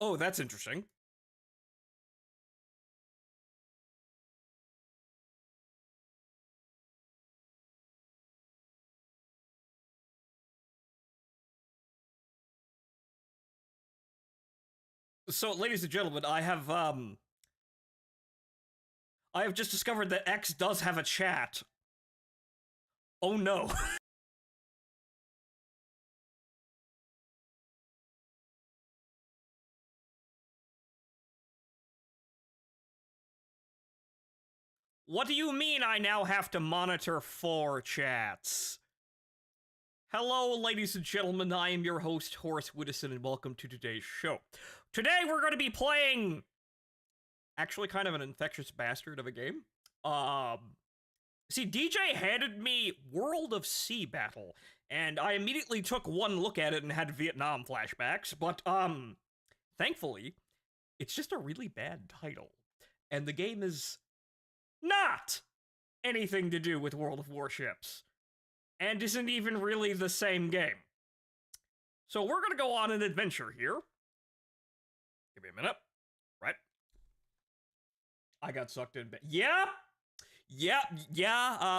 Oh, that's interesting. So, ladies and gentlemen, I have just discovered that X does have a chat. Oh no. What do you mean I now have to monitor 4 chats? Hello, ladies and gentlemen, I am your host, Horace Widdison, and welcome to today's show. Today we're going to be playing actually kind of an infectious bastard of a game. See, DJ handed me World of Sea Battle, and I immediately took one look at it and had Vietnam flashbacks, but, thankfully, it's just a really bad title. And the game is not anything to do with World of Warships, and isn't even really the same game. So we're gonna go on an adventure here. Give me a minute. Right. I got sucked in. Yeah,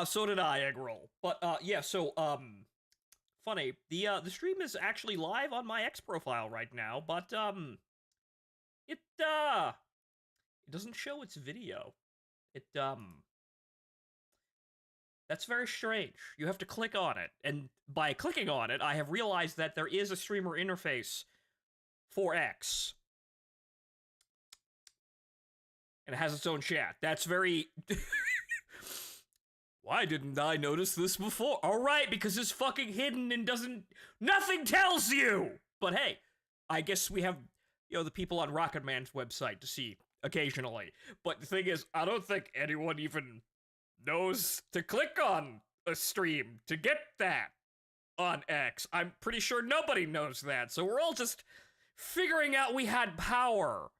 so did I, egg roll. But, yeah, so, funny. The stream is actually live on my X profile right now, but, it doesn't show its video. That's very strange. You have to click on it, and by clicking on it, I have realized that there is a streamer interface for X. And it has its own chat. That's very... Why didn't I notice this before? Alright, because it's fucking hidden and doesn't... Nothing tells you! But hey, I guess we have, the people on Rocket Man's website to see occasionally. But the thing is, I don't think anyone even knows to click on a stream to get that on X. I'm pretty sure nobody knows that, so we're all just figuring out we had power.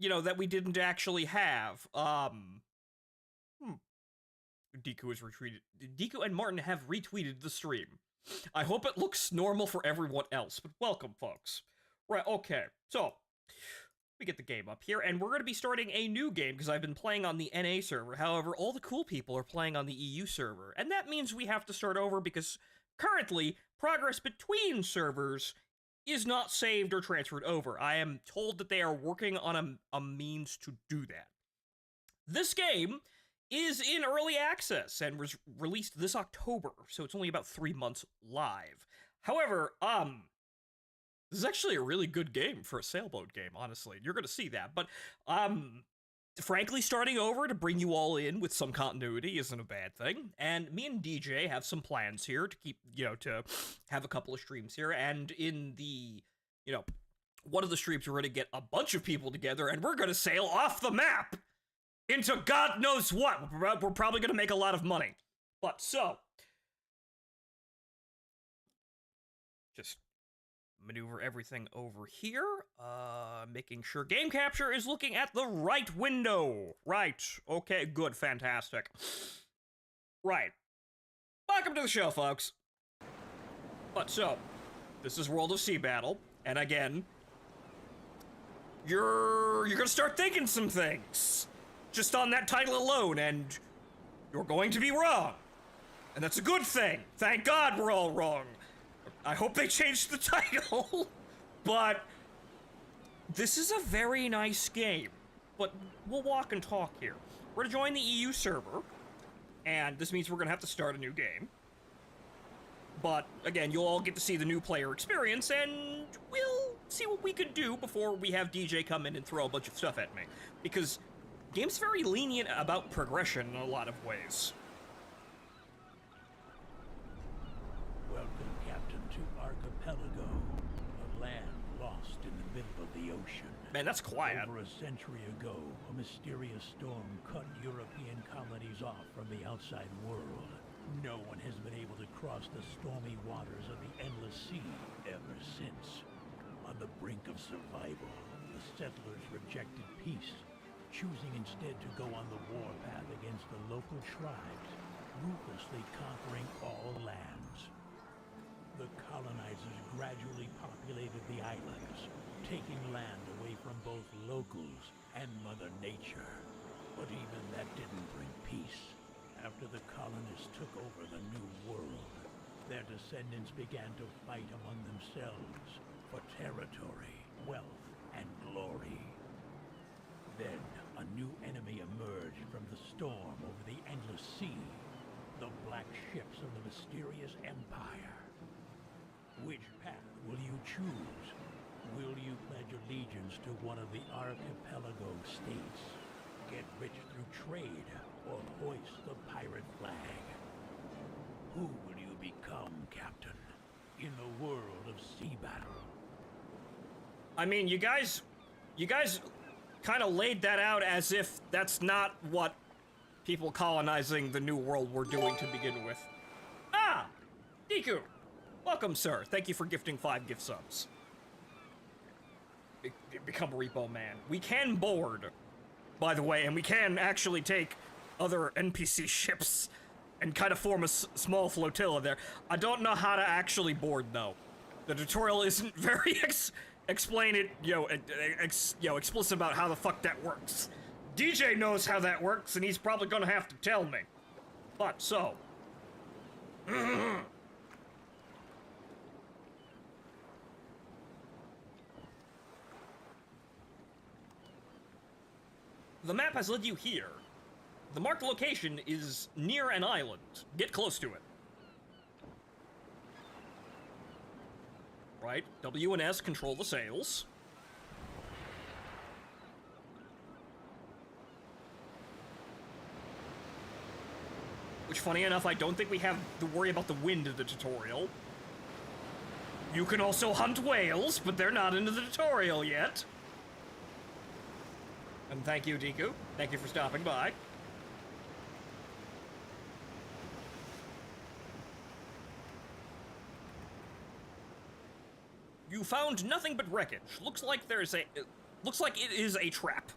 That we didn't actually have. Deku has retweeted. Deku and Martin have retweeted the stream. I hope it looks normal for everyone else, but welcome, folks. Right, okay, so we get the game up here, and we're going to be starting a new game because I've been playing on the NA server. However, all the cool people are playing on the EU server, and that means we have to start over because currently progress between servers is not saved or transferred over. I am told that they are working on a means to do that. This game is in early access and was released this October, so it's only about 3 months live. However, this is actually a really good game for a sailboat game, honestly. You're going to see that. But, frankly, starting over to bring you all in with some continuity isn't a bad thing. And me and DJ have some plans here to keep, to have a couple of streams here. And in the, one of the streams, we're going to get a bunch of people together and we're going to sail off the map into God knows what. We're probably going to make a lot of money. But, so, just maneuver everything over here, making sure game capture is looking at the right window. Right, okay, good, fantastic. Right, welcome to the show, folks. But so, this is World of Sea Battle, and again, you're gonna start thinking some things, just on that title alone, and you're going to be wrong. And that's a good thing. Thank God we're all wrong. I hope they changed the title, but this is a very nice game. But we'll walk and talk here. We're gonna join the EU server, and this means we're gonna have to start a new game. But again, you'll all get to see the new player experience, and we'll see what we can do before we have DJ come in and throw a bunch of stuff at me. Because game's very lenient about progression in a lot of ways. Archipelago, a land lost in the middle of the ocean. Man, that's quiet. Over a century ago, a mysterious storm cut European colonies off from the outside world. No one has been able to cross the stormy waters of the endless sea ever since. On the brink of survival, the settlers rejected peace, choosing instead to go on the warpath against the local tribes, ruthlessly conquering all lands. The colonizers gradually populated the islands, taking land away from both locals and Mother Nature. But even that didn't bring peace. After the colonists took over the New World, their descendants began to fight among themselves for territory, wealth, and glory. Then, a new enemy emerged from the storm over the endless sea. The black ships of the mysterious empire. Which path will you choose? Will you pledge allegiance to one of the archipelago states? Get rich through trade, or hoist the pirate flag? Who will you become, Captain, in the world of sea battle? I mean, you guys kind of laid that out as if that's not what people colonizing the New World were doing to begin with. Ah! Deku! Welcome, sir. Thank you for gifting 5 gift subs. Become Repo Man. We can board, by the way, and we can actually take other NPC ships and kind of form a small flotilla there. I don't know how to actually board, though. The tutorial isn't very explicit about how the fuck that works. DJ knows how that works, and he's probably gonna have to tell me. But, so. The map has led you here. The marked location is near an island. Get close to it. Right, W and S control the sails. Which, funny enough, I don't think we have to worry about the wind in the tutorial. You can also hunt whales, but they're not into the tutorial yet. And thank you, Deku. Thank you for stopping by. You found nothing but wreckage. Looks like it is a trap.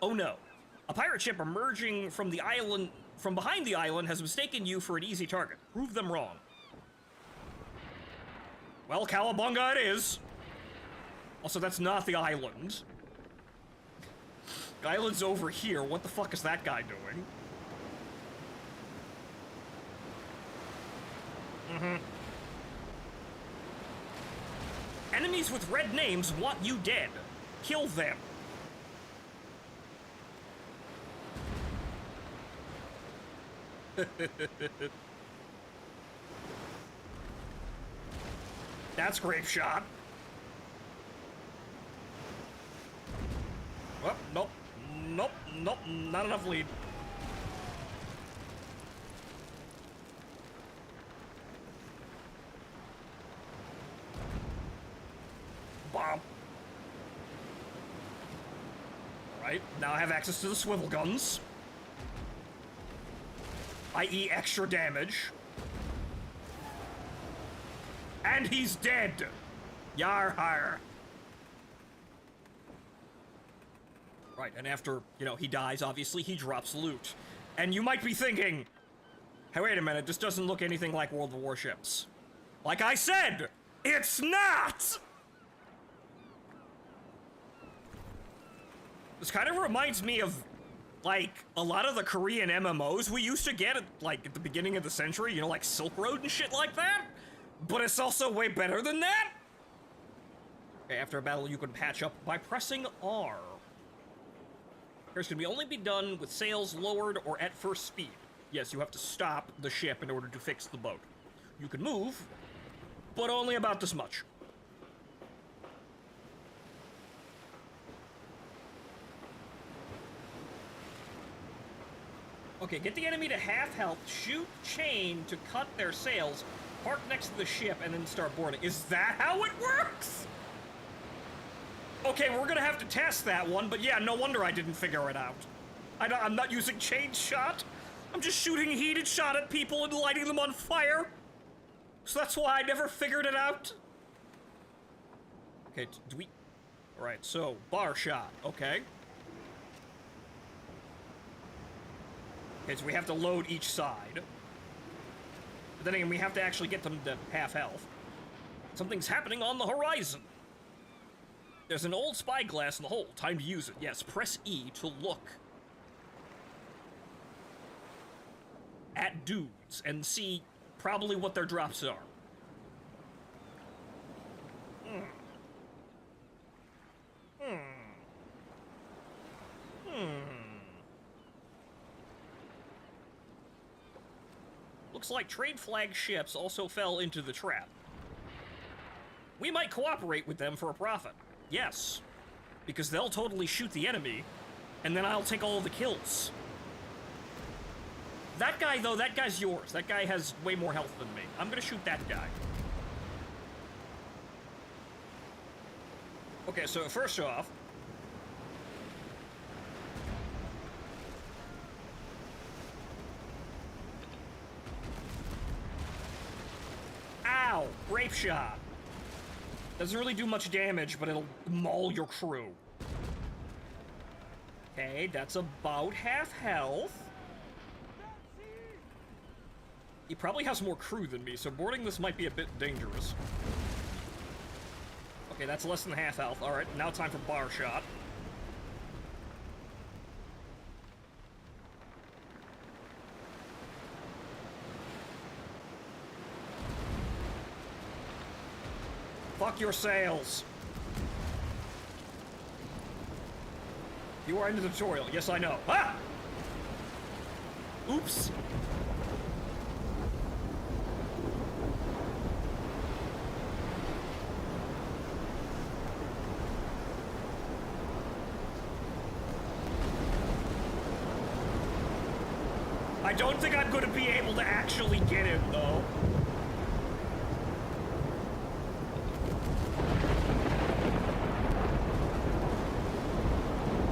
Oh no. A pirate ship emerging from the island, from behind the island, has mistaken you for an easy target. Prove them wrong. Well, Cowabunga it is. Also, that's not the island. The island's over here. What the fuck is that guy doing? Enemies with red names want you dead. Kill them. That's grape shot. Oh, nope. Nope. Nope. Not enough lead. Bomb. Alright, now I have access to the swivel guns. i.e. extra damage. And he's dead! Yar har. Right, and after, he dies, obviously, he drops loot. And you might be thinking, hey, wait a minute, this doesn't look anything like World of Warships. Like I said, it's not! This kind of reminds me of, like, a lot of the Korean MMOs we used to get at, at the beginning of the century, like Silk Road and shit like that. But it's also way better than that. Okay, after a battle, you can patch up by pressing R. Repairs can only be done with sails lowered or at first speed. Yes, you have to stop the ship in order to fix the boat. You can move, but only about this much. Okay, get the enemy to half health, shoot chain to cut their sails, park next to the ship, and then start boarding. Is that how it works? Okay, we're gonna have to test that one, but yeah, no wonder I didn't figure it out. I'm not using chain shot. I'm just shooting heated shot at people and lighting them on fire. So that's why I never figured it out. Okay, do we... Alright, so, bar shot, okay. Okay, so we have to load each side. But then again, we have to actually get them to half health. Something's happening on the horizon. There's an old spyglass in the hole. Time to use it. Yes, press E to look at dudes and see probably what their drops are. Looks like trade flag ships also fell into the trap. We might cooperate with them for a profit. Yes, because they'll totally shoot the enemy, and then I'll take all the kills. That guy, though, that guy's yours. That guy has way more health than me. I'm gonna shoot that guy. Okay, so first off, ow, grape shot. Doesn't really do much damage, but it'll maul your crew. Okay, that's about half health. He probably has more crew than me, so boarding this might be a bit dangerous. Okay, that's less than half health. Alright, now time for bar shot. Fuck your sails. You are in the tutorial. Yes, I know. Ah! Oops. I don't think I'm going to be able to actually get him, though.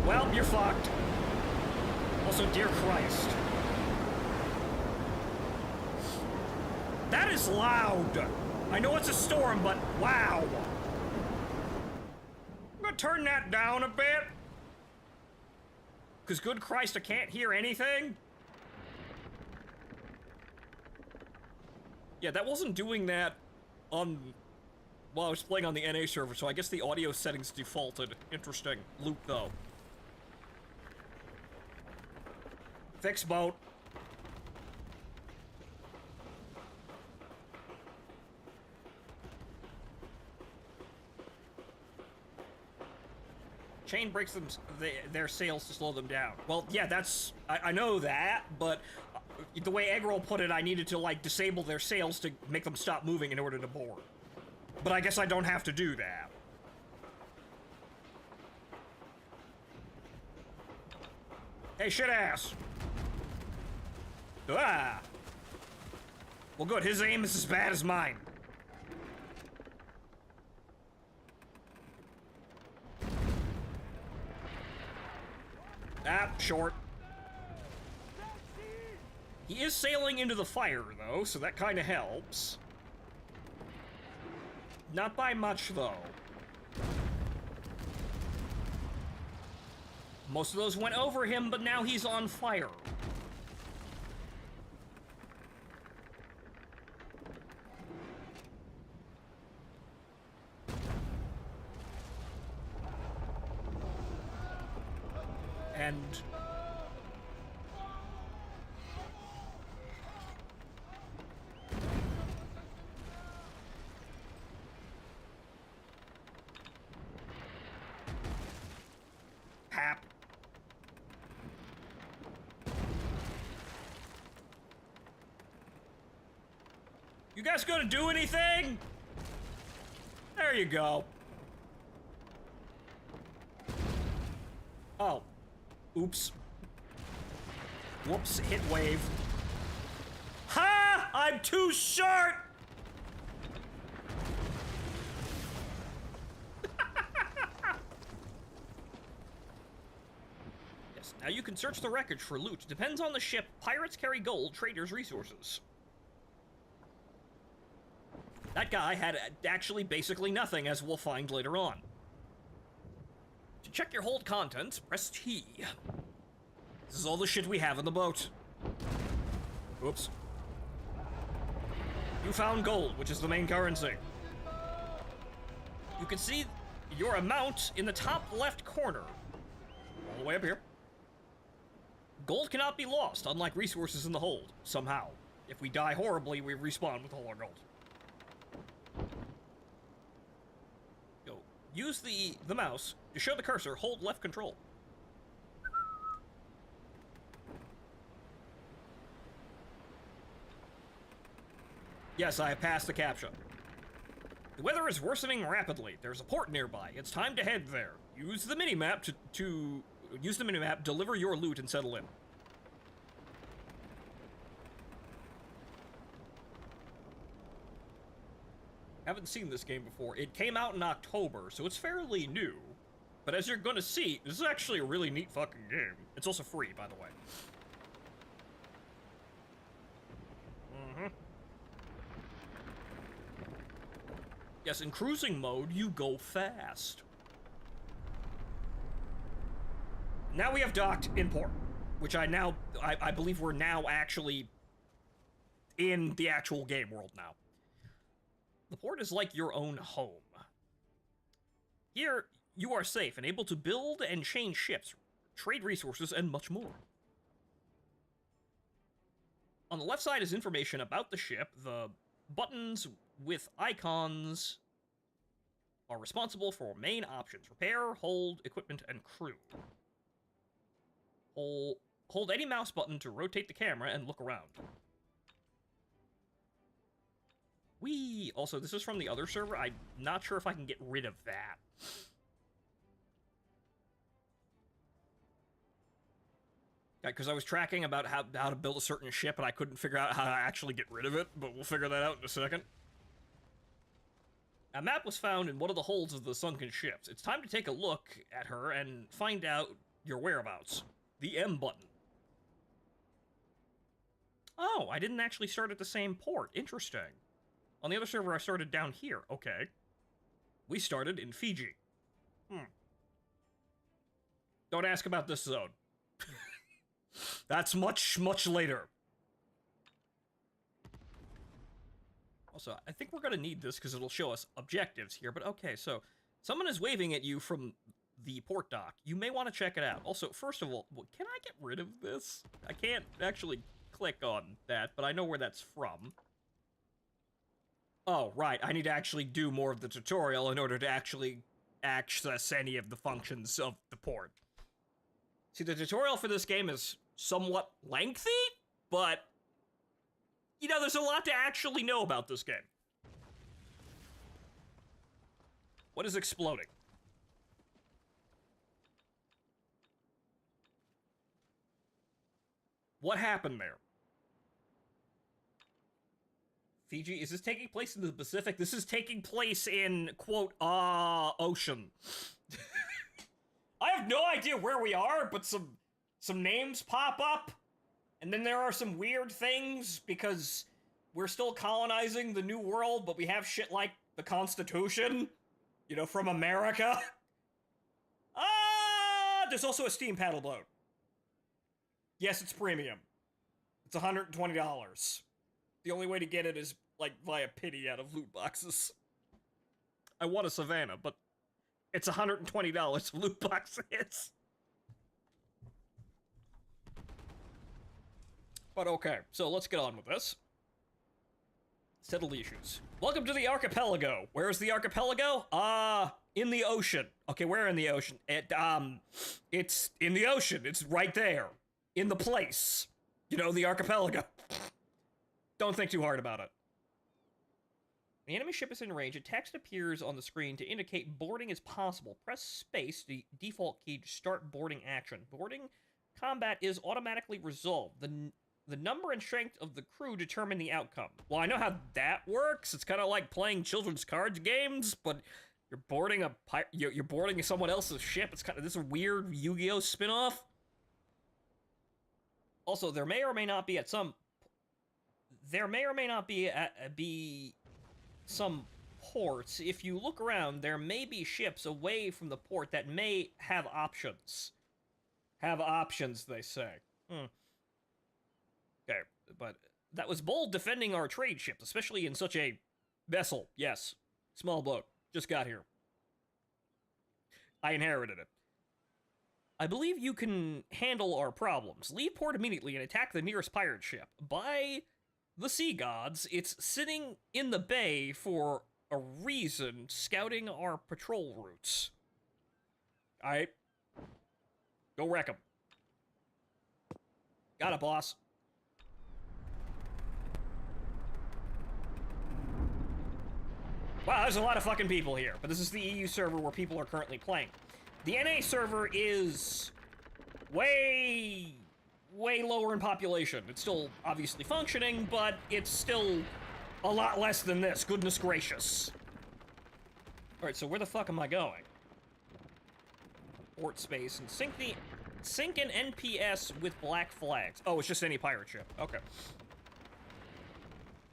Well, you're fucked. Also, dear Christ. That is loud. I know it's a storm, but wow. I'm gonna turn that down a bit. Because good Christ, I can't hear anything. Yeah, that wasn't doing that on... Well, I was playing on the NA server, so I guess the audio settings defaulted. Interesting. Loop, though. Fix boat. Chain breaks them, their sails to slow them down. Well, yeah, that's... I know that, but the way Eggroll put it, I needed to, like, disable their sails to make them stop moving in order to board. But I guess I don't have to do that. Hey, shit ass! Ah! Well, good. His aim is as bad as mine. Ah, short. He is sailing into the fire, though, so that kind of helps. Not by much, though. Most of those went over him, but now he's on fire. And... Hap. You guys gonna do anything? There you go. Oh. Oops. Whoops, hit wave. Ha! I'm too short! Yes, now you can search the wreckage for loot. Depends on the ship. Pirates carry gold, traders resources. That guy had actually basically nothing, as we'll find later on. To check your hold contents, press T. This is all the shit we have in the boat. Oops. You found gold, which is the main currency. You can see your amount in the top left corner. All the way up here. Gold cannot be lost, unlike resources in the hold, somehow. If we die horribly, we respawn with all our gold. Go. Use the mouse to show the cursor, hold left control. Yes, I have passed the CAPTCHA. The weather is worsening rapidly. There's a port nearby. It's time to head there. Use the minimap use the minimap, deliver your loot, and settle in. Haven't seen this game before. It came out in October, so it's fairly new. But as you're gonna see, this is actually a really neat fucking game. It's also free, by the way. Yes, in cruising mode, you go fast. Now we have docked in port, which I believe we're now actually in the actual game world now. The port is like your own home. Here, you are safe and able to build and change ships, trade resources, and much more. On the left side is information about the ship. The buttons with icons are responsible for main options: repair, hold, equipment, and crew. Hold any mouse button to rotate the camera and look around. Whee! Also, this is from the other server. I'm not sure if I can get rid of that. Yeah, because I was tracking about how to build a certain ship, and I couldn't figure out how to actually get rid of it, but we'll figure that out in a second. A map was found in one of the holds of the sunken ships. It's time to take a look at her and find out your whereabouts. The M button. Oh, I didn't actually start at the same port. Interesting. On the other server, I started down here. Okay. We started in Fiji. Don't ask about this zone. That's much, much later. Also, I think we're gonna need this because it'll show us objectives here, but okay, so someone is waving at you from the port dock. You may want to check it out. Also, first of all, can I get rid of this? I can't actually click on that, but I know where that's from. Oh, right, I need to actually do more of the tutorial in order to actually access any of the functions of the port. See, the tutorial for this game is somewhat lengthy, but, you know, there's a lot to actually know about this game. What is exploding? What happened there? Fiji, is this taking place in the Pacific? This is taking place in, quote, ocean. I have no idea where we are, but some names pop up, and then there are some weird things, because we're still colonizing the New World, but we have shit like the Constitution, you know, from America. There's also a steam paddle boat. Yes, it's premium. It's $120. The only way to get it is, like, via pity out of loot boxes. I want a Savannah, but it's $120 for loot boxes. But okay, so let's get on with this. Settle the issues. Welcome to the archipelago. Where's the archipelago? In the ocean. Okay, where in the ocean? It's in the ocean. It's right there. In the place. You know, the archipelago. Don't think too hard about it. The enemy ship is in range. A text appears on the screen to indicate boarding is possible. Press space, the default key, to start boarding action. Boarding combat is automatically resolved. The number and strength of the crew determine the outcome. Well, I know how that works. It's kind of like playing children's cards games, but you're boarding you're boarding someone else's ship. It's kind of this weird Yu-Gi-Oh spin-off. Also, there may or may not be some ports. If you look around, there may be ships away from the port that may have options. Have options, they say. Okay, but that was bold defending our trade ships, especially in such a vessel. Yes, small boat. Just got here. I inherited it. I believe you can handle our problems. Leave port immediately and attack the nearest pirate ship. By the sea gods, it's sitting in the bay for a reason, scouting our patrol routes. Alright. Go wreck him. Got it, boss. Wow, there's a lot of fucking people here, but this is the EU server where people are currently playing. The NA server is way lower in population. It's still obviously functioning, but it's still a lot less than this. Goodness gracious. Alright, so where the fuck am I going? Port space and sink an NPS with black flags. Oh, it's just any pirate ship. Okay.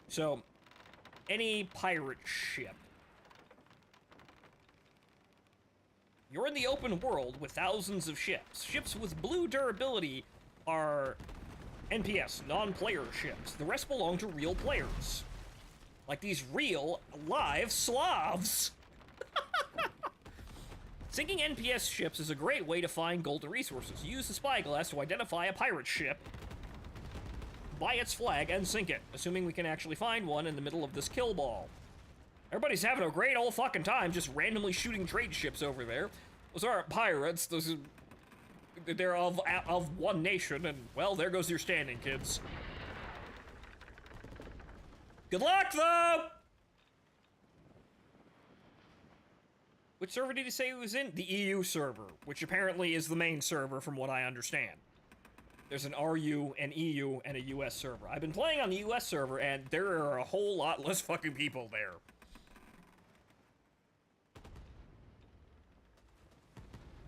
So, any pirate ship. You're in the open world with thousands of ships. Ships with blue durability are NPS, non-player ships. The rest belong to real players. Like these real, live Slavs. Sinking NPS ships is a great way to find golden resources. Use the spyglass to identify a pirate ship, buy its flag, and sink it, assuming we can actually find one in the middle of this kill ball. Everybody's having a great old fucking time just randomly shooting trade ships over there. Those aren't pirates, they're of one nation, and, well, there goes your standing, kids. Good luck, though! Which server did he say he was in? The EU server, which apparently is the main server from what I understand. There's an RU, an EU, and a US server. I've been playing on the US server, and there are a whole lot less fucking people there.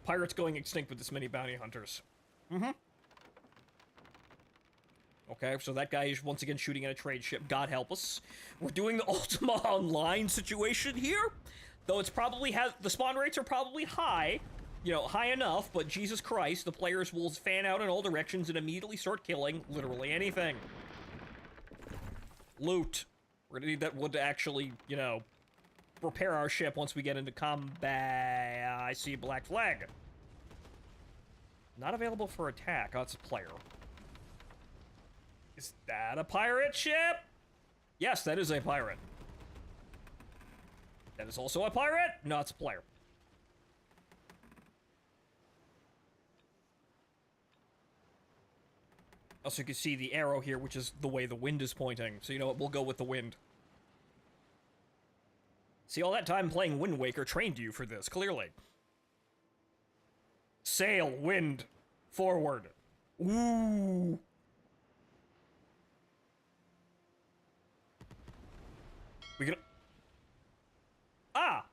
Pirates going extinct with this many bounty hunters. Mm-hmm. Okay, so that guy is once again shooting at a trade ship. God help us. We're doing the Ultima Online situation here. Though it's probably the spawn rates are probably high, you know, high enough, but Jesus Christ, the players will fan out in all directions and immediately start killing literally anything. Loot. We're gonna need that wood to actually, you know, repair our ship once we get into combat. I see a black flag. Not available for attack. Oh, it's a player. Is that a pirate ship? Yes, that is a pirate. That is also a pirate? No, it's a player. Also, you can see the arrow here, which is the way the wind is pointing. So, you know what? We'll go with the wind. See, all that time playing Wind Waker trained you for this, clearly. Sail, wind, forward. Ooh. We gonna... Ah!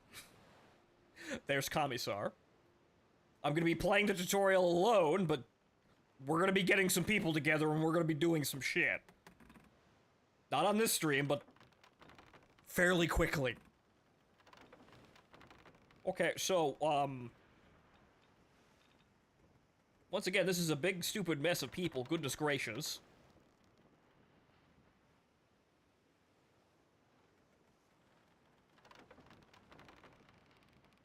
There's Commissar. I'm gonna be playing the tutorial alone, but we're gonna be getting some people together and we're gonna be doing some shit. Not on this stream, but fairly quickly. Okay, so, once again, this is a big, stupid mess of people, goodness gracious.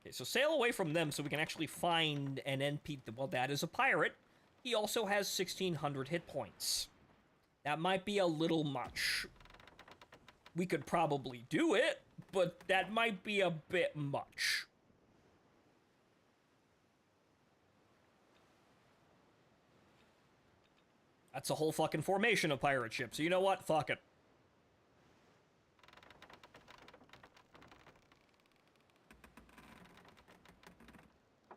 Okay, so sail away from them so we can actually find an NP. Well, that is a pirate. He also has 1,600 hit points. That might be a little much. We could probably do it, but that might be a bit much. That's a whole fucking formation of pirate ships. So you know what? Fuck it.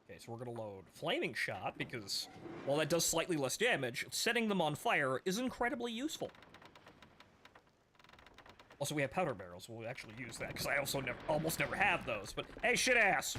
Okay, so we're gonna load Flaming Shot because, while that does slightly less damage, setting them on fire is incredibly useful. Also, we have powder barrels. We'll actually use that because I also almost never have those. But hey, shit ass.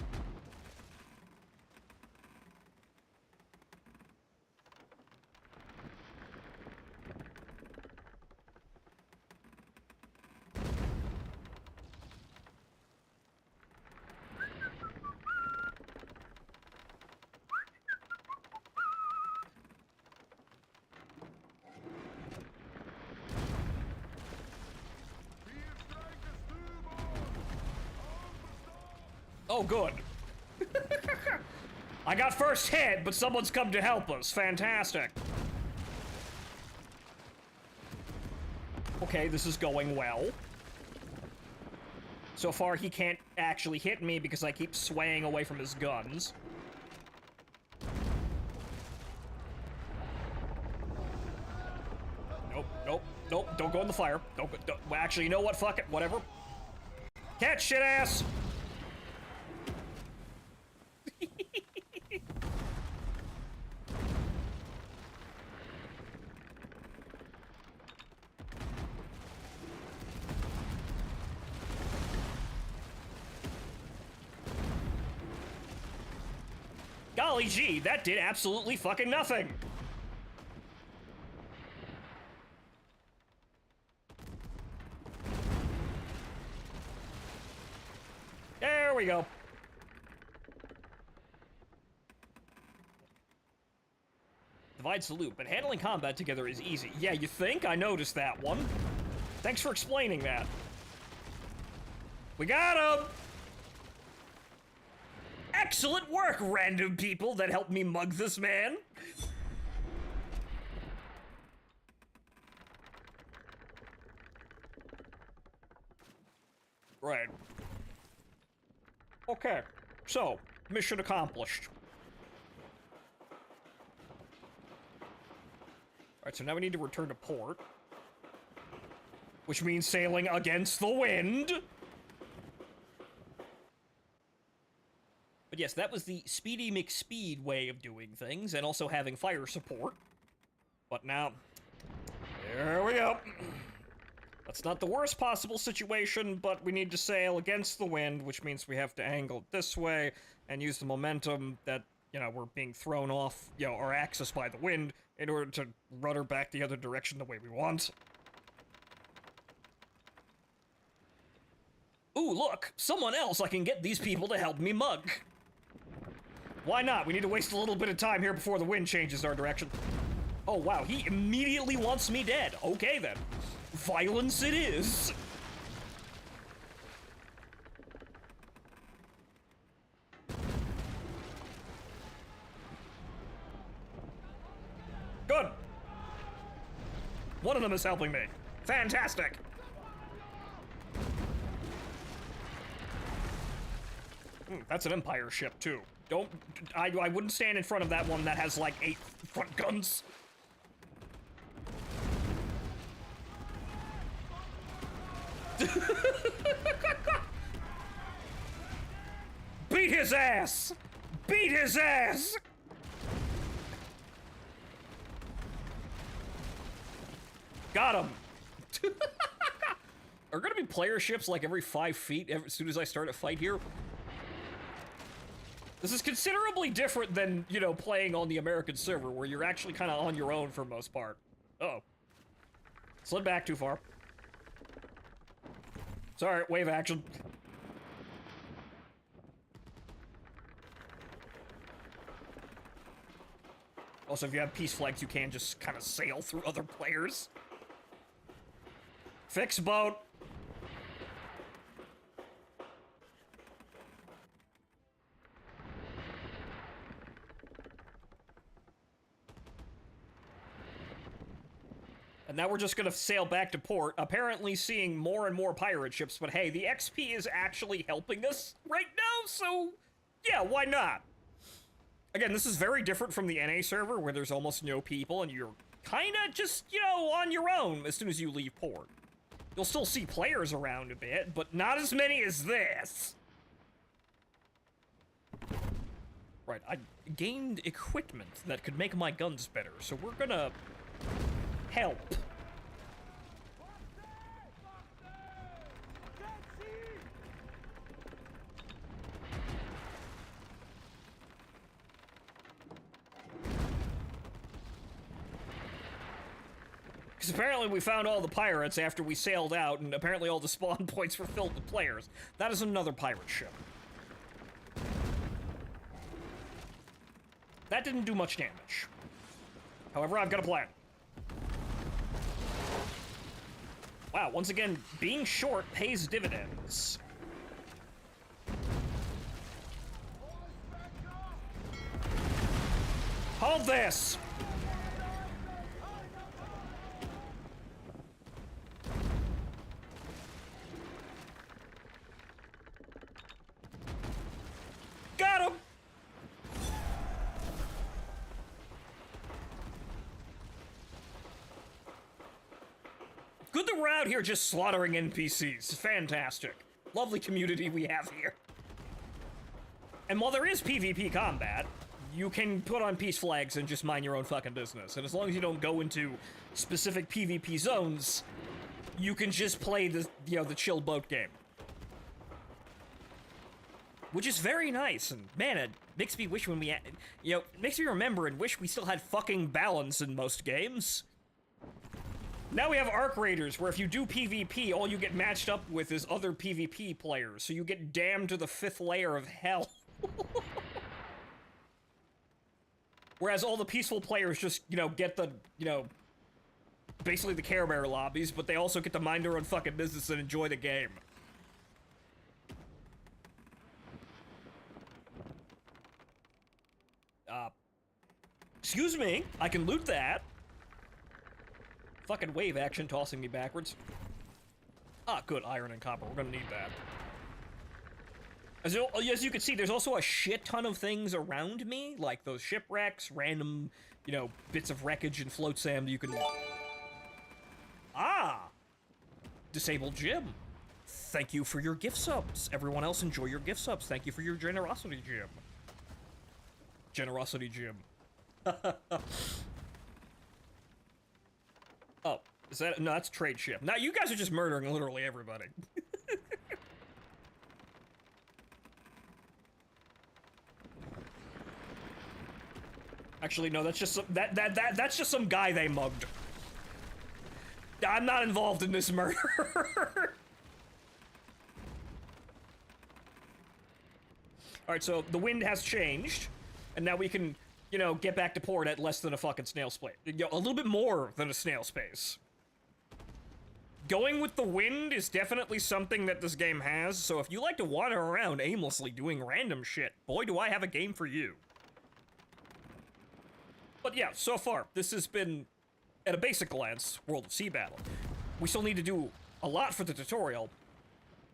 Oh, good. I got first hit, but someone's come to help us. Fantastic. Okay, this is going well. So far, he can't actually hit me because I keep swaying away from his guns. Nope, nope, nope, don't go in the fire. Don't, well, actually, you know what? Fuck it, whatever. Catch, shit ass! Golly gee, that did absolutely fucking nothing! There we go. Divides the loop, but handling combat together is easy. Yeah, you think? I noticed that one. Thanks for explaining that. We got him! Excellent work, random people that helped me mug this man! Right. Okay, so, mission accomplished. Alright, so now we need to return to port. Which means sailing against the wind! But yes, that was the Speedy McSpeed way of doing things, and also having fire support. But now, here we go. That's not the worst possible situation, but we need to sail against the wind, which means we have to angle it this way, and use the momentum that, you know, we're being thrown off, you know, our axis by the wind, in order to rudder back the other direction the way we want. Ooh, look! Someone else I can get these people to help me mug! Why not? We need to waste a little bit of time here before the wind changes our direction. Oh, wow, he immediately wants me dead. Okay, then. Violence it is. Good. One of them is helping me. Fantastic. That's an Empire ship, too. I wouldn't stand in front of that one that has, like, 8 front guns. Beat his ass! Beat his ass! Got him! Are gonna be player ships like every 5 feet as soon as I start a fight here? This is considerably different than, you know, playing on the American server, where you're actually kind of on your own for most part. Uh-oh. Slid back too far. Sorry, wave action. Also, if you have peace flags, you can just kind of sail through other players. Fix boat. And now we're just gonna sail back to port, apparently seeing more and more pirate ships, but hey, the XP is actually helping us right now, so yeah, why not? Again, this is very different from the NA server, where there's almost no people, and you're kinda just, you know, on your own as soon as you leave port. You'll still see players around a bit, but not as many as this! Right, I gained equipment that could make my guns better, so we're gonna help. Because apparently we found all the pirates after we sailed out, and apparently all the spawn points were filled with players. That is another pirate ship. That didn't do much damage. However, I've got a plan. Wow, once again, being short pays dividends. Hold this! Got him! Good that we're out here just slaughtering NPCs. Fantastic. Lovely community we have here. And while there is PvP combat, you can put on peace flags and just mind your own fucking business. And as long as you don't go into specific PvP zones, you can just play the, the chill boat game. Which is very nice, and man, it makes me wish when we, makes me remember and wish we still had fucking balance in most games. Now we have Arc Raiders, where if you do PvP, all you get matched up with is other PvP players, so you get damned to the 5th layer of hell. Whereas all the peaceful players just, get the, basically the Care Bear lobbies, but they also get to mind their own fucking business and enjoy the game. Excuse me, I can loot that. Fucking wave action tossing me backwards. Ah, good, iron and copper, we're gonna need that. As you can see, there's also a shit ton of things around me, like those shipwrecks, random, bits of wreckage and float sand you can... Ah! Disabled Jim. Thank you for your gift subs. Everyone else enjoy your gift subs. Thank you for your generosity, Jim. Generosity, Jim. Oh, is that... No, that's trade ship. Now, you guys are just murdering literally everybody. Actually, no, that's just some... That's just some guy they mugged. I'm not involved in this murder. Alright, so the wind has changed, and now we can... get back to port at less than a fucking snail's pace. A little bit more than a snail's pace. Going with the wind is definitely something that this game has, so if you like to wander around aimlessly doing random shit, boy do I have a game for you. But yeah, so far, this has been, at a basic glance, World of Sea Battle. We still need to do a lot for the tutorial.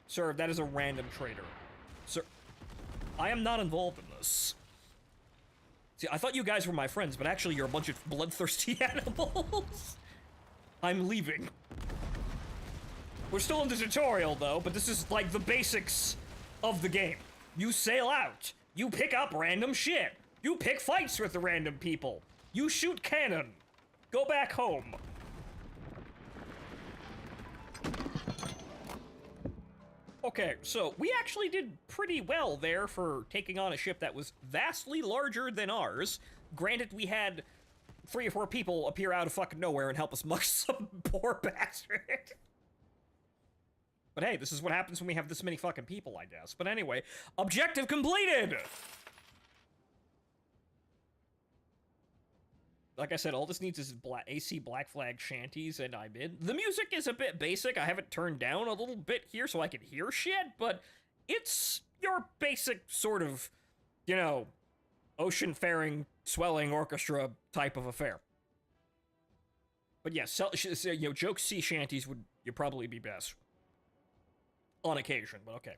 Sir, that is a random trader. Sir, I am not involved in this. See, I thought you guys were my friends, but actually you're a bunch of bloodthirsty animals. I'm leaving. We're still in the tutorial, though, but this is, like, the basics of the game. You sail out. You pick up random shit. You pick fights with the random people. You shoot cannon. Go back home. Okay, so we actually did pretty well there for taking on a ship that was vastly larger than ours. Granted, we had 3 or 4 people appear out of fucking nowhere and help us muck some poor bastard. But hey, this is what happens when we have this many fucking people, I guess. But anyway, objective completed! Like I said, all this needs is AC Black Flag shanties, and I'm in. The music is a bit basic. I have it turned down a little bit here so I can hear shit, but it's your basic sort of, ocean-faring, swelling orchestra type of affair. But yeah, joke sea shanties would probably be best. On occasion, but okay.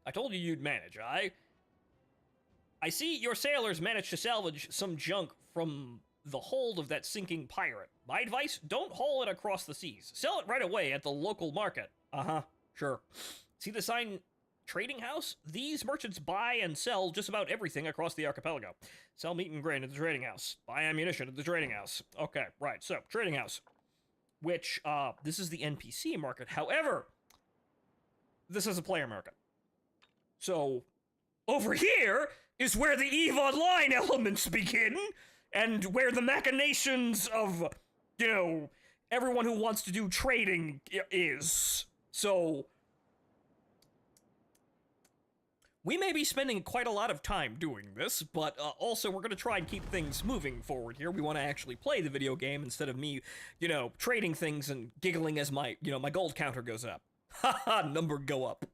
I told you you'd manage. I see your sailors managed to salvage some junk from the hold of that sinking pirate. My advice, don't haul it across the seas. Sell it right away at the local market. Uh-huh, sure. See the sign, trading house? These merchants buy and sell just about everything across the archipelago. Sell meat and grain at the trading house. Buy ammunition at the trading house. Okay, right, so, trading house. Which, this is the NPC market. However, this is a player market. So, over here is where the EVE Online elements begin, and where the machinations of, everyone who wants to do trading is. So, we may be spending quite a lot of time doing this, but also we're going to try and keep things moving forward here. We want to actually play the video game instead of me, trading things and giggling as my, my gold counter goes up. Haha, number go up.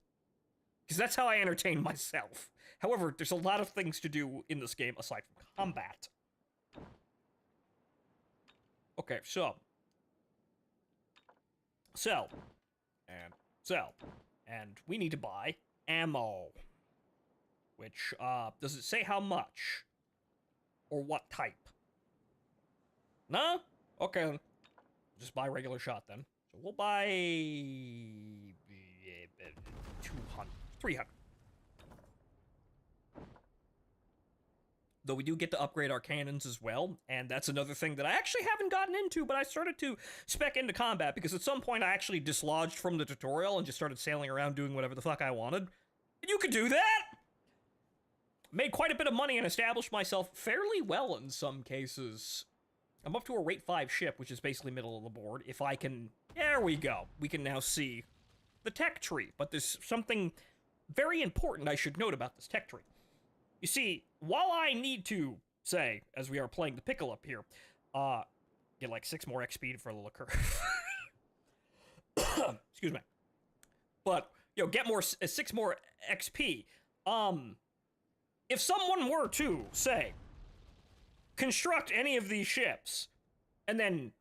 Because that's how I entertain myself. However, there's a lot of things to do in this game aside from combat. Okay, so. Sell. And sell. And we need to buy ammo. Which, does it say how much? Or what type? No? Okay. Just buy regular shot then. So we'll buy 200, 300. Though we do get to upgrade our cannons as well, and that's another thing that I actually haven't gotten into, but I started to spec into combat because at some point I actually dislodged from the tutorial and just started sailing around doing whatever the fuck I wanted. And you could do that! Made quite a bit of money and established myself fairly well in some cases. I'm up to a rate 5 ship, which is basically middle of the board. If I can... There we go. We can now see the tech tree. But there's something very important I should note about this tech tree. You see, while I need to say, as we are playing the pickle up here, get like 6 more XP for the liquor. Excuse me. But, you know, get more 6 more XP. If someone were to, say, construct any of these ships, and then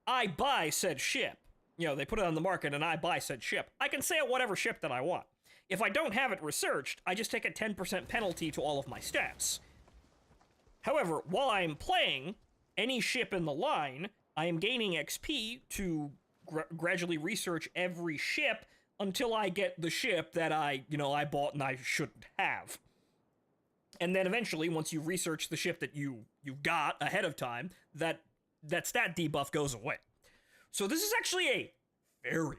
I buy said ship, you know, they put it on the market and I buy said ship, I can sail whatever ship that I want. If I don't have it researched, I just take a 10% penalty to all of my stats. However, while I am playing any ship in the line, I am gaining XP to gradually research every ship until I get the ship that I bought and I shouldn't have. And then eventually, once you research the ship that you've got ahead of time, that stat debuff goes away. So this is actually a very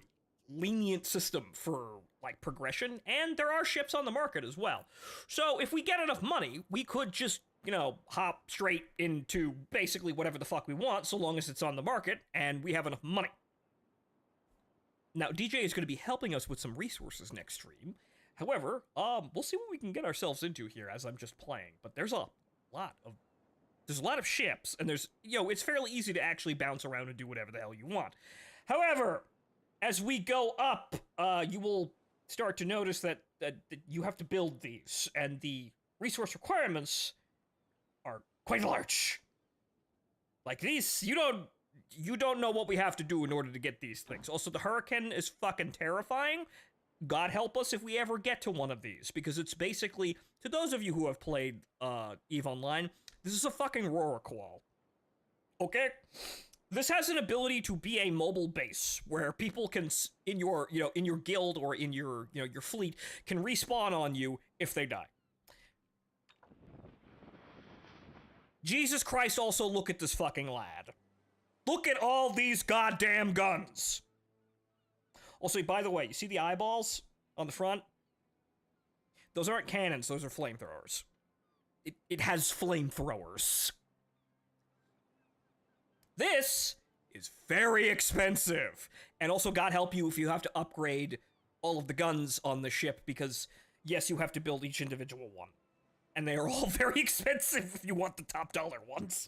lenient system for, like, progression, and there are ships on the market as well. So if we get enough money, we could just, you know, hop straight into basically whatever the fuck we want, so long as it's on the market, and we have enough money. Now, DJ is going to be helping us with some resources next stream. However, we'll see what we can get ourselves into here as I'm just playing. But there's a lot of ships, and there's, you know, it's fairly easy to actually bounce around and do whatever the hell you want. However, as we go up, you will start to notice that you have to build these, and the resource requirements are quite large. Like these, you don't know what we have to do in order to get these things. Also, the Hurricane is fucking terrifying. God help us if we ever get to one of these, because it's basically, to those of you who have played EVE Online, this is a fucking Rorqual. Okay? This has an ability to be a mobile base where people can, in your guild or in your fleet, can respawn on you if they die. Jesus Christ, also look at this fucking lad. Look at all these goddamn guns. Also, by the way, you see the eyeballs on the front? Those aren't cannons, those are flamethrowers. It has flamethrowers. This is very expensive. And also, God help you if you have to upgrade all of the guns on the ship, because, yes, you have to build each individual one. And they are all very expensive if you want the top dollar ones.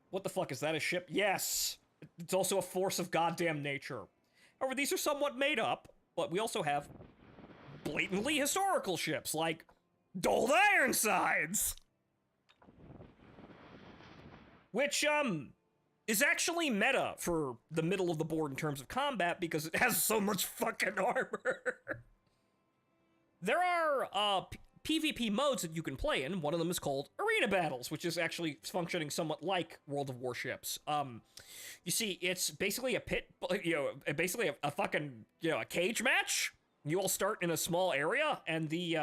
What the fuck, is that a ship? Yes! It's also a force of goddamn nature. However, these are somewhat made up, but we also have blatantly historical ships, like Dulled Ironsides! Which, is actually meta for the middle of the board in terms of combat, because it has so much fucking armor. There are, PvP modes that you can play in. One of them is called Arena Battles, which is actually functioning somewhat like World of Warships. You see, it's basically a basically a fucking, a cage match. You all start in a small area, and the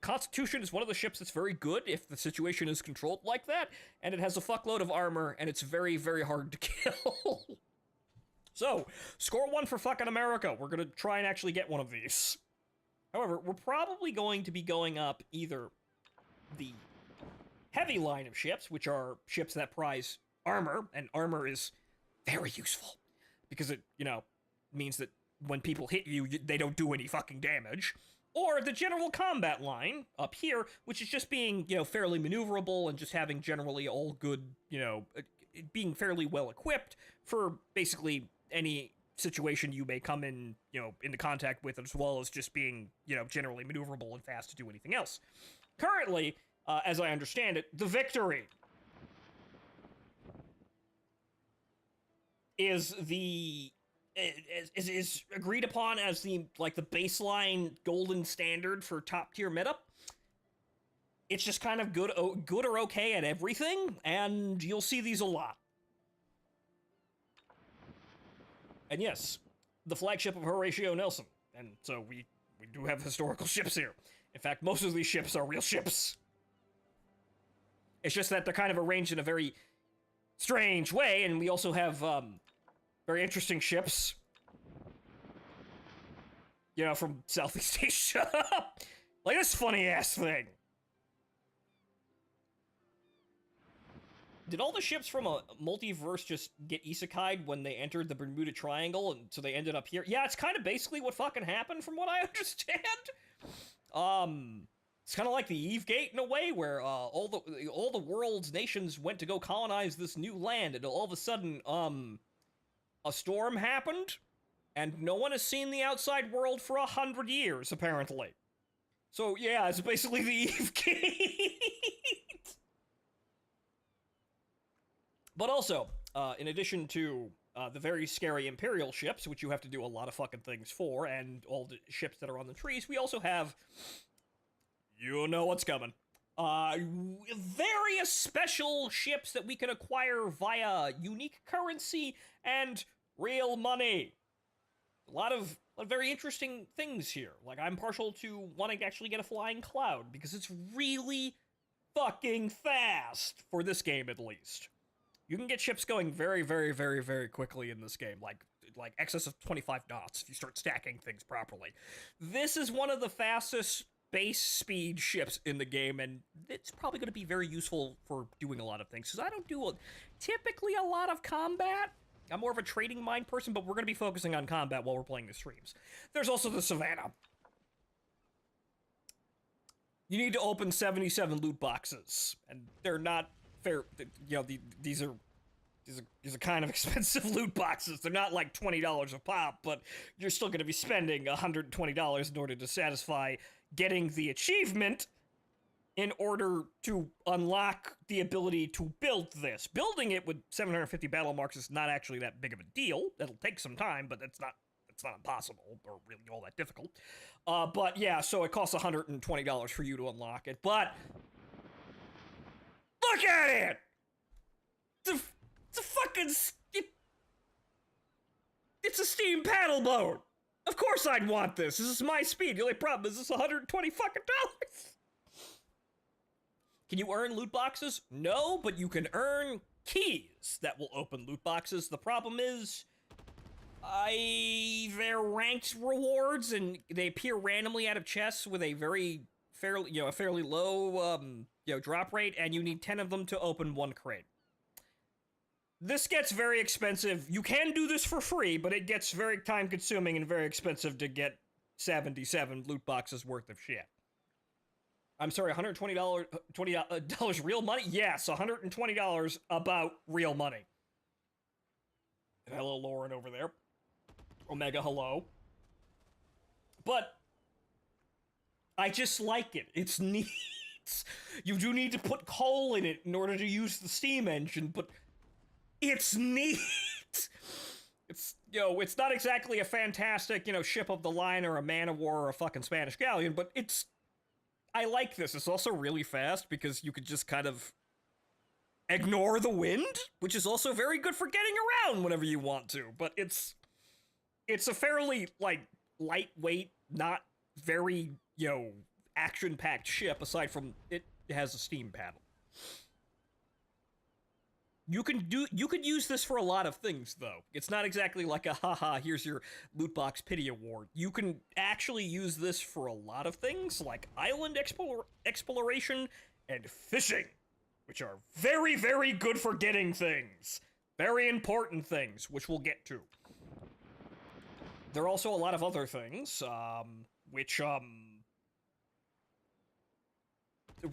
Constitution is one of the ships that's very good if the situation is controlled like that, and it has a fuckload of armor, and it's very, very hard to kill. So, score 1 for fucking America. We're gonna try and actually get one of these. However, we're probably going to be going up either the heavy line of ships, which are ships that prize armor, and armor is very useful, because it, means that when people hit you, they don't do any fucking damage. Or the general combat line up here, which is just being, fairly maneuverable and just having generally all good, being fairly well equipped for basically any situation you may come in, into contact with, as well as just being, generally maneuverable and fast to do anything else. Currently, as I understand it, the Victory is the is agreed upon as the like the baseline golden standard for top tier meta. It's just kind of good or okay at everything, and you'll see these a lot. And yes, the flagship of Horatio Nelson, and so we do have historical ships here. In fact, most of these ships are real ships. It's just that they're kind of arranged in a very strange way, and we also have very interesting ships. You know, from Southeast Asia. Like this funny-ass thing. Did all the ships from a multiverse just get isekai'd when they entered the Bermuda Triangle, and so they ended up here? Yeah, it's kind of basically what fucking happened, from what I understand. It's kind of like the Eve Gate in a way, where all the world's nations went to go colonize this new land, and all of a sudden, a storm happened, and no one has seen the outside world for 100 years, apparently. So yeah, it's basically the Eve Gate. But also, in addition to the very scary Imperial ships, which you have to do a lot of fucking things for, and all the ships that are on the trees, we also have, you know what's coming, various special ships that we can acquire via unique currency and real money. A lot of very interesting things here. Like, I'm partial to wanting to actually get a flying cloud, because it's really fucking fast, for this game at least. You can get ships going very, very, very, very quickly in this game, like excess of 25 knots if you start stacking things properly. This is one of the fastest base speed ships in the game, and it's probably going to be very useful for doing a lot of things, because I don't do typically a lot of combat. I'm more of a trading mind person, but we're going to be focusing on combat while we're playing the streams. There's also the Savannah. You need to open 77 loot boxes, and they're not fair. You know, these are kind of expensive loot boxes. They're not like $20 a pop, but you're still going to be spending $120 in order to satisfy getting the achievement in order to unlock the ability to build this. Building it with 750 battle marks is not actually that big of a deal. That'll take some time, but it's not impossible or really all that difficult. But yeah, so it costs $120 for you to unlock it. But look at it! It's a fucking... It's a steam paddle boat! Of course I'd want this. This is my speed. The only problem is this $120 fucking dollars. Can you earn loot boxes? No, but you can earn keys that will open loot boxes. The problem is, they're ranked rewards, and they appear randomly out of chests with a fairly low, drop rate, and you need 10 of them to open one crate. This gets very expensive. You can do this for free, but it gets very time-consuming and very expensive to get 77 loot boxes worth of shit. I'm sorry, $120 real money? Yes, $120 about real money. And hello, Lauren over there. Omega, hello. But I just like it. It's neat. You do need to put coal in it in order to use the steam engine, but it's neat. It's not exactly a fantastic, ship of the line or a man of war or a fucking Spanish galleon, but I like this. It's also really fast because you could just kind of ignore the wind, which is also very good for getting around whenever you want to, but it's a fairly, lightweight, not very, action-packed ship, aside from it has a steam paddle. You could use this for a lot of things, though. It's not exactly like a, haha, here's your loot box pity award. You can actually use this for a lot of things, like island exploration and fishing, which are very, very good for getting things. Very important things, which we'll get to. There are also a lot of other things, which,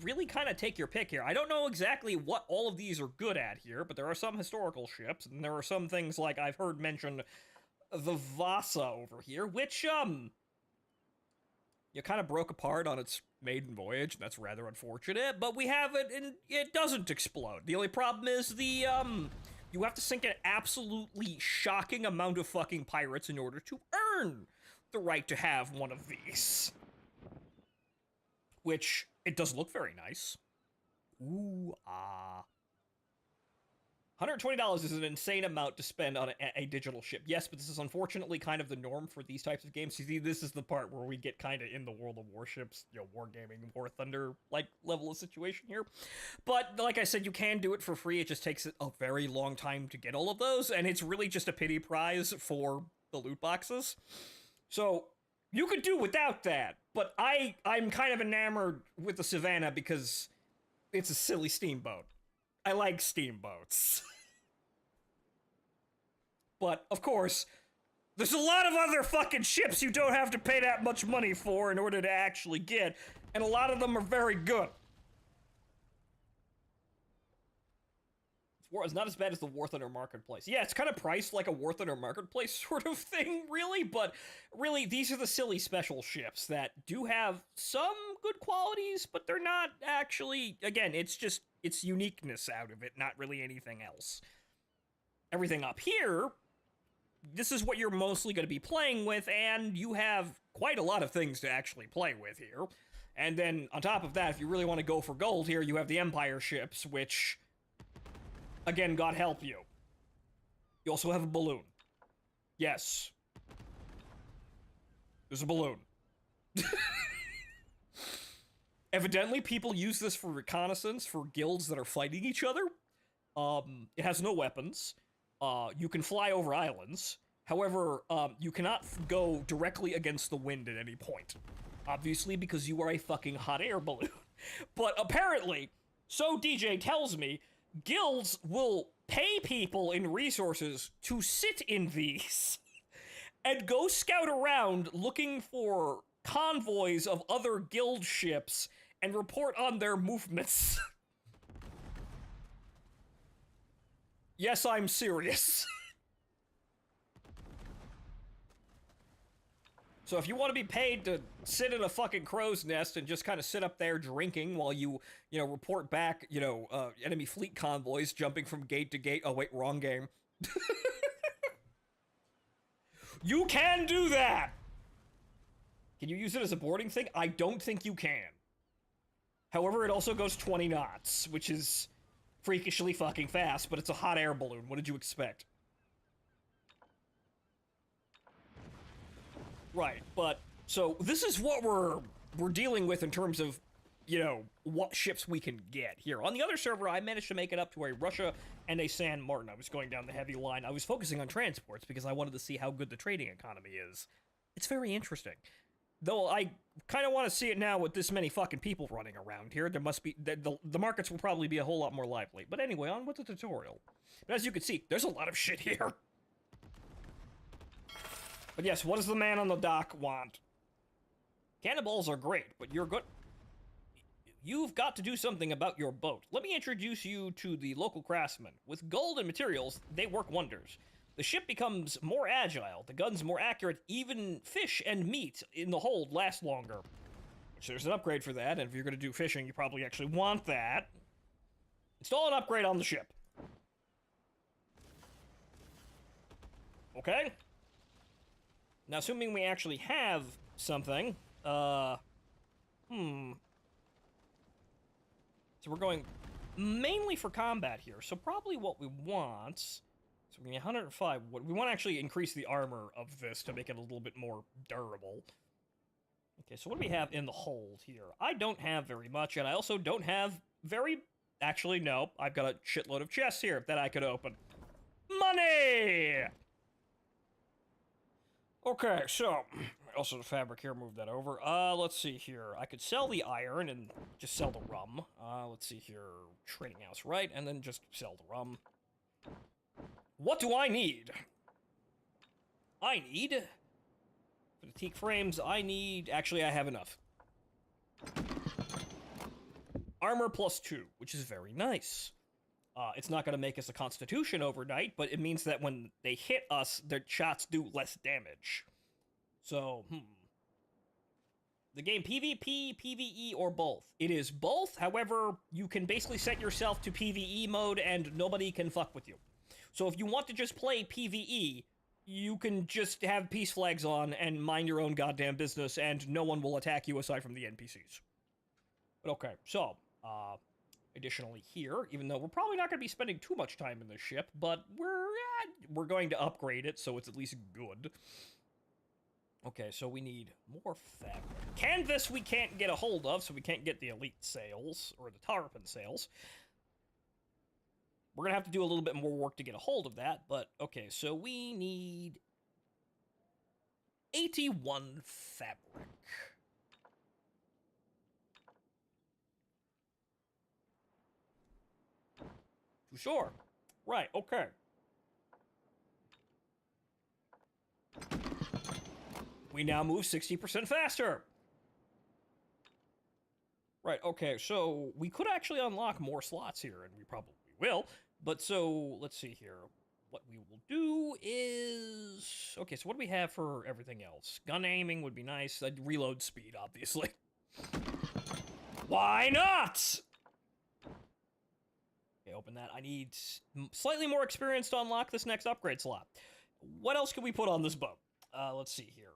really kind of take your pick here. I don't know exactly what all of these are good at here, but there are some historical ships, and there are some things like I've heard mentioned the Vasa over here, which, kind of broke apart on its maiden voyage, and that's rather unfortunate, but we have it, and it doesn't explode. The only problem is you You have to sink an absolutely shocking amount of fucking pirates in order to earn the right to have one of these. Which, it does look very nice. Ooh, ah. $120 is an insane amount to spend on a digital ship. Yes, but this is unfortunately kind of the norm for these types of games. You see, this is the part where we get kind of in the World of Warships, Wargaming, War Thunder, like, level of situation here. But, like I said, you can do it for free. It just takes a very long time to get all of those, and it's really just a pity prize for the loot boxes. So, you could do without that, but I'm kind of enamored with the Savannah because it's a silly steamboat. I like steamboats. But, of course, there's a lot of other fucking ships you don't have to pay that much money for in order to actually get, and a lot of them are very good. It's not as bad as the War Thunder Marketplace. Yeah, it's kind of priced like a War Thunder Marketplace sort of thing, really, but really, these are the silly special ships that do have some good qualities, but they're not actually, again, it's uniqueness out of it, not really anything else. Everything up here, this is what you're mostly going to be playing with, and you have quite a lot of things to actually play with here. And then, on top of that, if you really want to go for gold here, you have the Empire ships, which, again, God help you. You also have a balloon. Yes. There's a balloon. Evidently, people use this for reconnaissance for guilds that are fighting each other. It has no weapons. You can fly over islands. However, you cannot go directly against the wind at any point. Obviously, because you are a fucking hot air balloon. But apparently, so DJ tells me, guilds will pay people in resources to sit in these and go scout around looking for convoys of other guild ships and report on their movements. Yes, I'm serious. So if you want to be paid to sit in a fucking crow's nest and just kind of sit up there drinking while you report back, enemy fleet convoys jumping from gate to gate. Oh, wait, wrong game. You can do that! Can you use it as a boarding thing? I don't think you can. However, it also goes 20 knots, which is freakishly fucking fast, but it's a hot air balloon. What did you expect? Right, but, so, this is what we're dealing with in terms of, what ships we can get here. On the other server, I managed to make it up to a Russia and a San Martin. I was going down the heavy line. I was focusing on transports because I wanted to see how good the trading economy is. It's very interesting. Though I kind of want to see it now with this many fucking people running around here. There must be, the markets will probably be a whole lot more lively. But anyway, on with the tutorial. But as you can see, there's a lot of shit here. But yes, what does the man on the dock want? Cannonballs are great, but you're good. You've got to do something about your boat. Let me introduce you to the local craftsmen. With gold and materials, they work wonders. The ship becomes more agile, the guns more accurate, even fish and meat in the hold last longer. Which there's an upgrade for that, and if you're going to do fishing, you probably actually want that. Install an upgrade on the ship. Okay. Now, assuming we actually have something, So we're going mainly for combat here, so probably what we want, so we need 105, we want to actually increase the armor of this to make it a little bit more durable. Okay, so what do we have in the hold here? I don't have very much, and I also don't have actually, no, I've got a shitload of chests here that I could open. Money! Okay, so, also the fabric here, move that over. Let's see here. I could sell the iron and just sell the rum. Let's see here. Trading house, right? And then just sell the rum. What do I need? For the teak frames, actually, I have enough. Armor +2, which is very nice. It's not going to make us a constitution overnight, but it means that when they hit us, their shots do less damage. So, The game PvP, PvE, or both? It is both, however, you can basically set yourself to PvE mode and nobody can fuck with you. So if you want to just play PvE, you can just have peace flags on and mind your own goddamn business, and no one will attack you aside from the NPCs. But okay, so, additionally here, even though we're probably not going to be spending too much time in this ship, but we're going to upgrade it, so it's at least good. Okay, so we need more fabric. Canvas we can't get a hold of, so we can't get the elite sails, or the tarpon sails. We're going to have to do a little bit more work to get a hold of that, but okay, so we need 81 fabric. Sure. Right, okay. We now move 60% faster. Right, okay, so we could actually unlock more slots here, and we probably will. But so, let's see here. What we will do is... Okay, so what do we have for everything else? Gun aiming would be nice. Reload speed, obviously. Why not? Okay, open that. I need slightly more experience to unlock this next upgrade slot. What else can we put on this boat? Let's see here.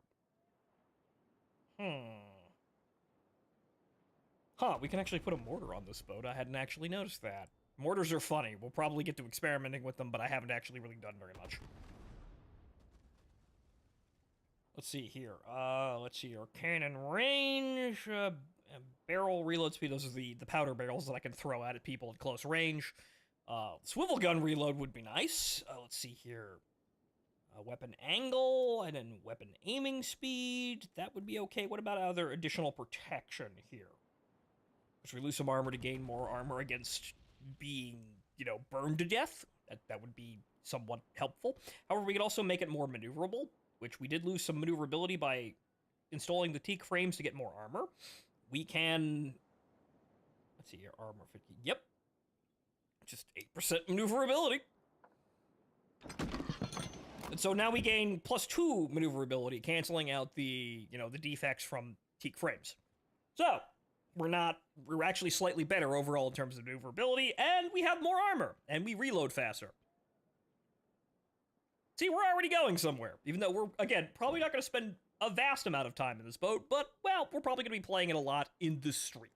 Huh, we can actually put a mortar on this boat. I hadn't actually noticed that. Mortars are funny. We'll probably get to experimenting with them, but I haven't actually really done very much. Let's see here. Let's see here. Cannon range, barrel reload speed. Those are the powder barrels that I can throw at people at close range. Swivel gun reload would be nice. Let's see here. Weapon angle, and then weapon aiming speed. That would be okay. What about other additional protection here? If we lose some armor to gain more armor against being, you know, burned to death, that would be somewhat helpful. However, we could also make it more maneuverable, which we did lose some maneuverability by installing the teak frames to get more armor. We can... Let's see here, armor 50. Yep. Just 8% maneuverability. And so now we gain +2 maneuverability, canceling out the, you know, the defects from teak frames. So, we're actually slightly better overall in terms of maneuverability, and we have more armor, and we reload faster. See, we're already going somewhere, even though we're, again, probably not going to spend a vast amount of time in this boat, but, well, we're probably going to be playing it a lot in this stream.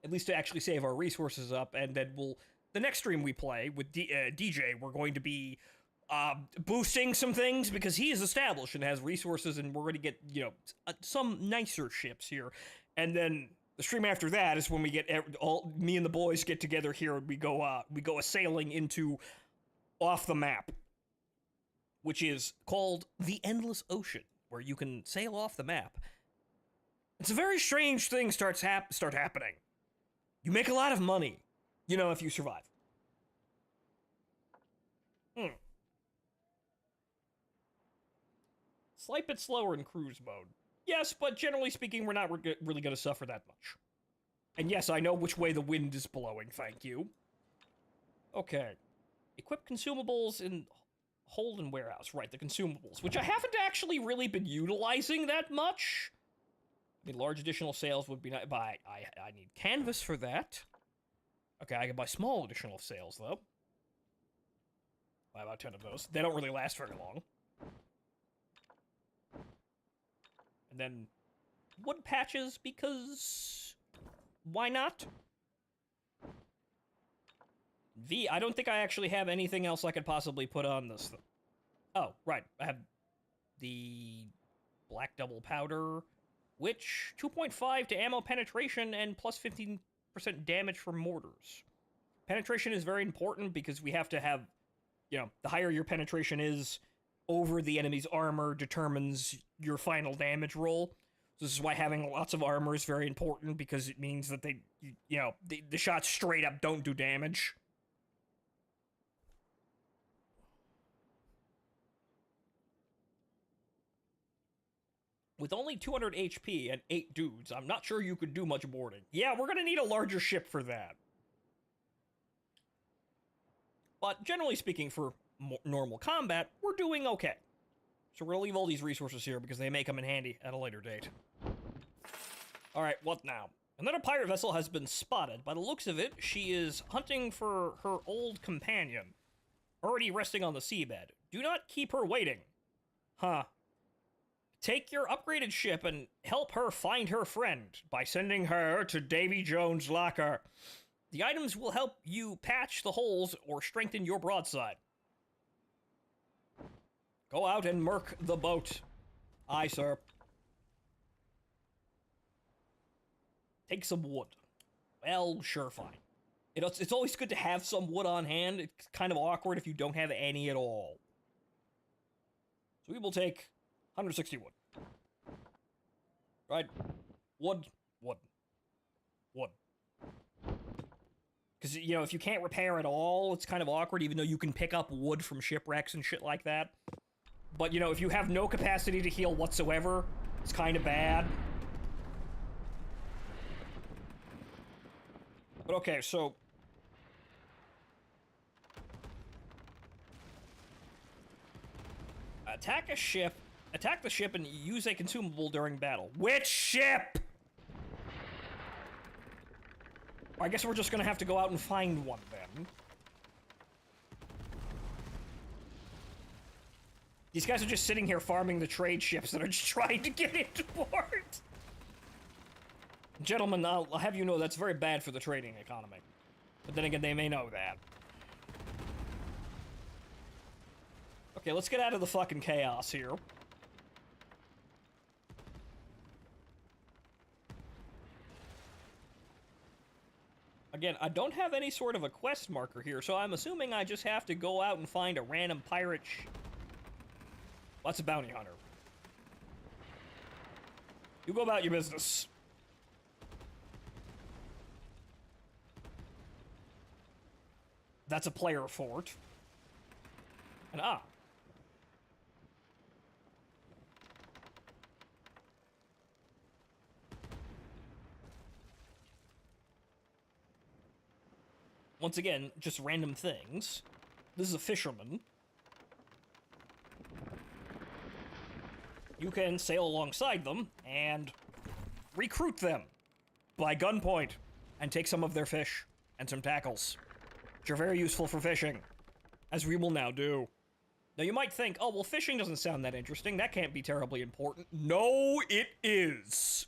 At least to actually save our resources up, and then the next stream we play with DJ, we're going to be boosting some things because he is established and has resources, and we're going to get, you know, some nicer ships here. And then the stream after that is when we get me and the boys get together here, and we go a sailing into off the map, which is called the Endless Ocean, where you can sail off the map. It's a very strange thing start happening. You make a lot of money, you know, if you survive. Slight bit slower in cruise mode. Yes, but generally speaking, we're not really going to suffer that much. And yes, I know which way the wind is blowing, thank you. Okay. Equip consumables in hold and warehouse. Right, the consumables, which I haven't actually really been utilizing that much. I mean, large additional sales would be nice, but I need canvas for that. Okay, I can buy small additional sales, though. Buy about 10 of those. They don't really last very long. And then wood patches, because why not? I don't think I actually have anything else I could possibly put on this. Oh, right. I have the black double powder, which 2.5 to ammo penetration and plus 15% damage from mortars. Penetration is very important because we have to have, you know, the higher your penetration is over the enemy's armor determines your final damage roll. This is why having lots of armor is very important, because it means that the shots straight up don't do damage. With only 200 HP and 8 dudes, I'm not sure you could do much boarding. Yeah, we're gonna need a larger ship for that. But generally speaking, for normal combat, we're doing okay. So we're gonna leave all these resources here because they may come in handy at a later date. Alright, what now? Another pirate vessel has been spotted. By the looks of it, she is hunting for her old companion. already resting on the seabed. Do not keep her waiting. Huh. Take your upgraded ship and help her find her friend by sending her to Davy Jones' locker. The items will help you patch the holes or strengthen your broadside. Go out and murk the boat. Aye, sir. Take some wood. Well, sure, fine. It's always good to have some wood on hand. It's kind of awkward if you don't have any at all. So we will take 160 wood. Right? Wood. Because, you know, if you can't repair at all, it's kind of awkward, even though you can pick up wood from shipwrecks and shit like that. But, you know, if you have no capacity to heal whatsoever, it's kind of bad. But okay, so... Attack the ship and use a consumable during battle. Which ship?! I guess we're just gonna have to go out and find one, then. These guys are just sitting here farming the trade ships that are just trying to get into port. Gentlemen, I'll have you know that's very bad for the trading economy. But then again, they may know that. Okay, let's get out of the fucking chaos here. Again, I don't have any sort of a quest marker here, so I'm assuming I just have to go out and find a random pirate What's a bounty hunter? You go about your business. That's a player fort. And once again, just random things. This is a fisherman. You can sail alongside them and recruit them by gunpoint and take some of their fish and some tackles, which are very useful for fishing, as we will now do. Now you might think, oh, well, fishing doesn't sound that interesting. That can't be terribly important. No, it is.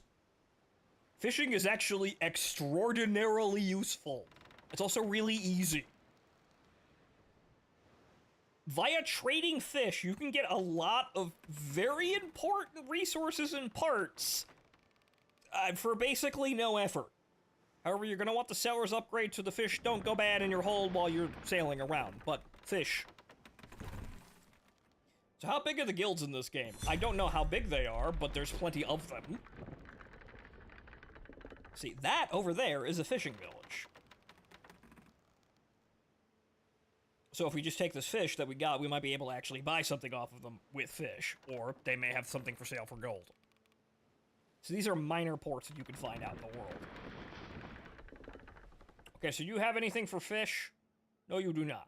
Fishing is actually extraordinarily useful. It's also really easy. Via trading fish, you can get a lot of very important resources and parts for basically no effort. However, you're going to want the seller's upgrade so the fish don't go bad in your hold while you're sailing around, but fish. So how big are the guilds in this game? I don't know how big they are, but there's plenty of them. See, that over there is a fishing village. So if we just take this fish that we got, we might be able to actually buy something off of them with fish, or they may have something for sale for gold. So these are minor ports that you can find out in the world. Okay, so you have anything for fish? No, you do not.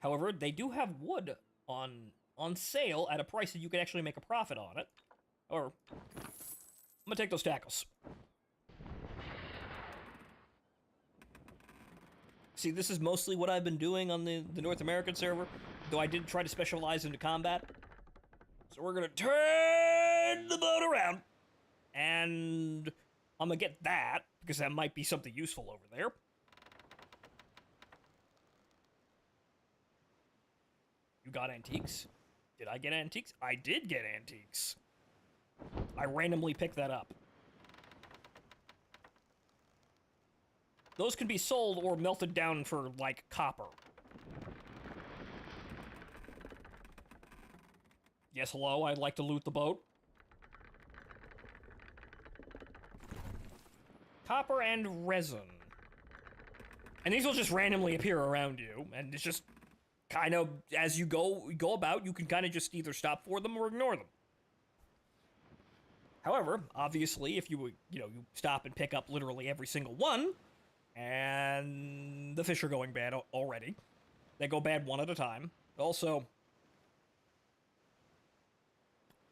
However, they do have wood on sale at a price that you can actually make a profit on it. Or, I'm gonna take those tackles. See, this is mostly what I've been doing on the North American server, though I did try to specialize into combat. So we're gonna turn the boat around, and I'm gonna get that, because that might be something useful over there. You got antiques? Did I get antiques? I did get antiques. I randomly picked that up. Those can be sold or melted down for, like, copper. Yes, hello, I'd like to loot the boat. Copper and resin. And these will just randomly appear around you, and it's just kind of, as you go about, you can kind of just either stop for them or ignore them. However, obviously, if you stop and pick up literally every single one, and the fish are going bad already. They go bad one at a time. Also,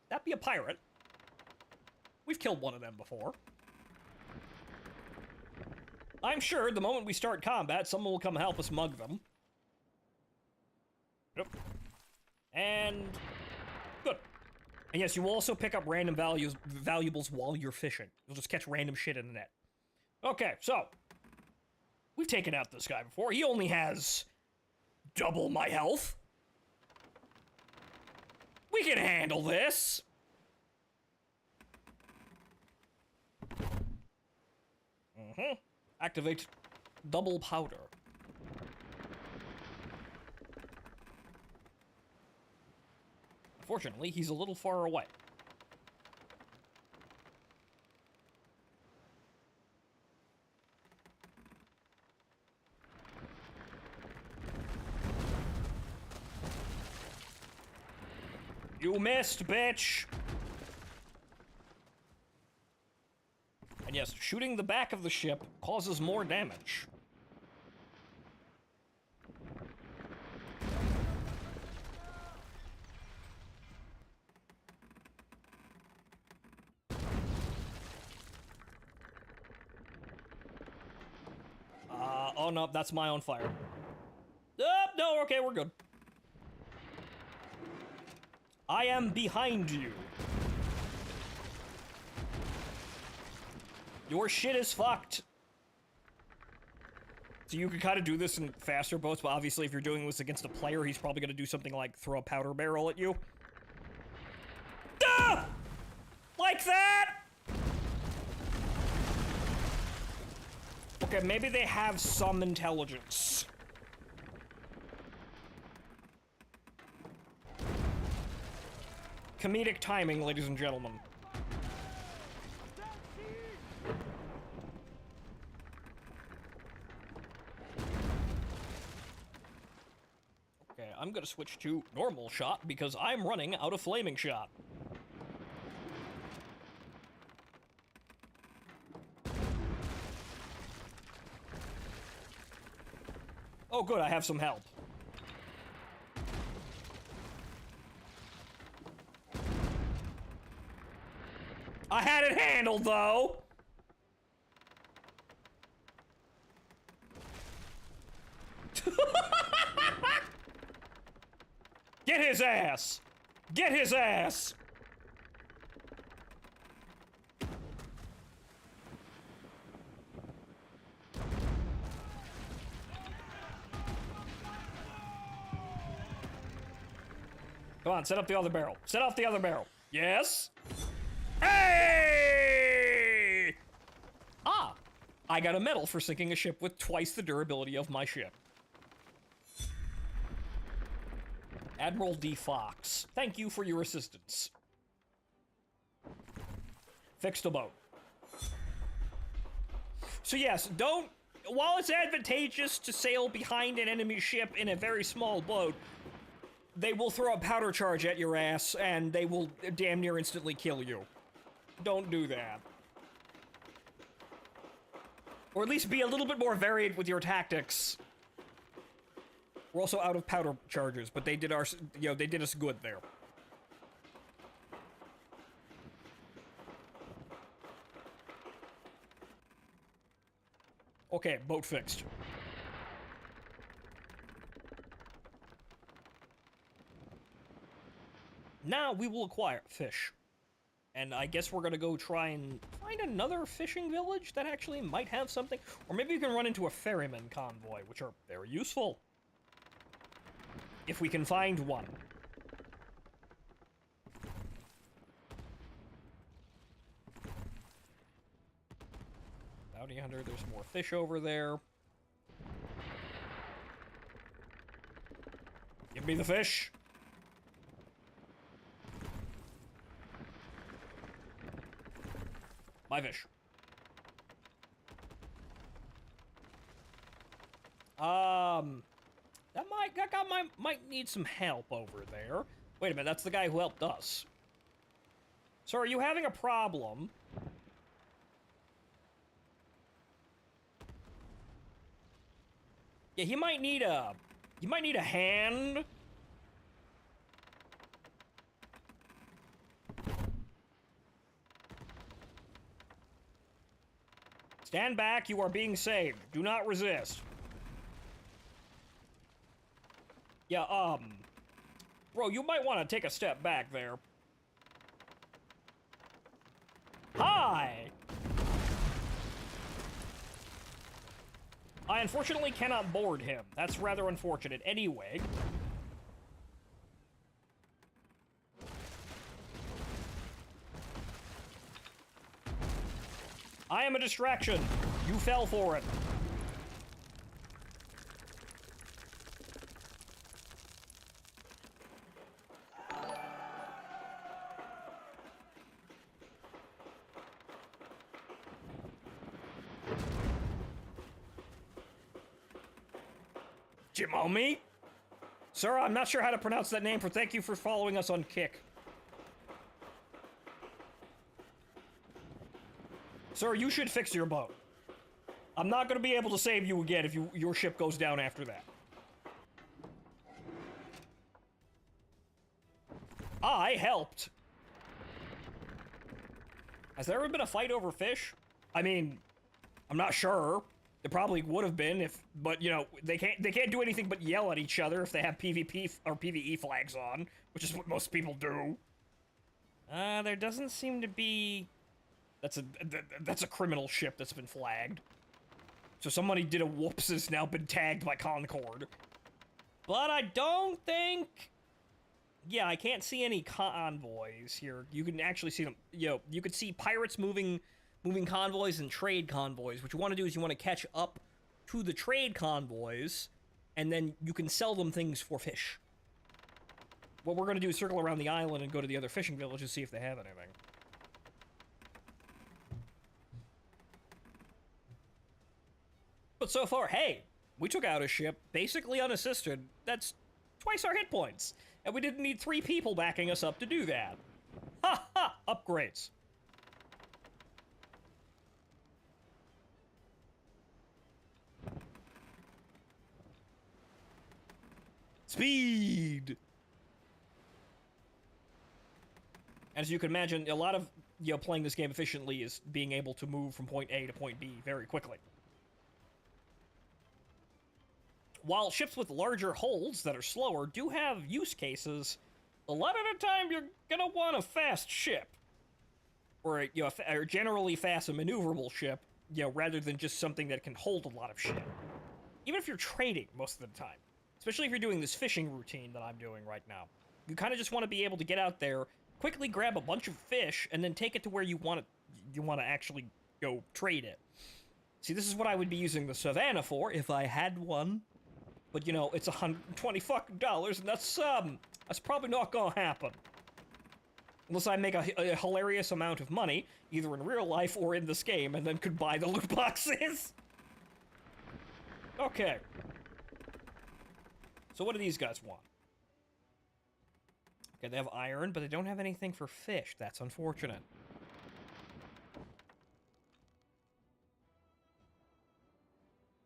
that'd be a pirate. We've killed one of them before. I'm sure the moment we start combat, someone will come help us mug them. And yes, you will also pick up random valuables while you're fishing. You'll just catch random shit in the net. Okay, so we've taken out this guy before. He only has double my health. We can handle this. Activate double powder. Unfortunately, he's a little far away. You missed, bitch! And yes, shooting the back of the ship causes more damage. Oh no, that's my own fire. No, okay, we're good. I am behind you. Your shit is fucked. So you can kind of do this in faster boats, but obviously if you're doing this against a player, he's probably gonna do something like throw a powder barrel at you. Ah! Like that? Okay, maybe they have some intelligence. Comedic timing, ladies and gentlemen. Okay, I'm gonna switch to normal shot because I'm running out of flaming shot. Oh good, I have some help. I had it handled, though! Get his ass! Get his ass! Come on, set up the other barrel. Set off the other barrel. Yes? Hey! Ah! I got a medal for sinking a ship with twice the durability of my ship. Admiral D. Fox, thank you for your assistance. Fix the boat. So yes, while it's advantageous to sail behind an enemy ship in a very small boat, they will throw a powder charge at your ass, and they will damn near instantly kill you. Don't do that. Or at least be a little bit more varied with your tactics. We're also out of powder charges, but they did they did us good there. Okay, boat fixed. Now we will acquire fish. And I guess we're gonna go try and find another fishing village that actually might have something. Or maybe you can run into a ferryman convoy, which are very useful. If we can find one. Bounty hunter, there's more fish over there. Give me the fish. My fish. That guy might need some help over there. Wait a minute, that's the guy who helped us. So are you having a problem? Yeah, he might need a hand. Stand back, you are being saved. Do not resist. Yeah, bro, you might want to take a step back there. die. I unfortunately cannot board him. That's rather unfortunate. Anyway. I am a distraction. You fell for it. Jimomi? Sir, I'm not sure how to pronounce that name, for thank you for following us on Kick. Sir, you should fix your boat. I'm not going to be able to save you again if your ship goes down after that. I helped. Has there ever been a fight over fish? I mean, I'm not sure. There probably would have been but you know, they can't do anything but yell at each other if they have PvP or PvE flags on, which is what most people do. There doesn't seem to be. That's a criminal ship that's been flagged. So somebody did a whoops has now been tagged by Concord. But I don't think. Yeah, I can't see any convoys here. You can actually see them. You could see pirates moving convoys and trade convoys. What you want to do is you want to catch up to the trade convoys, and then you can sell them things for fish. What we're going to do is circle around the island and go to the other fishing villages to see if they have anything. But so far, hey, we took out a ship, basically unassisted. That's twice our hit points. And we didn't need 3 people backing us up to do that. Ha ha! Upgrades. Speed! As you can imagine, a lot of, playing this game efficiently is being able to move from point A to point B very quickly. While ships with larger holds that are slower do have use cases, a lot of the time you're gonna want a fast ship. Or, a generally fast and maneuverable ship, rather than just something that can hold a lot of shit. Even if you're trading most of the time. Especially if you're doing this fishing routine that I'm doing right now. You kind of just want to be able to get out there, quickly grab a bunch of fish, and then take it to where you want to actually go trade it. See, this is what I would be using the Savannah for if I had one. But, it's $120 fucking, and that's probably not gonna happen. Unless I make a hilarious amount of money, either in real life or in this game, and then could buy the loot boxes. Okay. So what do these guys want? Okay, they have iron, but they don't have anything for fish. That's unfortunate.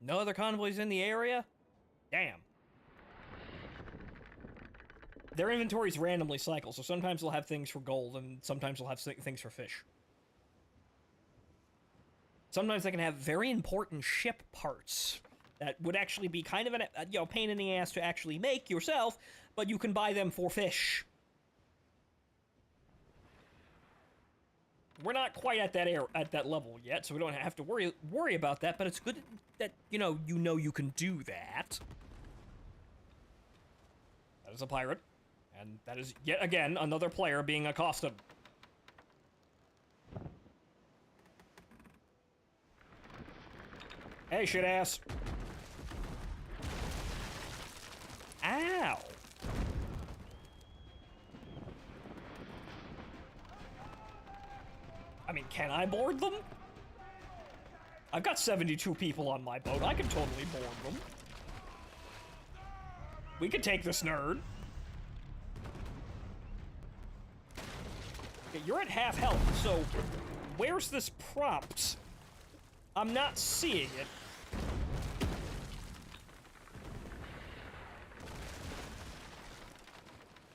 No other convoys in the area? Damn. Their inventories randomly cycle, so sometimes they'll have things for gold, and sometimes they'll have things for fish. Sometimes they can have very important ship parts that would actually be kind of a pain in the ass to actually make yourself, but you can buy them for fish. We're not quite at that level yet, so we don't have to worry about that, but it's good that you can do that. That is a pirate, and that is yet again another player being accosted. Hey, shit ass. Ow. I mean, can I board them? I've got 72 people on my boat. I can totally board them. We could take this nerd. Okay, you're at half health, so where's this prompt? I'm not seeing it.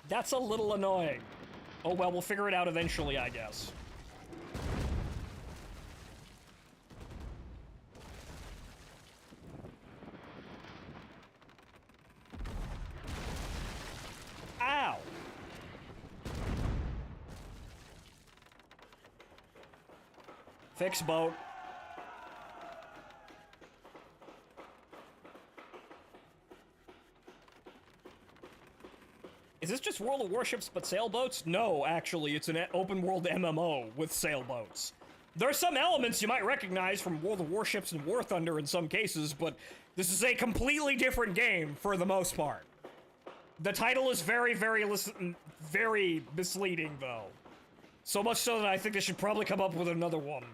That's a little annoying. Oh well, we'll figure it out eventually, I guess. Ow! Fix boat. Is this just World of Warships but sailboats? No, actually, it's an open world MMO with sailboats. There are some elements you might recognize from World of Warships and War Thunder in some cases, but this is a completely different game for the most part. The title is very misleading, though. So much so that I think they should probably come up with another one.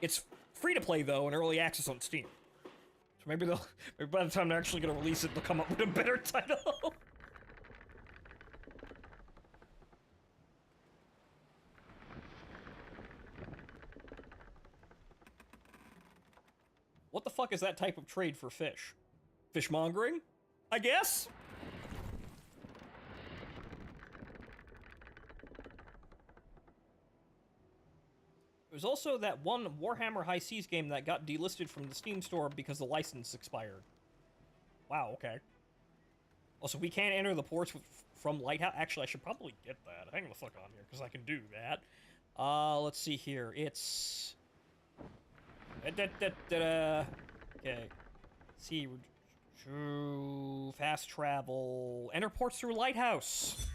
It's free to play, though, and early access on Steam. So maybe by the time they're actually going to release it, they'll come up with a better title. What the fuck is that type of trade for fish? Fishmongering? I guess? There's also that one Warhammer High Seas game that got delisted from the Steam store because the license expired. Wow, okay. Also, we can't enter the ports from Lighthouse. Actually, I should probably get that. Hang the fuck on here, because I can do that. Let's see here. It's... Okay. See, fast travel. Enter ports through Lighthouse.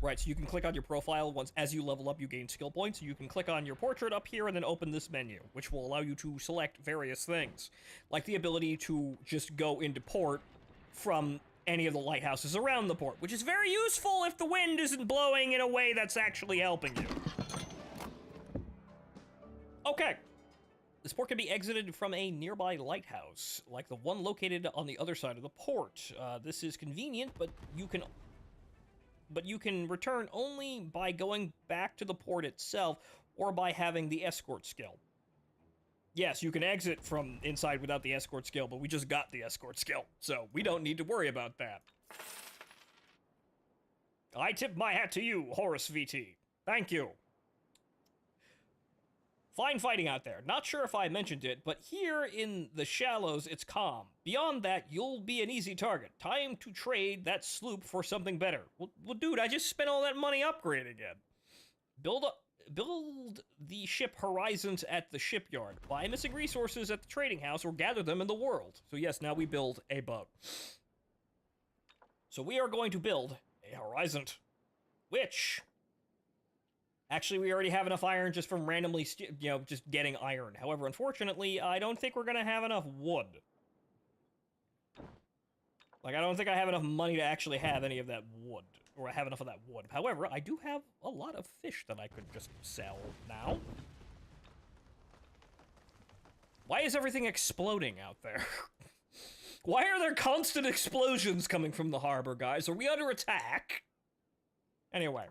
Right, so you can click on your profile. As you level up, you gain skill points. You can click on your portrait up here and then open this menu, which will allow you to select various things, like the ability to just go into port from any of the lighthouses around the port, which is very useful if the wind isn't blowing in a way that's actually helping you. Okay. This port can be exited from a nearby lighthouse, like the one located on the other side of the port. This is convenient, but you can return only by going back to the port itself or by having the escort skill. Yes, you can exit from inside without the escort skill, but we just got the escort skill, so we don't need to worry about that. I tip my hat to you, Horus VT. Thank you. Fine fighting out there. Not sure if I mentioned it, but here in the shallows, it's calm. Beyond that, you'll be an easy target. Time to trade that sloop for something better. Well, dude, I just spent all that money upgrading it. Build the ship horizons at the shipyard. Buy missing resources at the trading house or gather them in the world. So yes, now we build a boat. So we are going to build a horizon, which... Actually, we already have enough iron just from randomly, just getting iron. However, unfortunately, I don't think we're gonna have enough wood. Like, I don't think I have enough money to actually have any of that wood. Or I have enough of that wood. However, I do have a lot of fish that I could just sell now. Why is everything exploding out there? Why are there constant explosions coming from the harbor, guys? Are we under attack? Anyway.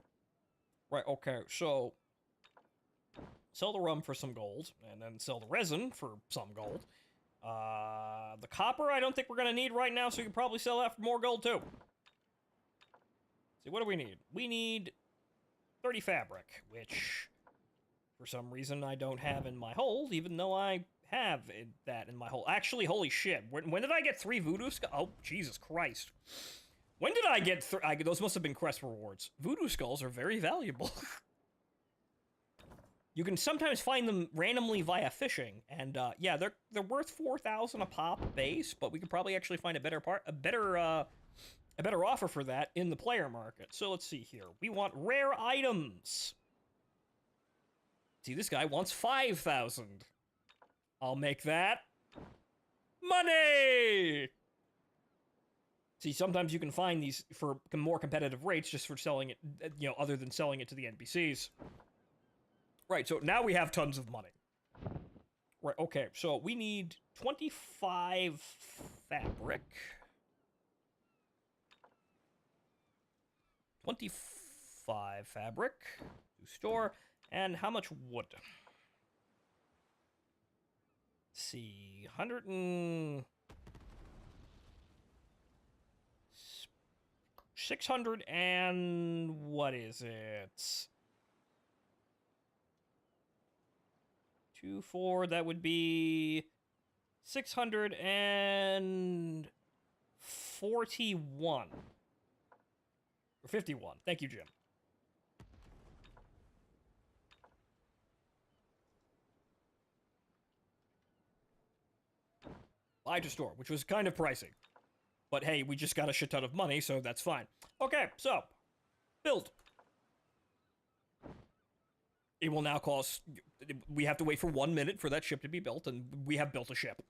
Right, okay, so... Sell the rum for some gold, and then sell the resin for some gold. The copper I don't think we're gonna need right now, so we can probably sell that for more gold, too. See, what do we need? We need 30 fabric, which, for some reason, I don't have in my hold, even though I have that in my hold. Actually, holy shit, when did I get 3 voodoo skulls? Oh, Jesus Christ. When did I get those must have been quest rewards. Voodoo skulls are very valuable. You can sometimes find them randomly via fishing, and yeah, they're worth 4,000 a pop base, but we could probably actually find a better offer for that in the player market. So let's see here. We want rare items. See, this guy wants 5,000. I'll make that money. See, sometimes you can find these for more competitive rates just for selling it, other than selling it to the NPCs. Right, so now we have tons of money. Right, okay, so we need 25 fabric. 25 fabric to store, and how much wood? Let's see, 100 and... 600 and... what is it? 2, 4, that would be... 641. Or 51. Thank you, Jim. supply to store, which was kind of pricey. But hey, we just got a shit ton of money, so that's fine. Okay, so, build. It will now cost, we have to wait for 1 minute for that ship to be built, and we have built a ship.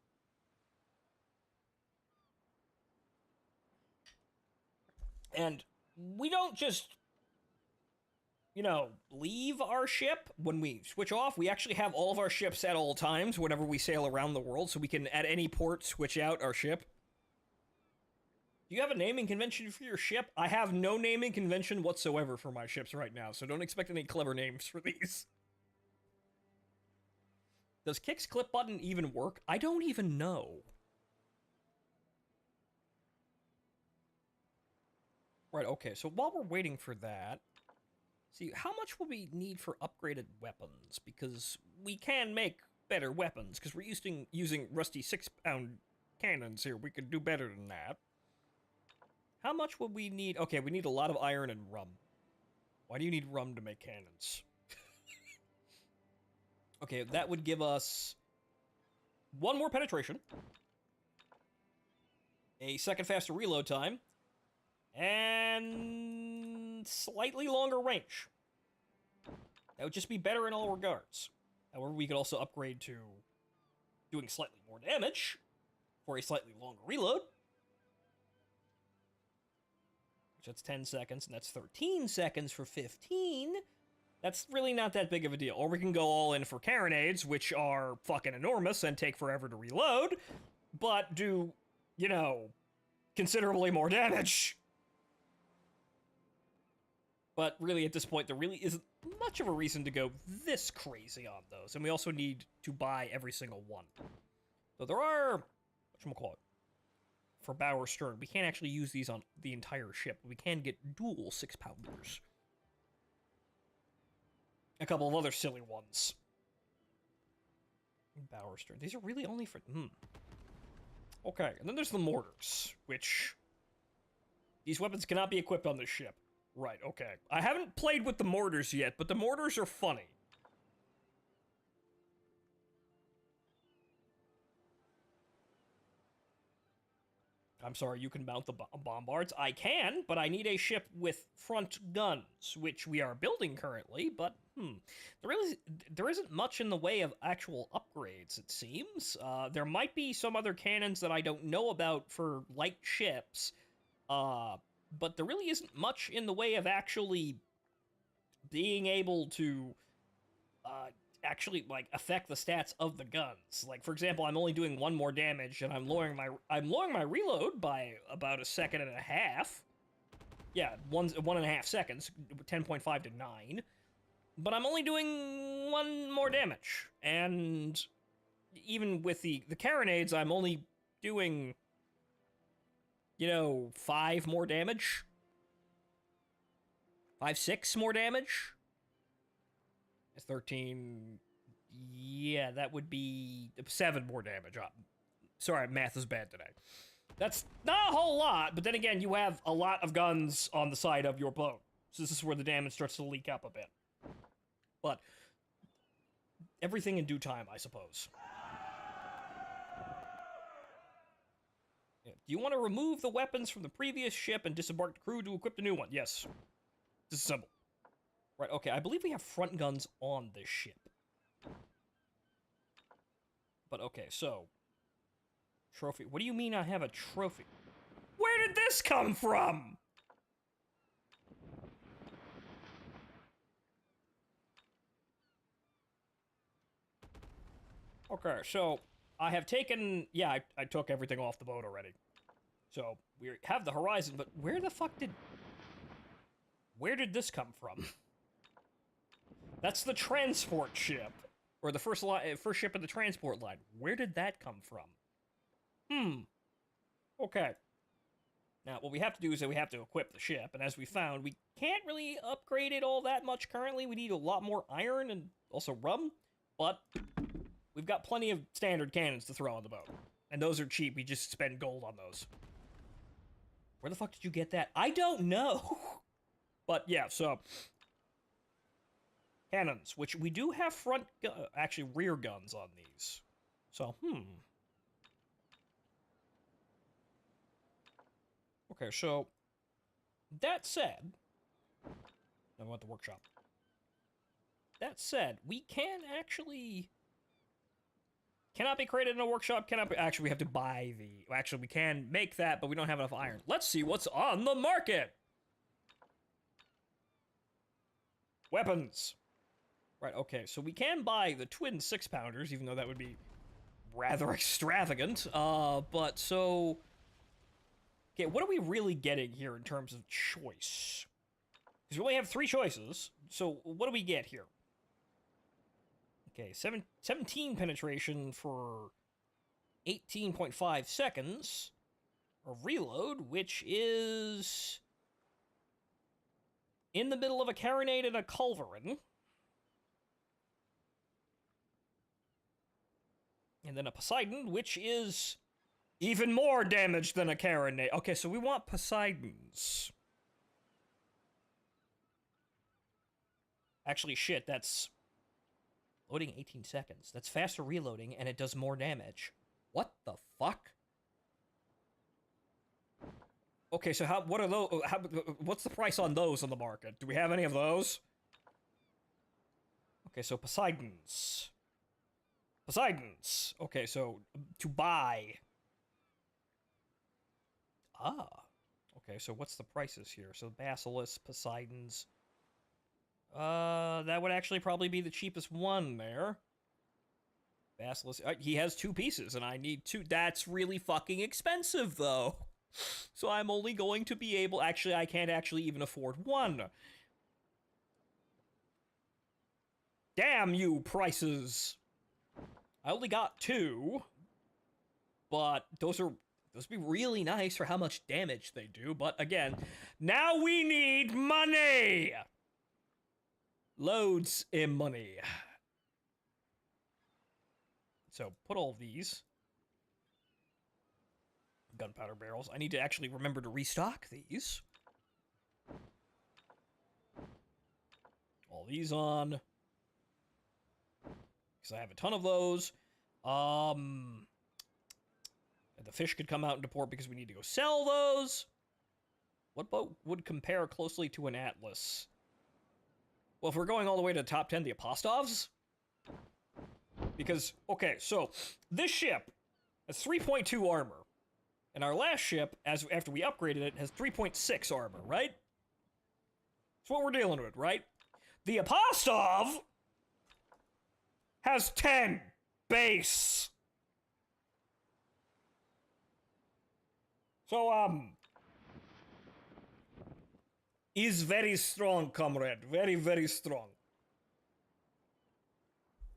And we don't just, you know, leave our ship when we switch off. We actually have all of our ships at all times whenever we sail around the world, so we can, at any port, switch out our ship. Do you have a naming convention for your ship? I have no naming convention whatsoever for my ships right now, so don't expect any clever names for these. Does Kick's clip button even work? I don't even know. Right, okay, so while we're waiting for that, see, how much will we need for upgraded weapons? Because we can make better weapons, because we're using rusty 6-pound cannons here. We could do better than that. How much would we need? Okay, we need a lot of iron and rum. Why do you need rum to make cannons? Okay, that would give us 1 more penetration, a second faster reload time, and slightly longer range. That would just be better in all regards. However, we could also upgrade to doing slightly more damage for a slightly longer reload. Which that's 10 seconds, and that's 13 seconds for 15. That's really not that big of a deal. Or we can go all in for carronades, which are fucking enormous and take forever to reload, but do, you know, considerably more damage. But really, at this point, there really isn't much of a reason to go this crazy on those. And we also need to buy every single one. So there are, whatchamacallit, for bow or stern. We can't actually use these on the entire ship. We can get dual 6-pounders. A couple of other silly ones. Bow or stern. These are really only for... Okay, and then there's the mortars, which... These weapons cannot be equipped on this ship. Right, okay. I haven't played with the mortars yet, but the mortars are funny. I'm sorry, you can mount the bombards. I can, but I need a ship with front guns, which we are building currently, but, there isn't much in the way of actual upgrades, it seems. There might be some other cannons that I don't know about for light ships, but there really isn't much in the way of actually being able to, actually, like, affect the stats of the guns. Like, for example, I'm only doing 1 more damage, and I'm lowering my reload by about 1.5 seconds. Yeah, 1.5 seconds, 10.5 to 9. But I'm only doing 1 more damage. And even with the carronades, I'm only doing, you know, 5 more damage. 5, 6 more damage. 13, yeah, that would be 7 more damage. Sorry, math is bad today. That's not a whole lot, but then again, you have a lot of guns on the side of your boat. So this is where the damage starts to leak up a bit. But everything in due time, I suppose. Yeah. Do you want to remove the weapons from the previous ship and disembark the crew to equip the new one? Yes. Disassemble. Right, okay, I believe we have front guns on this ship. But okay, so... Trophy. What do you mean I have a trophy? Where did this come from? Okay, so I have taken... Yeah, I took everything off the boat already. So, we have the horizon, but where the fuck did... Where did this come from? That's the transport ship. Or the first ship in the transport line. Where did that come from? Okay. Now, what we have to do is that we have to equip the ship, and as we found, we can't really upgrade it all that much currently. We need a lot more iron and also rum, but we've got plenty of standard cannons to throw on the boat. And those are cheap, we just spend gold on those. Where the fuck did you get that? I don't know! But yeah, so... Cannons, which we do have actually rear guns on these. So, Okay, so that said, I want the workshop. That said, we can actually cannot be created in a workshop. Cannot be. Actually, we have to buy the. Actually, we can make that, but we don't have enough iron. Let's see what's on the market. Weapons. Right. Okay. So we can buy the twin 6-pounders, even though that would be rather extravagant. But so. Okay, what are we really getting here in terms of choice? Because we only have 3 choices. So what do we get here? Okay, 17 penetration for 18.5 seconds. A reload, which is in the middle of a carronade and a culverin. And then a Poseidon, which is even more damage than a carronade. Okay, so we want Poseidons. Actually, shit, that's loading 18 seconds. That's faster reloading, and it does more damage. What the fuck? Okay, so what are those? What's the price on those on the market? Do we have any of those? Okay, so Poseidons. Poseidons. Okay, so to buy. Ah. Okay, so what's the prices here? So Basilisk, Poseidons. That would actually probably be the cheapest one there. Basilisk. He has 2 pieces, and I need 2. That's really fucking expensive, though. So I'm only going to be able... Actually, I can't actually even afford 1. Damn you, prices! I only got 2. But those would be really nice for how much damage they do. But again, now we need money! Loads in money. So, put all of these. Gunpowder barrels. I need to actually remember to restock these. All these on. Because I have a ton of those. And the fish could come out into port because we need to go sell those. What boat would compare closely to an Atlas? Well, if we're going all the way to the top 10, the Apostovs? Because, okay, so this ship has 3.2 armor. And our last ship, after we upgraded it, has 3.6 armor, right? That's what we're dealing with, right? The Apostov has 10 base. So, is very strong, comrade. Very, very strong.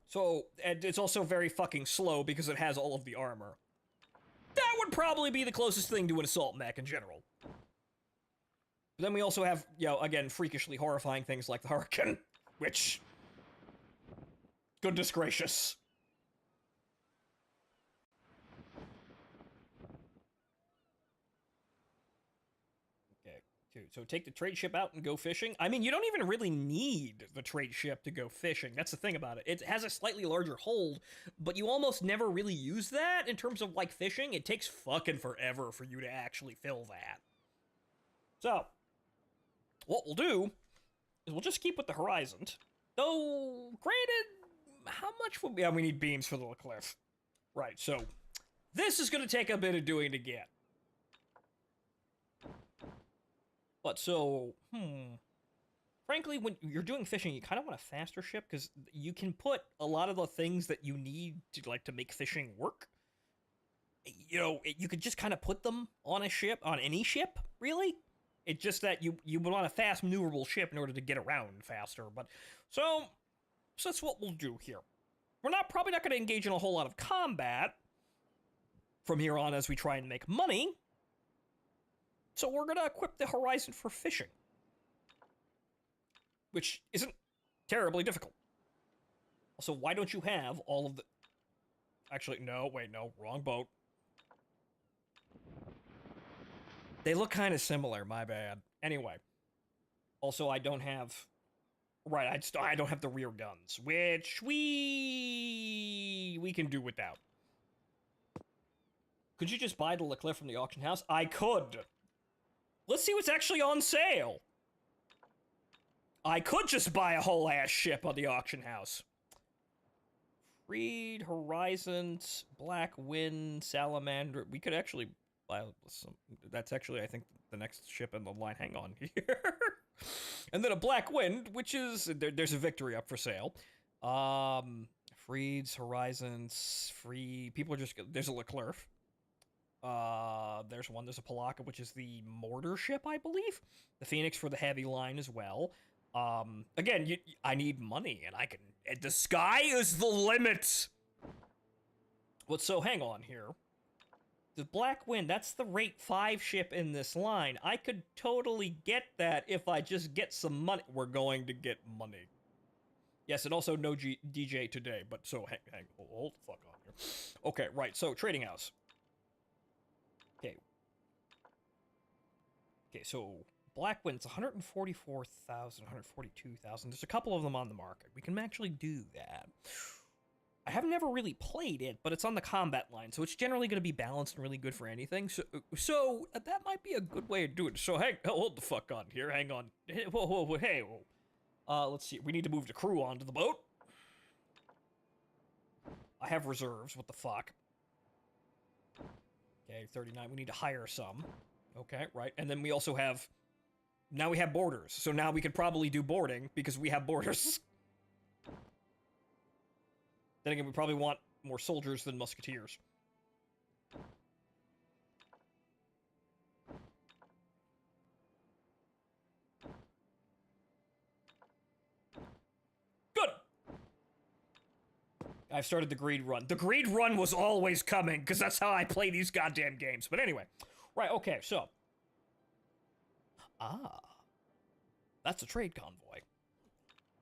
So, and it's also very fucking slow because it has all of the armor. That would probably be the closest thing to an assault mech in general. But then we also have, you know, again, freakishly horrifying things like the Hurricane, which... Goodness gracious. So take the trade ship out and go fishing. I mean, you don't even really need the trade ship to go fishing. That's the thing about it. It has a slightly larger hold, but you almost never really use that in terms of, like, fishing. It takes fucking forever for you to actually fill that. So, what we'll do is we'll just keep with the Horizon. Though, granted, how much would... Yeah, we need beams for the cliff. Right, so this is going to take a bit of doing to get. But so, frankly, when you're doing fishing, you kind of want a faster ship because you can put a lot of the things that you need to, like, to make fishing work. You know, you could just kind of put them on a ship, on any ship, really. It's just that you would want a fast, maneuverable ship in order to get around faster. But so that's what we'll do here. We're probably not going to engage in a whole lot of combat from here on as we try and make money. So we're going to equip the Horizon for fishing. Which isn't terribly difficult. Also, why don't you have all of the... Actually, no, wait, no, wrong boat. They look kind of similar, my bad. Anyway. Also, I don't have... Right, I don't have the rear guns, which we can do without. Could you just buy the Leclerc from the auction house? I could! Let's see what's actually on sale. I could just buy a whole ass ship on the auction house. Freed, Horizons, Black Wind, Salamander. We could actually buy some. That's actually, I think, the next ship in the line. Hang on here. And then a Black Wind, which is, there's a Victory up for sale. Freeds, Horizons, free. People are just, there's a Leclerc. There's a Palaka, which is the mortar ship, I believe. The Phoenix for the heavy line as well. Again, I need money, and I can, the sky is the limit! Well, so hang on here. The Black Wind, that's the rate 5 ship in this line. I could totally get that if I just get some money. We're going to get money. Yes, and also no DJ today, but so hold the fuck on here. Okay, right, so trading house. Okay, so Black Wind's 144,000, 142,000. There's a couple of them on the market. We can actually do that. I have never really played it, but it's on the combat line, so it's generally going to be balanced and really good for anything. So that might be a good way to do it. So hey, hold the fuck on here. Hang on. Whoa, hey. Let's see. We need to move the crew onto the boat. I have reserves. What the fuck? Okay, 39. We need to hire some. Okay, right. And then we also have... Now we have borders. So now we could probably do boarding because we have borders. Then again, we probably want more soldiers than musketeers. Good! I've started the greed run. The greed run was always coming, because that's how I play these goddamn games. But anyway. Right, okay, so. That's a trade convoy.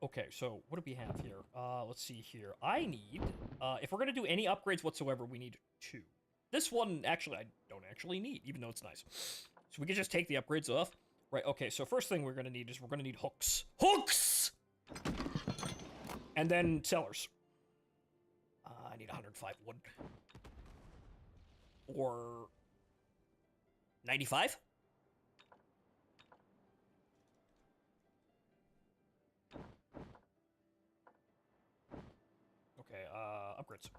Okay, so what do we have here? Let's see here. I need, if we're gonna do any upgrades whatsoever, we need 2. This one, actually, I don't actually need, even though it's nice. So we can just take the upgrades off. Right, okay, so first thing we're gonna need is we're gonna need hooks. Hooks! And then sellers. I need 105 wood. Or 95? Okay, upgrades.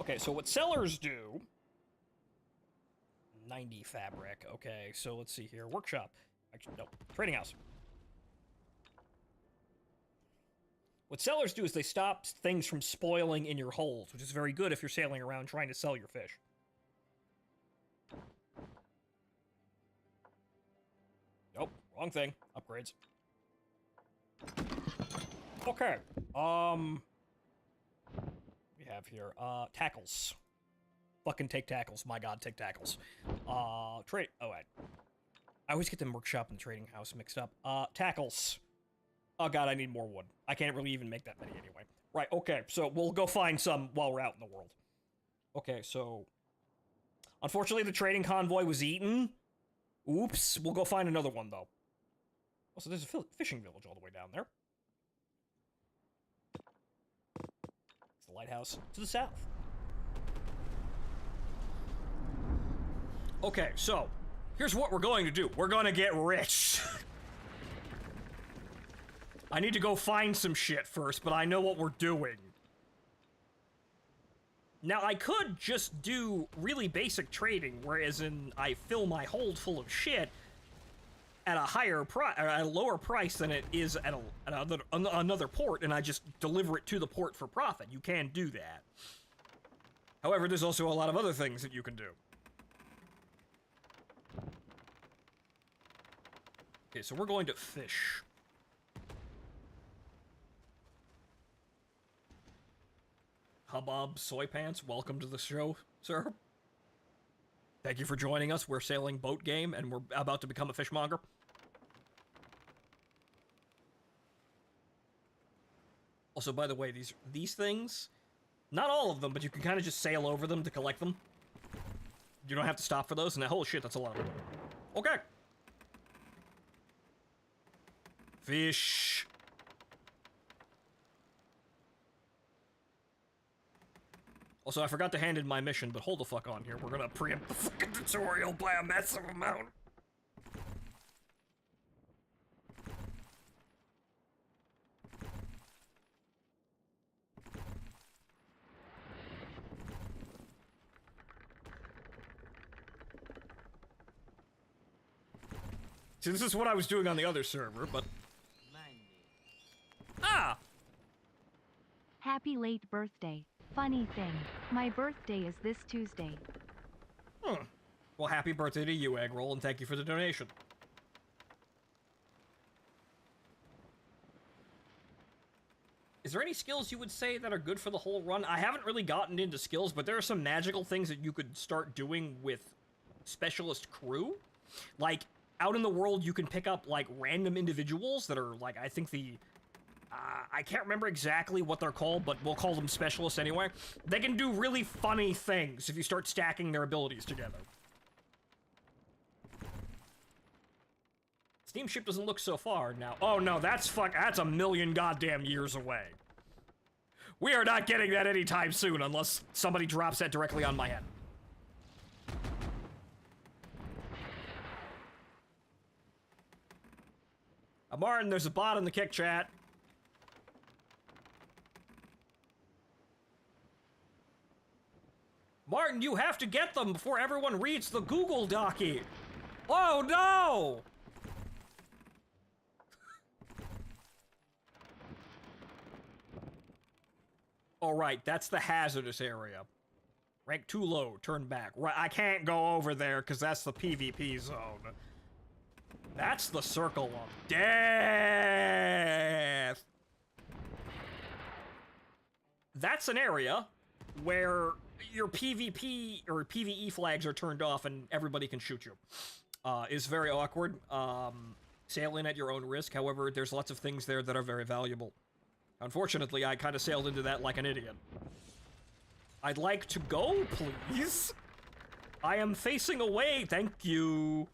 Okay, so what sellers do... 90 fabric. Okay, so let's see here. Workshop. Actually, no. Trading house. What sellers do is they stop things from spoiling in your holds, which is very good if you're sailing around trying to sell your fish. Nope, wrong thing. Upgrades. Okay. We have here, tackles. Fucking take tackles. My god, take tackles. Trade. Oh, wait. I always get the workshop and the trading house mixed up. Tackles. Oh god, I need more wood. I can't really even make that many anyway. Right, okay, so we'll go find some while we're out in the world. Okay, so... Unfortunately, the trading convoy was eaten. Oops. We'll go find another one, though. Also, there's a fishing village all the way down there. It's the lighthouse to the south. Okay, so, here's what we're going to do. We're going to get rich. I need to go find some shit first, but I know what we're doing. Now, I could just do really basic trading, whereas I fill my hold full of shit at a higher price, at a lower price than it is at another port, and I just deliver it to the port for profit. You can do that. However, there's also a lot of other things that you can do. Okay, so we're going to fish. Hubbub Soy Pants, welcome to the show, sir. Thank you for joining us. We're sailing boat game, and we're about to become a fishmonger. Also, by the way, these things, not all of them, but you can kind of just sail over them to collect them. You don't have to stop for those, and holy shit, that's a lot of them. Okay. Fish. Also, I forgot to hand in my mission, but hold the fuck on here. We're gonna preempt the fucking tutorial by a massive amount. See, this is what I was doing on the other server, but... Ah! Happy late birthday. Funny thing, my birthday is this Tuesday. Well, happy birthday to you, Eggroll, and thank you for the donation. Is there any skills you would say that are good for the whole run? I haven't really gotten into skills, but there are some magical things that you could start doing with specialist crew. Like, out in the world, you can pick up, like, random individuals that are, like, I think the... I can't remember exactly what they're called, but we'll call them specialists anyway. They can do really funny things if you start stacking their abilities together. Steamship doesn't look so far now. Oh no, that's a million goddamn years away. We are not getting that anytime soon unless somebody drops that directly on my head. Martin, there's a bot in the kick chat. Martin, you have to get them before everyone reads the Google Docie. Oh no! All right, that's the hazardous area. Rank too low, turn back. Right, I can't go over there because that's the PvP zone. That's the circle of death. That's an area where your PvP or PvE flags are turned off and everybody can shoot you. Is very awkward. Sail in at your own risk. However, there's lots of things there that are very valuable. Unfortunately, I kind of sailed into that like an idiot. I'd like to go, please. I am facing away, thank you.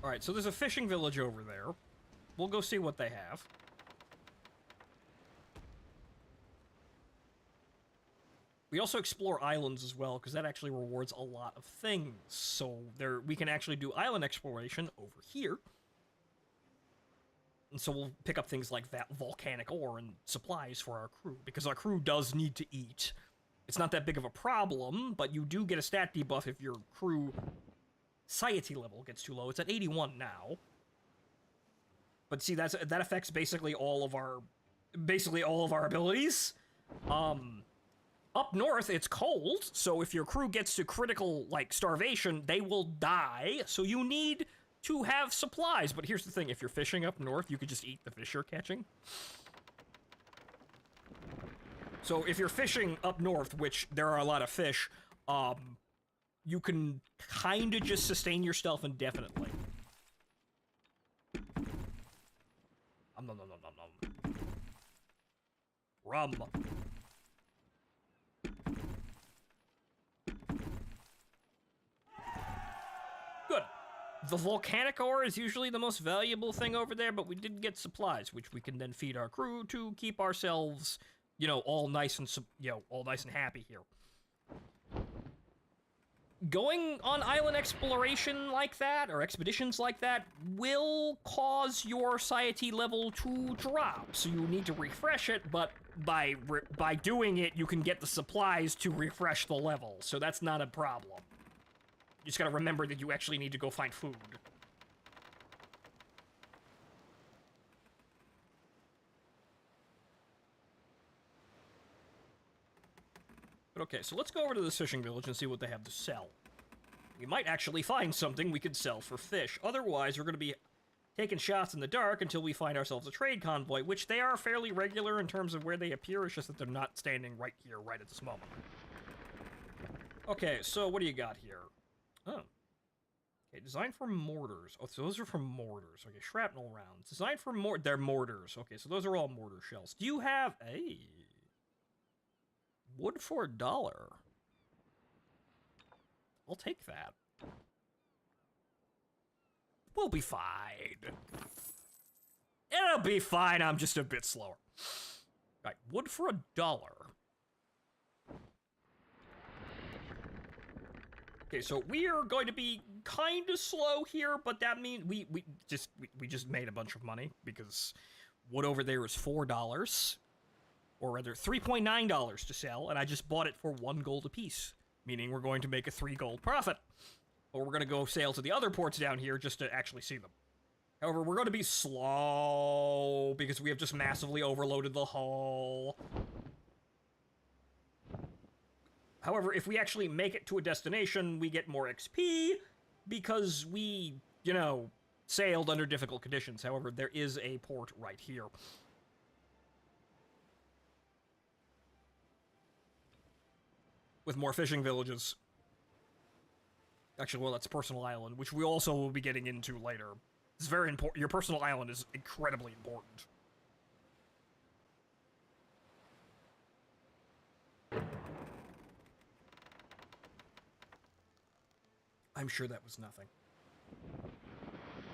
Alright, so there's a fishing village over there. We'll go see what they have. We also explore islands as well, because that actually rewards a lot of things. So there, we can actually do island exploration over here. And so we'll pick up things like that volcanic ore and supplies for our crew, because our crew does need to eat. It's not that big of a problem, but you do get a stat debuff if your crew satiety level gets too low. It's at 81 now. But see, that affects basically all of our abilities. Up north, it's cold, so if your crew gets to critical, like, starvation, they will die, so you need to have supplies. But here's the thing, if you're fishing up north, you could just eat the fish you're catching. So if you're fishing up north, which there are a lot of fish, you can kinda just sustain yourself indefinitely. Nom nom nom nom nom. Rum. Good. The volcanic ore is usually the most valuable thing over there, but we did get supplies, which we can then feed our crew to keep ourselves, you know, all nice and happy here. Going on island exploration like that, or expeditions like that, will cause your satiety level to drop, so you need to refresh it, but by doing it, you can get the supplies to refresh the level, so that's not a problem. You just gotta remember that you actually need to go find food. But okay, so let's go over to this fishing village and see what they have to sell. We might actually find something we could sell for fish. Otherwise, we're gonna be taking shots in the dark until we find ourselves a trade convoy, which they are fairly regular in terms of where they appear. It's just that they're not standing right here, right at this moment. Okay, so what do you got here? Oh. Okay, designed for mortars. Oh, so those are for mortars. Okay, shrapnel rounds. Designed for they're mortars. Okay, so those are all mortar shells. Do you have a wood for $1? I'll take that. We'll be fine. It'll be fine, I'm just a bit slower. Right, wood for $1. Okay, so we are going to be kind of slow here, but that means we just made a bunch of money because wood over there is $4, or rather $3.9 to sell, and I just bought it for 1 gold apiece, meaning we're going to make a 3 gold profit. Or we're going to go sail to the other ports down here just to actually see them. However, we're going to be slow because we have just massively overloaded the hull. However, if we actually make it to a destination, we get more XP because we, you know, sailed under difficult conditions. However, there is a port right here. With more fishing villages. Actually, well, that's Personal Island, which we also will be getting into later. It's very important. Your personal island is incredibly important. I'm sure that was nothing.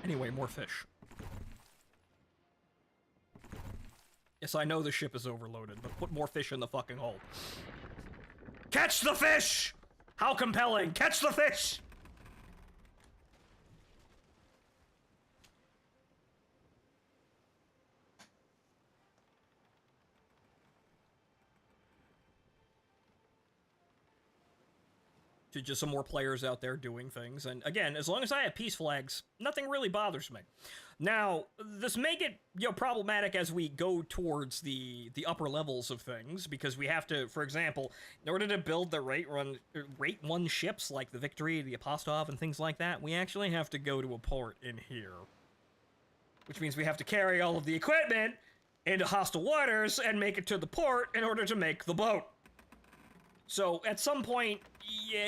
Anyway, more fish. Yes, I know the ship is overloaded, but put more fish in the fucking hull. Catch the fish! How compelling! Catch the fish! To just some more players out there doing things, and again, as long as I have peace flags, nothing really bothers me. Now, this may get, you know, problematic as we go towards the upper levels of things, because we have to, for example, in order to build the rate 1 ships like the Victory, the Apostov, and things like that, we actually have to go to a port in here. Which means we have to carry all of the equipment into hostile waters and make it to the port in order to make the boat. So, at some point, yeah,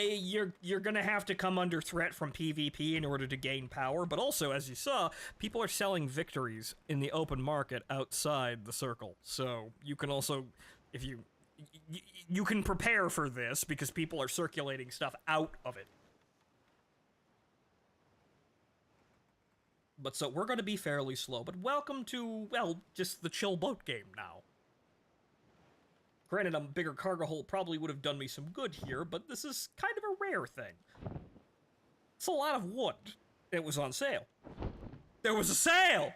you're gonna have to come under threat from PvP in order to gain power, but also, as you saw, people are selling victories in the open market outside the circle. So, you can also, if you can prepare for this, because people are circulating stuff out of it. But so, we're gonna be fairly slow, but welcome to, well, just the chill boat game now. Granted, a bigger cargo hold probably would have done me some good here, but this is kind of a rare thing. It's a lot of wood. It was on sale. There was a sale!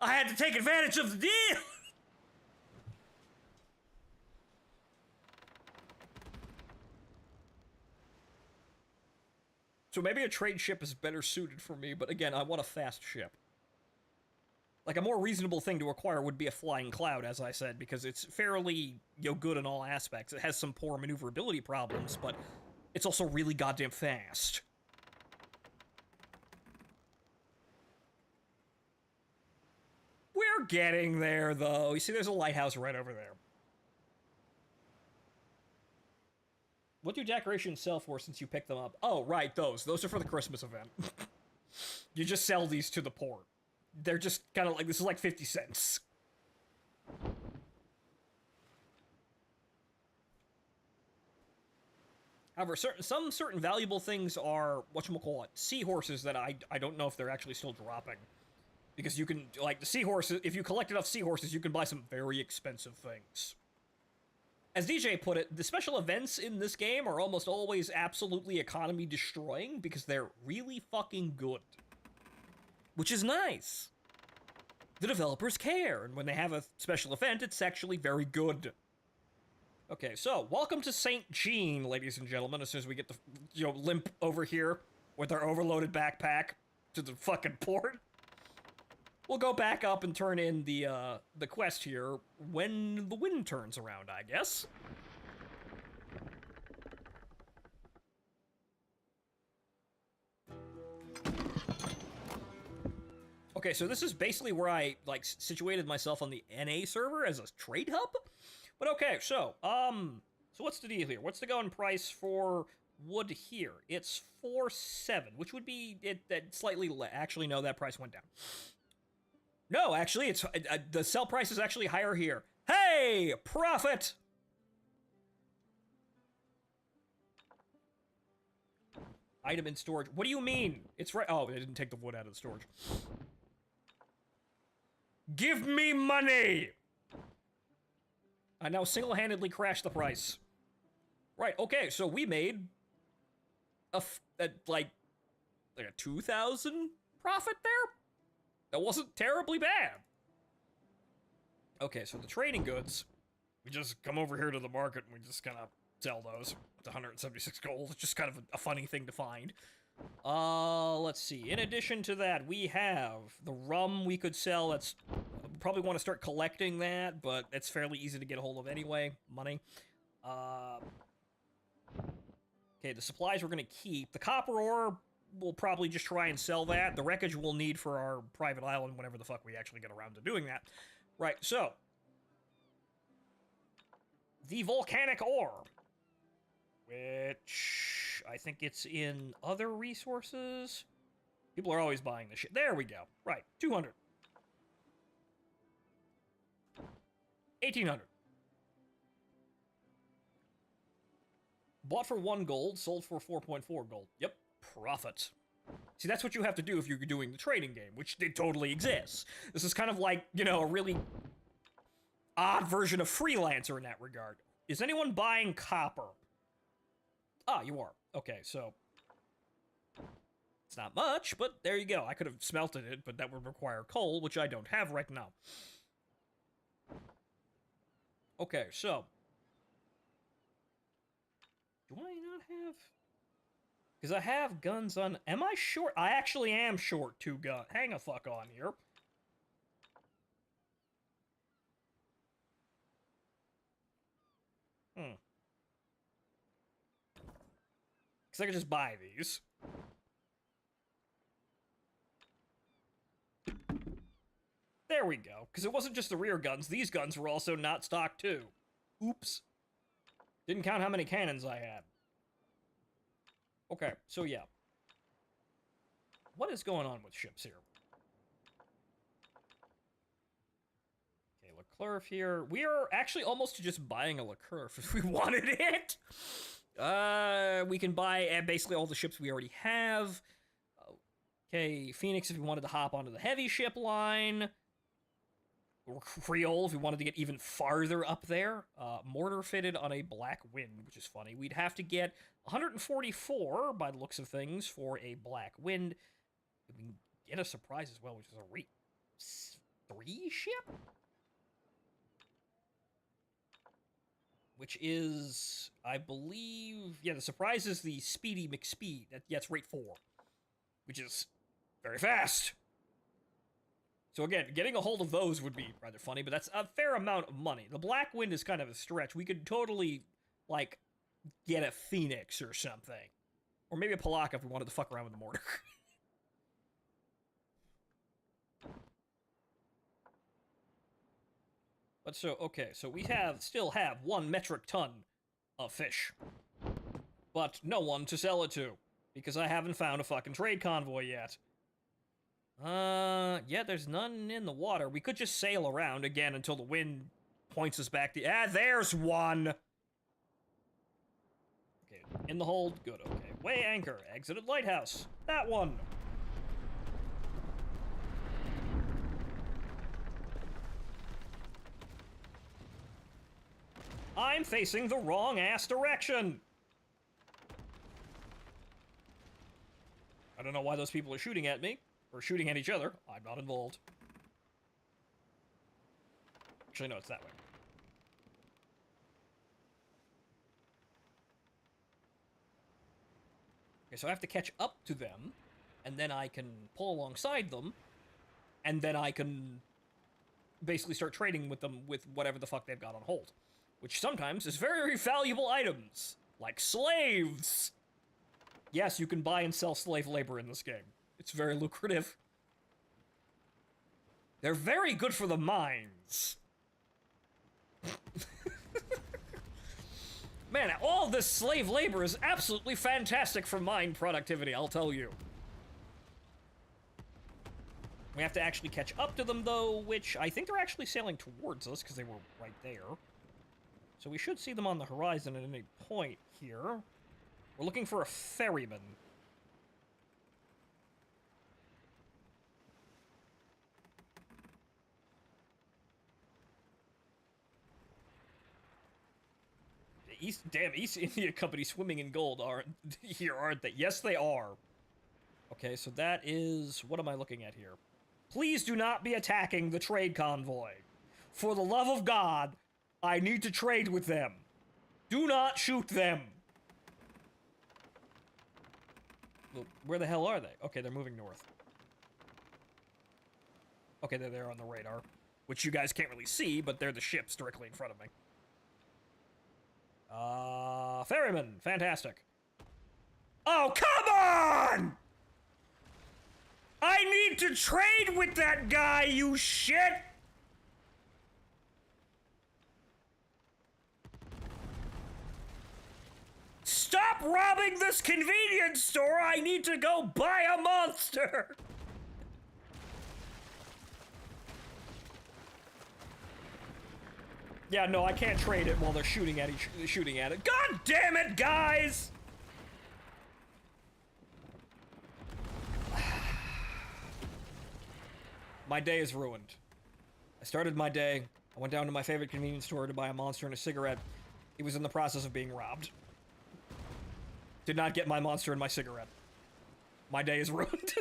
I had to take advantage of the deal! So maybe a trade ship is better suited for me, but again, I want a fast ship. Like, a more reasonable thing to acquire would be a Flying Cloud, as I said, because it's fairly, you know, good in all aspects. It has some poor maneuverability problems, but it's also really goddamn fast. We're getting there, though. You see, there's a lighthouse right over there. What do decorations sell for since you picked them up? Oh, right, those. Those are for the Christmas event. You just sell these to the port. They're just kind of like, this is like 50 cents. However, some certain valuable things are, whatchamacallit, seahorses that I don't know if they're actually still dropping. Because you can, like, the seahorses, if you collect enough seahorses, you can buy some very expensive things. As DJ put it, the special events in this game are almost always absolutely economy destroying because they're really fucking good. Which is nice. The developers care, and when they have a special event, it's actually very good. Okay, so, welcome to St. Jean, ladies and gentlemen, as soon as we get the, you know, limp over here with our overloaded backpack to the fucking port. We'll go back up and turn in the quest here when the wind turns around, I guess. Okay, so this is basically where I, like, situated myself on the NA server as a trade hub? But okay, so what's the deal here? What's the going price for wood here? It's 4.7, which would be, that slightly, actually, no, that price went down. No, actually, it's, the sell price is actually higher here. Hey, profit! Item in storage. What do you mean? It's right, oh, I didn't take the wood out of the storage. Give me money! I now single-handedly crashed the price. Right, okay, so we made like a 2,000 profit there? That wasn't terribly bad. Okay, so the trading goods, we just come over here to the market and we just kind of sell those. It's 176 gold. It's just kind of a funny thing to find. Let's see. In addition to that, we have the rum we could sell. That's probably want to start collecting that, but it's fairly easy to get a hold of anyway. Money. Okay, the supplies we're gonna keep. The copper ore, we'll probably just try and sell that. The wreckage we'll need for our private island whenever the fuck we actually get around to doing that. Right, so. The volcanic ore. Which I think it's in other resources. People are always buying this shit. There we go. Right, 200. 1,800. Bought for 1 gold, sold for 4.4 gold. Yep, profit. See, that's what you have to do if you're doing the trading game, which it totally exists. This is kind of like, you know, a really odd version of Freelancer in that regard. Is anyone buying copper? Ah, you are. Okay, so it's not much, but there you go. I could have smelted it, but that would require coal, which I don't have right now. Okay, so do I not have? Because I have guns on. Am I short? I actually am short 2 guns. Hang a fuck on here. Because I could just buy these. There we go. Because it wasn't just the rear guns. These guns were also not stock too. Oops. Didn't count how many cannons I had. Okay, so yeah. What is going on with ships here? Okay, Leclerc here. We are actually almost just buying a Leclerc if we wanted it. We can buy basically all the ships we already have. Okay, Phoenix if we wanted to hop onto the heavy ship line. Or Creole if we wanted to get even farther up there. Mortar fitted on a Black Wind, which is funny. We'd have to get 144 by the looks of things for a Black Wind. We can get a surprise as well, which is a rate 3 ship? Which is, I believe, yeah, the surprise is the Speedy McSpeed. Yeah, it's rate 4, which is very fast. So again, getting a hold of those would be rather funny, but that's a fair amount of money. The Black Wind is kind of a stretch. We could totally, like, get a Phoenix or something. Or maybe a Palaka if we wanted to fuck around with the mortar. But so, okay, so we still have 1 metric ton of fish. But no one to sell it to. Because I haven't found a fucking trade convoy yet. Yeah, there's none in the water. We could just sail around again until the wind points us back to... there's one! Okay, in the hold. Good, okay. Weigh anchor. Exited lighthouse. That one! I'm facing the wrong-ass direction! I don't know why those people are shooting at me. Or shooting at each other. I'm not involved. Actually, no, it's that way. Okay, so I have to catch up to them, and then I can pull alongside them, and then I can basically start trading with them with whatever the fuck they've got on hold. Which sometimes is very valuable items, like slaves! Yes, you can buy and sell slave labor in this game. It's very lucrative. They're very good for the mines. Man, all this slave labor is absolutely fantastic for mine productivity, I'll tell you. We have to actually catch up to them, though, which I think they're actually sailing towards us, because they were right there. So we should see them on the horizon at any point here. We're looking for a ferryman. East India Company swimming in gold aren't here, aren't they? Yes, they are. Okay, so that is... What am I looking at here? Please do not be attacking the trade convoy. For the love of God, I need to trade with them. Do not shoot them. Well, where the hell are they? Okay, they're moving north. Okay, they're there on the radar, which you guys can't really see, but they're the ships directly in front of me. Ferryman, fantastic. Oh, come on! I need to trade with that guy, you shit! Stop robbing this convenience store! I need to go buy a monster! Yeah, no, I can't trade it while they're shooting at it. God damn it, guys! My day is ruined. I started my day. I went down to my favorite convenience store to buy a monster and a cigarette. It was in the process of being robbed. Did not get my monster and my cigarette. My day is ruined.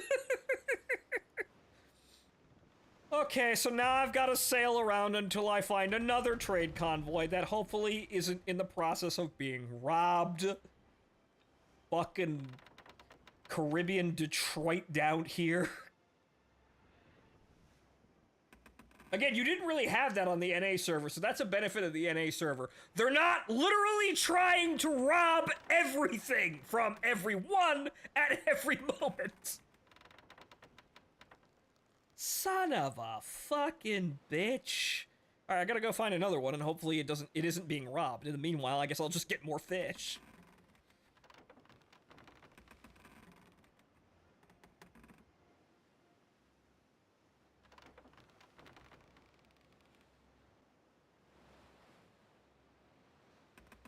Okay, so now I've got to sail around until I find another trade convoy that hopefully isn't in the process of being robbed. Fucking Caribbean Detroit down here. Again, you didn't really have that on the NA server, so that's a benefit of the NA server. They're not literally trying to rob everything from everyone at every moment. Son of a fucking bitch. Alright, I gotta go find another one, and hopefully it isn't being robbed. In the meanwhile, I guess I'll just get more fish.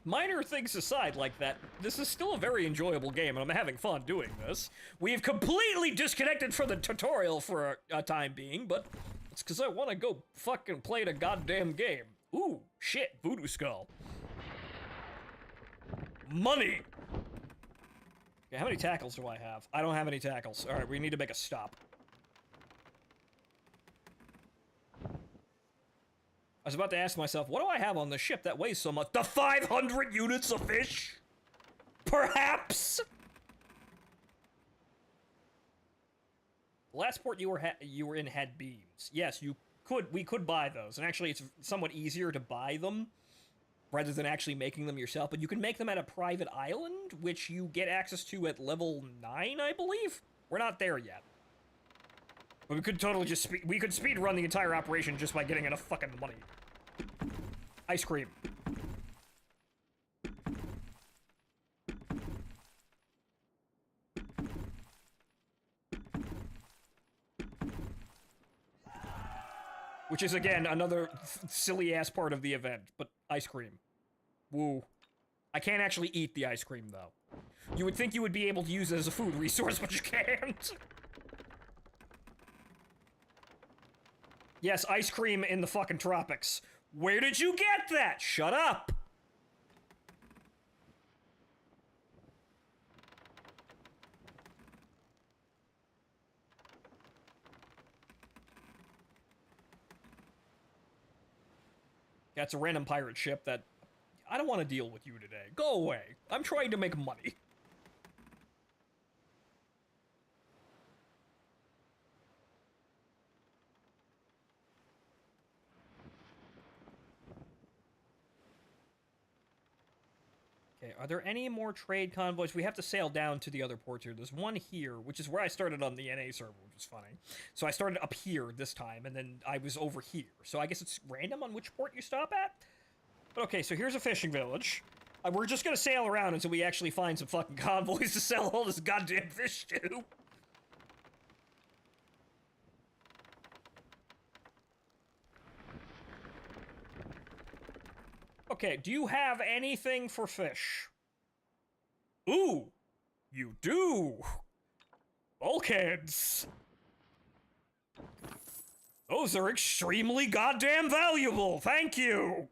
Minor things aside like that, this is still a very enjoyable game, and I'm having fun doing this. We have completely disconnected from the tutorial for a time being, but it's because I want to go fucking play the goddamn game. Ooh, shit, Voodoo Skull. Money! Okay, how many tackles do I have? I don't have any tackles. Alright, we need to make a stop. I was about to ask myself, what do I have on the ship that weighs so much? The 500 units of fish? Perhaps? The last port you were in had beams. Yes, we could buy those. And actually, it's somewhat easier to buy them rather than actually making them yourself. But you can make them at a private island, which you get access to at level 9, I believe? We're not there yet. But we could totally just we could speed run the entire operation just by getting enough fucking money. Ice cream. Which is, again, another silly-ass part of the event, but ice cream. Woo. I can't actually eat the ice cream, though. You would think you would be able to use it as a food resource, but you can't. Yes, ice cream in the fucking tropics. Where did you get that? Shut up! That's a random pirate ship that... I don't want to deal with you today. Go away. I'm trying to make money. Okay, are there any more trade convoys? We have to sail down to the other ports here. There's one here, which is where I started on the NA server, which is funny. So I started up here this time, and then I was over here. So I guess it's random on which port you stop at? But okay, so here's a fishing village. We're just gonna sail around until we actually find some fucking convoys to sell all this goddamn fish to. Okay, do you have anything for fish? Ooh, you do. Bulkheads. Those are extremely goddamn valuable. Thank you.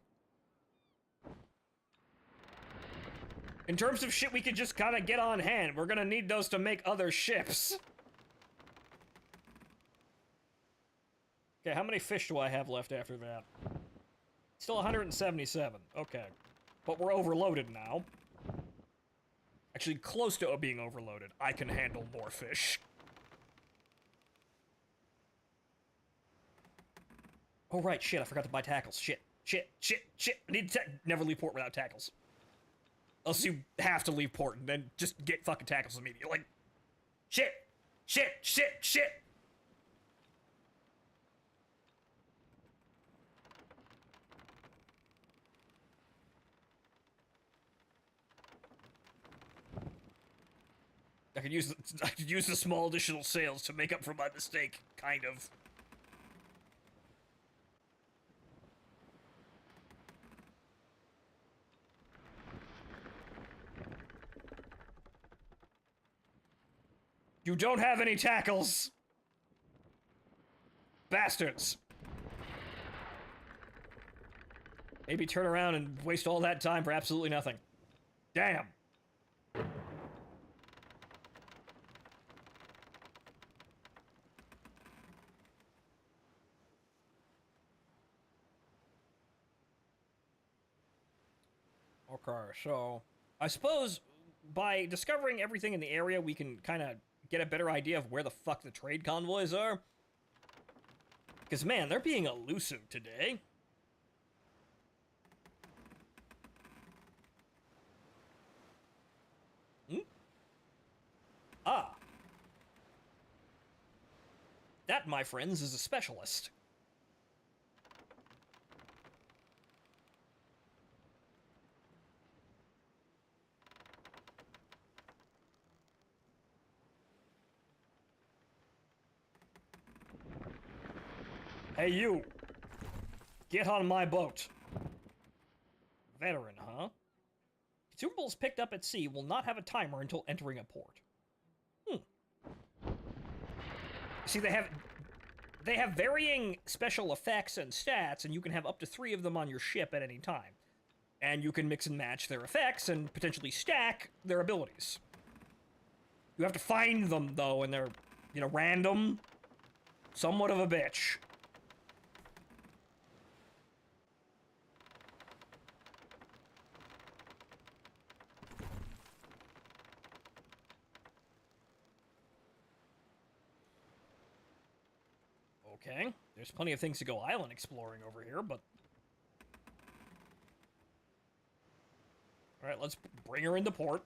In terms of shit we could just kind of get on hand, we're gonna need those to make other ships. Okay, how many fish do I have left after that? Still 177. Okay. But we're overloaded now. Actually, close to being overloaded. I can handle more fish. Oh, right, shit, I forgot to buy tackles. Shit. I need to never leave port without tackles. Else you have to leave port and then just get fucking tackles immediately. Like, shit. I could use the small additional sales to make up for my mistake, kind of. You don't have any tackles! Bastards! Maybe turn around and waste all that time for absolutely nothing. Damn! Okay, so I suppose by discovering everything in the area, we can kind of get a better idea of where the fuck the trade convoys are. Because, man, they're being elusive today. Ah. That, my friends, is a specialist. Hey, you! Get on my boat. Veteran, huh? Consumables picked up at sea will not have a timer until entering a port. See, they have varying special effects and stats, and you can have up to 3 of them on your ship at any time. And you can mix and match their effects and potentially stack their abilities. You have to find them, though, and they're, you know, random. Somewhat of a bitch. Okay, there's plenty of things to go island exploring over here, but... Alright, let's bring her into port.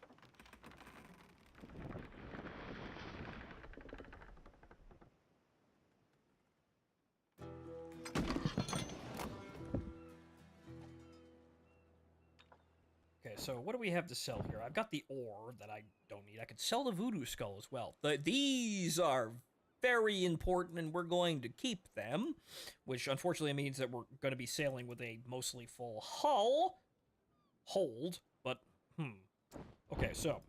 Okay, so what do we have to sell here? I've got the ore that I don't need. I could sell the voodoo skull as well. These are very important, and we're going to keep them, which unfortunately means that we're going to be sailing with a mostly full hull. Hold, but, Okay, so.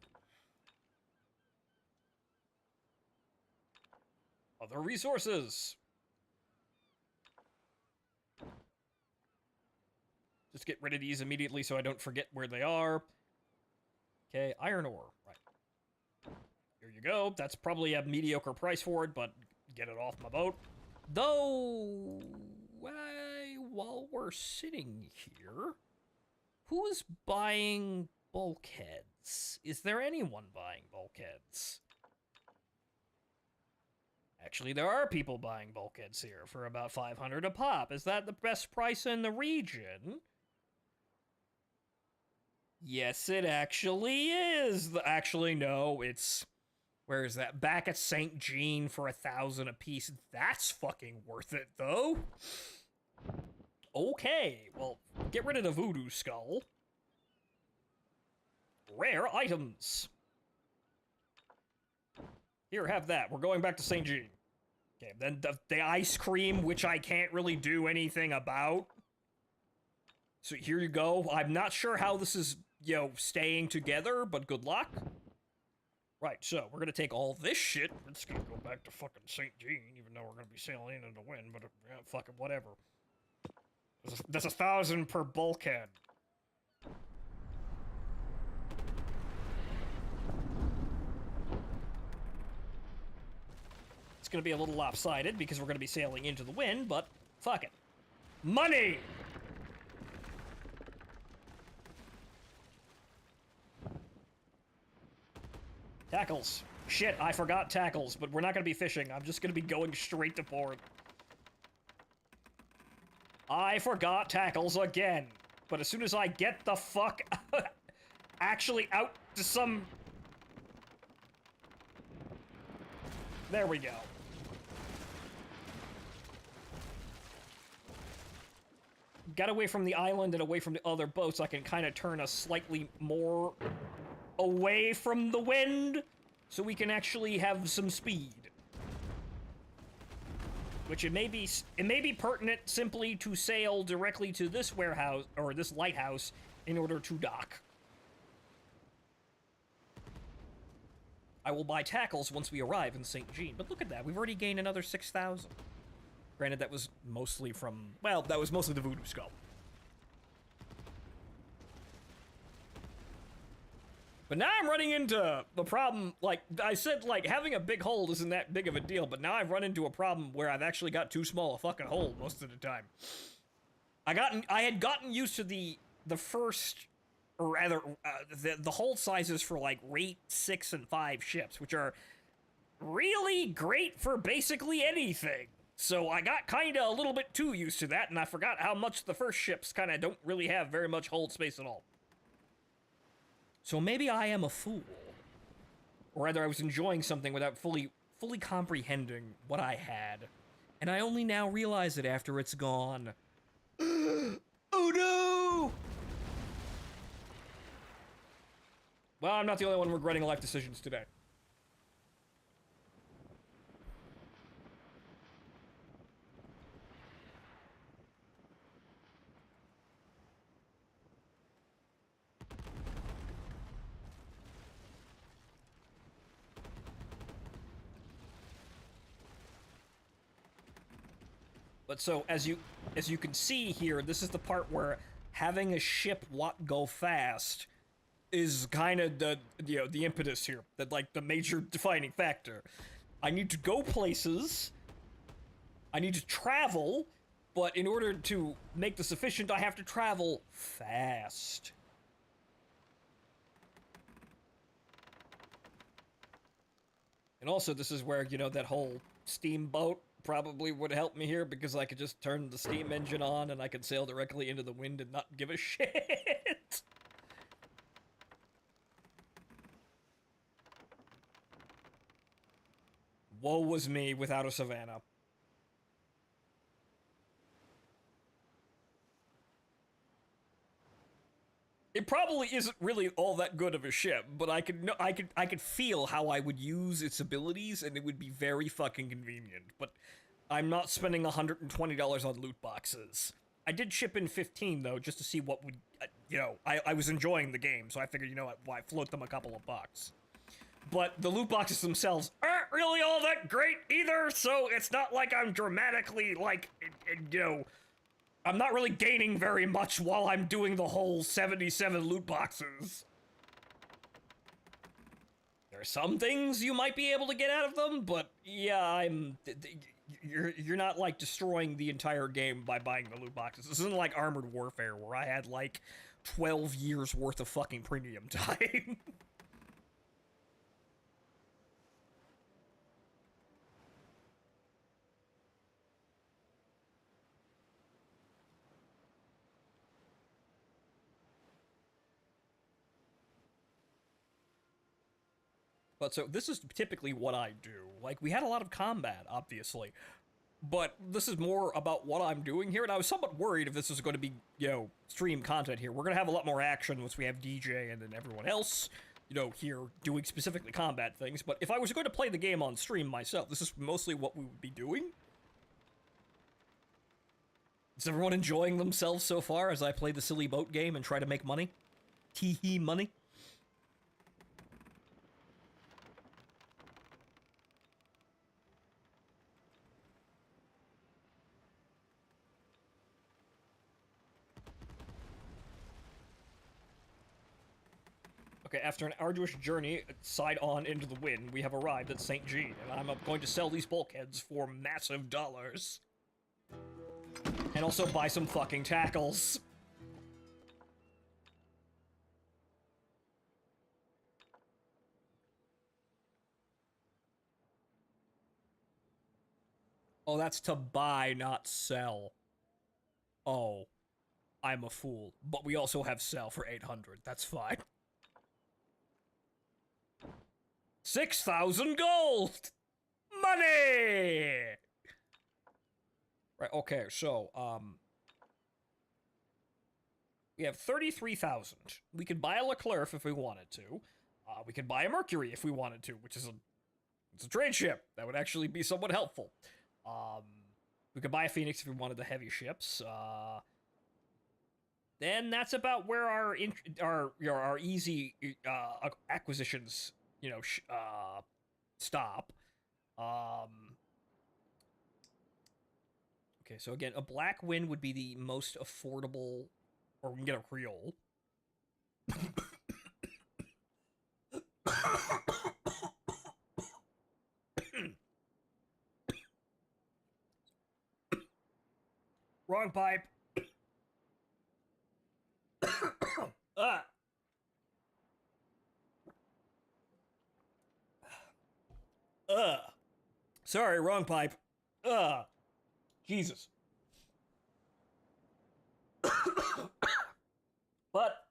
Other resources. Just get rid of these immediately so I don't forget where they are. Okay, iron ore, right. Here you go. That's probably a mediocre price for it, but get it off my boat. Though, while we're sitting here, who is buying bulkheads? Is there anyone buying bulkheads? Actually, there are people buying bulkheads here for about 500 a pop. Is that the best price in the region? Yes, it actually is. Actually, no, it's... Where is that? Back at St. Jean for 1,000 a piece. That's fucking worth it, though. Okay, well, get rid of the voodoo skull. Rare items. Here, have that. We're going back to St. Jean. Okay, then the ice cream, which I can't really do anything about. So here you go. I'm not sure how this is, you know, staying together, but good luck. Right, so we're gonna take all this shit. Let's go back to fucking St. Jean, even though we're gonna be sailing into the wind, but yeah, fucking whatever. That's 1,000 per bulkhead. It's gonna be a little lopsided because we're gonna be sailing into the wind, but fuck it. Money! Tackles. Shit, I forgot tackles, but we're not gonna be fishing. I'm just gonna be going straight to port. I forgot tackles again. But as soon as I get the fuck actually out to some... There we go. Got away from the island and away from the other boats, I can kind of turn us slightly more away from the wind, so we can actually have some speed. Which it may be pertinent simply to sail directly to this warehouse, or this lighthouse, in order to dock. I will buy tackles once we arrive in St. Jean, but look at that, we've already gained another 6,000. Granted, that was mostly from, well, that was mostly the voodoo skull. But now I'm running into the problem, like, I said, like, having a big hold isn't that big of a deal, but now I've run into a problem where I've actually got too small a fucking hole most of the time. I had gotten used to the first, or rather, the hold sizes for, like, rate 6 and 5 ships, which are really great for basically anything. So I got kinda a little bit too used to that, and I forgot how much the first ships kinda don't really have very much hold space at all. So maybe I am a fool. Or rather, I was enjoying something without fully comprehending what I had. And I only now realize it after it's gone. Oh no! Well, I'm not the only one regretting life decisions today. But so, as you can see here, this is the part where having a ship go fast is kind of the impetus here, that like the major defining factor. I need to go places, I need to travel, but in order to make this efficient, I have to travel fast. And also, this is where, you know, that whole steamboat probably would help me here, because I could just turn the steam engine on and I could sail directly into the wind and not give a shit. Woe was me without a Savannah. It probably isn't really all that good of a ship, but I could feel how I would use its abilities, and it would be very fucking convenient. But I'm not spending $120 on loot boxes. I did ship in 15 though, just to see what would, you know, I was enjoying the game, so I figured, you know what, why float them a couple of bucks. But the loot boxes themselves aren't really all that great either, so it's not like I'm dramatically, like, you know, I'm not really gaining very much while I'm doing the whole 77 loot boxes. There are some things you might be able to get out of them, but yeah, you're not like destroying the entire game by buying the loot boxes. This isn't like Armored Warfare where I had like 12 years worth of fucking premium time. But so, this is typically what I do. Like, we had a lot of combat, obviously. But this is more about what I'm doing here, and I was somewhat worried if this was going to be, you know, stream content here. We're going to have a lot more action once we have DJ and then everyone else, you know, here doing specifically combat things. But if I was going to play the game on stream myself, this is mostly what we would be doing. Is everyone enjoying themselves so far as I play the silly boat game and try to make money? Tee-hee money? Okay, after an arduous journey side on into the wind, we have arrived at St. Jean, and I'm going to sell these bulkheads for massive dollars. And also buy some fucking tackles. Oh, that's to buy, not sell. Oh, I'm a fool. But we also have sell for 800. That's fine. 6,000 gold! Money! Right, okay, so, we have 33,000. We could buy a Leclerc if we wanted to. We could buy a Mercury if we wanted to, which is it's a trade ship. That would actually be somewhat helpful. We could buy a Phoenix if we wanted the heavy ships. Then that's about where our easy acquisitions, you know, stop. Okay, so again, a Black Wind would be the most affordable, or we can get a Creole. Wrong pipe. Sorry, wrong pipe. Jesus. But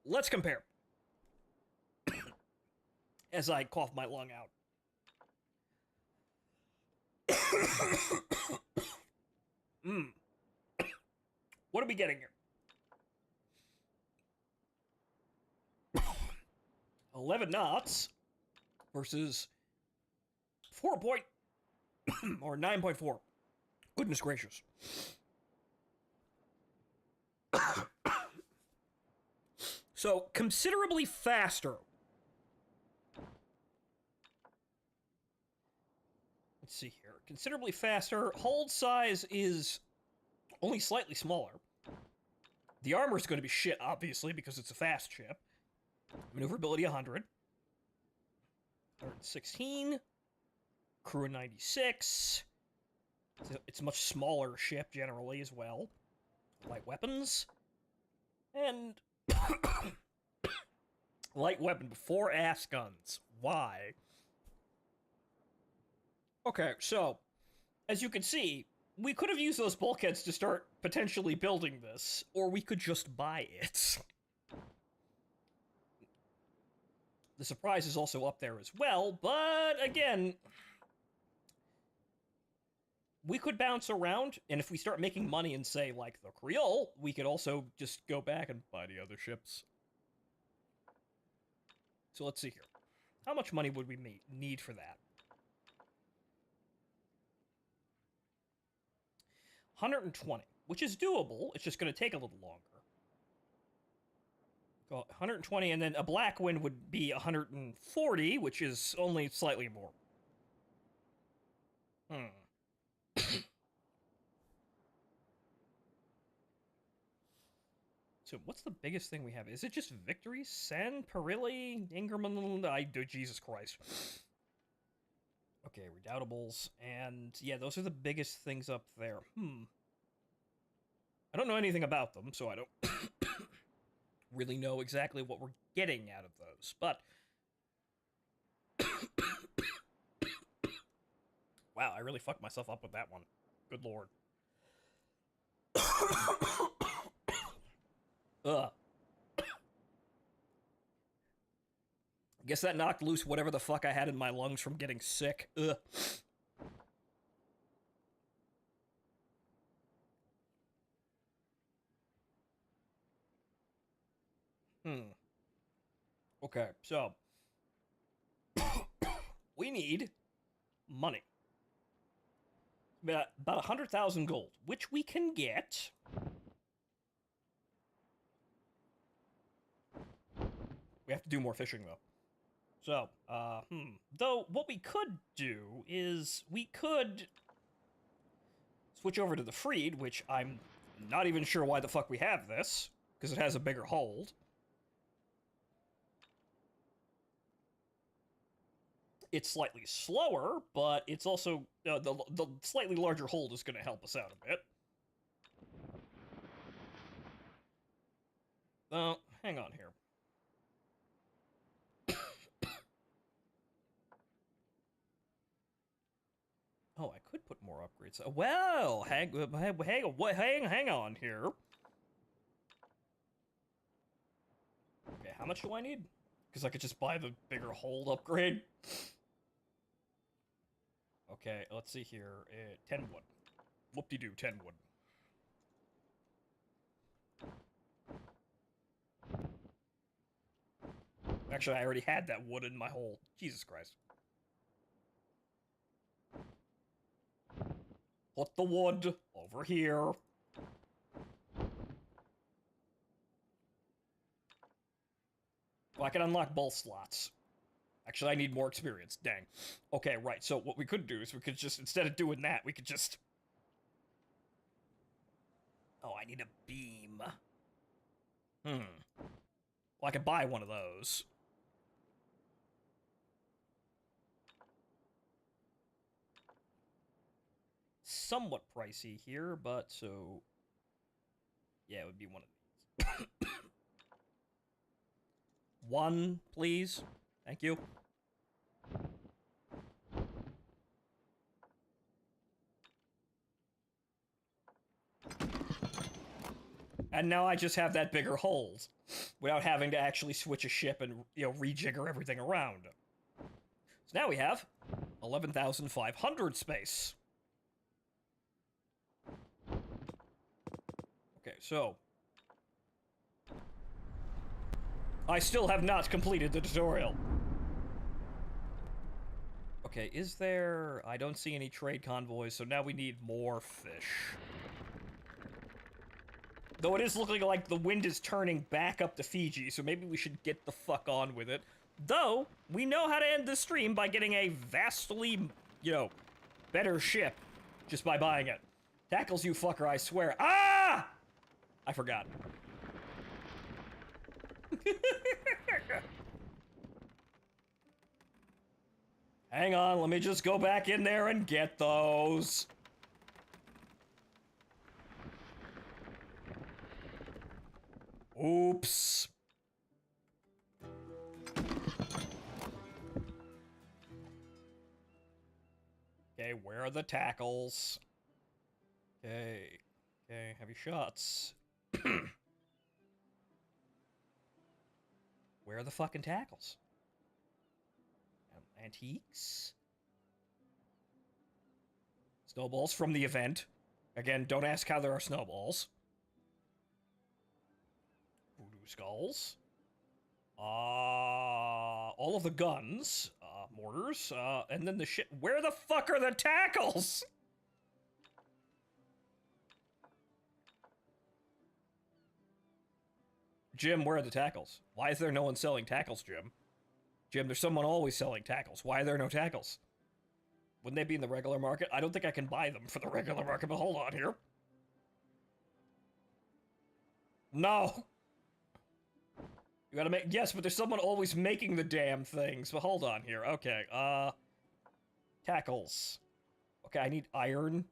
let's compare. As I cough my lung out. What are we getting here? 11 knots versus 4 point or 9.4. Goodness gracious. So considerably faster. Let's see here. Considerably faster. Hold size is only slightly smaller. The armor's going to be shit, obviously, because it's a fast ship. Maneuverability 100. 116. Crew 96. It's a much smaller ship, generally, as well. Light weapons. And... light weapon before ass guns. Why? Okay, so... as you can see, we could have used those bulkheads to start potentially building this, or we could just buy it. The surprise is also up there as well, but again, we could bounce around, and if we start making money in, say, like the Creole, we could also just go back and buy the other ships. So let's see here. How much money would we need for that? 120, which is doable. It's just going to take a little longer. Go 120, and then a Black Wind would be 140, which is only slightly more. So what's the biggest thing we have? Is it just Victory? San, Perilli, Ingerman? Jesus Christ. Okay, Redoubtables, and yeah, those are the biggest things up there. I don't know anything about them, so I don't really know exactly what we're getting out of those, but... wow, I really fucked myself up with that one. Good lord. Ugh. I guess that knocked loose whatever the fuck I had in my lungs from getting sick. Ugh. Okay, so... we need money. About 100,000 gold, which we can get... we have to do more fishing, though. So, though, what we could do is we could switch over to the Freed, which I'm not even sure why the fuck we have this. because it has a bigger hold. It's slightly slower, but it's also the slightly larger hold is going to help us out a bit. Hang on here. Oh, I could put more upgrades. Well, hang on here. Okay, how much do I need? Because I could just buy the bigger hold upgrade. Okay, let's see here. 10 wood. Whoop-de-doo, 10 wood. Actually, I already had that wood in my hole. Jesus Christ. Put the wood over here. Well, I can unlock both slots. Actually, I need more experience. Dang. Okay, right. So what we could do is we could just, instead of doing that, we could just... Oh, I need a beam. Well, I could buy one of those. Somewhat pricey here, but so... Yeah, it would be one of these. One, please. Thank you. And now I just have that bigger hold, without having to actually switch a ship and, you know, rejigger everything around. So now we have 11,500 space. Okay, so... I still have not completed the tutorial. Okay, is there... I don't see any trade convoys, so now we need more fish. Though it is looking like the wind is turning back up to Fiji, so maybe we should get the fuck on with it. Though, we know how to end the stream by getting a vastly, you know, better ship just by buying it. Tackles, you fucker, I swear. Ah! I forgot. Hang on, let me just go back in there and get those. Oops. Okay, where are the tackles? Okay. Okay, heavy shots. Where are the fucking tackles? Antiques? Snowballs from the event. Again, don't ask how there are snowballs. Voodoo skulls. All of the guns. Mortars. And then the shit. Where the fuck are the tackles? Jim, where are the tackles? Why is there no one selling tackles, Jim? Jim, there's someone always selling tackles. Why are there no tackles? Wouldn't they be in the regular market? I don't think I can buy them for the regular market, but hold on here. No! You gotta make... Yes, but there's someone always making the damn things. But hold on here. Okay, tackles. Okay, I need iron.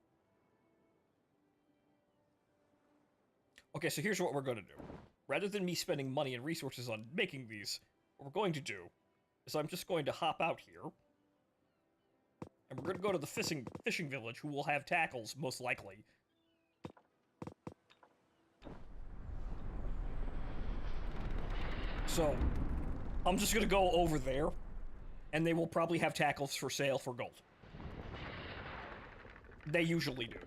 Okay, so here's what we're gonna do. Rather than me spending money and resources on making these, what we're going to do is I'm just going to hop out here. And we're going to go to the fishing village, who will have tackles, most likely. So, I'm just going to go over there, and they will probably have tackles for sale for gold. They usually do.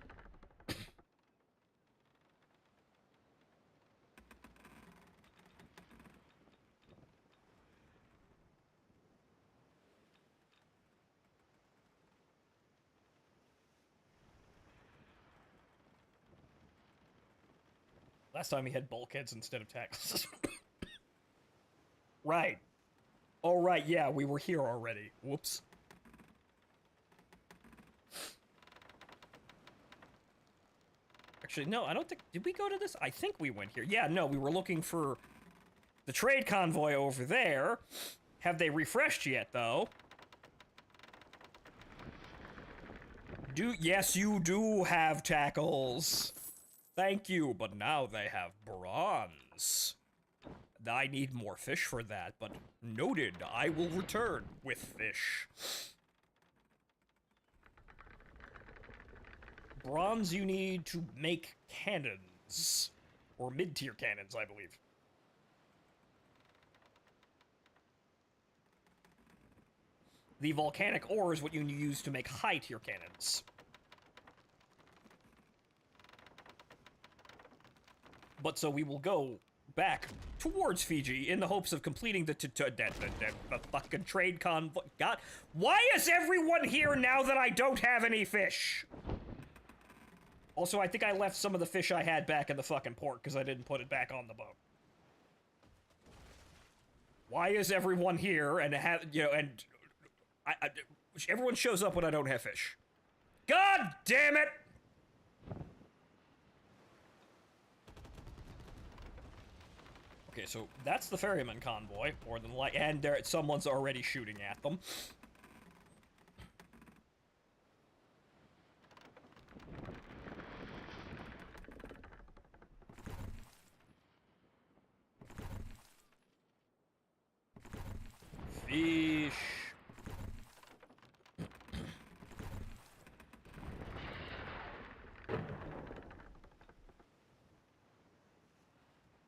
Last time he had bulkheads instead of tackles. Right. Oh, right, yeah, we were here already. Whoops. Actually, no, I don't think... Did we go to this? I think we went here. Yeah, no, we were looking for the trade convoy over there. Have they refreshed yet, though? Yes, you do have tackles. Thank you, but now they have bronze. I need more fish for that, but noted, I will return with fish. Bronze you need to make cannons. Or mid-tier cannons, I believe. The volcanic ore is what you use to make high-tier cannons. But so we will go back towards Fiji in the hopes of completing the fucking trade convoy. God, why is everyone here now that I don't have any fish? Also, I think I left some of the fish I had back in the fucking port because I didn't put it back on the boat. Why is everyone here and everyone shows up when I don't have fish? God damn it! Okay, so that's the ferryman convoy, more than likely, and someone's already shooting at them. Fish.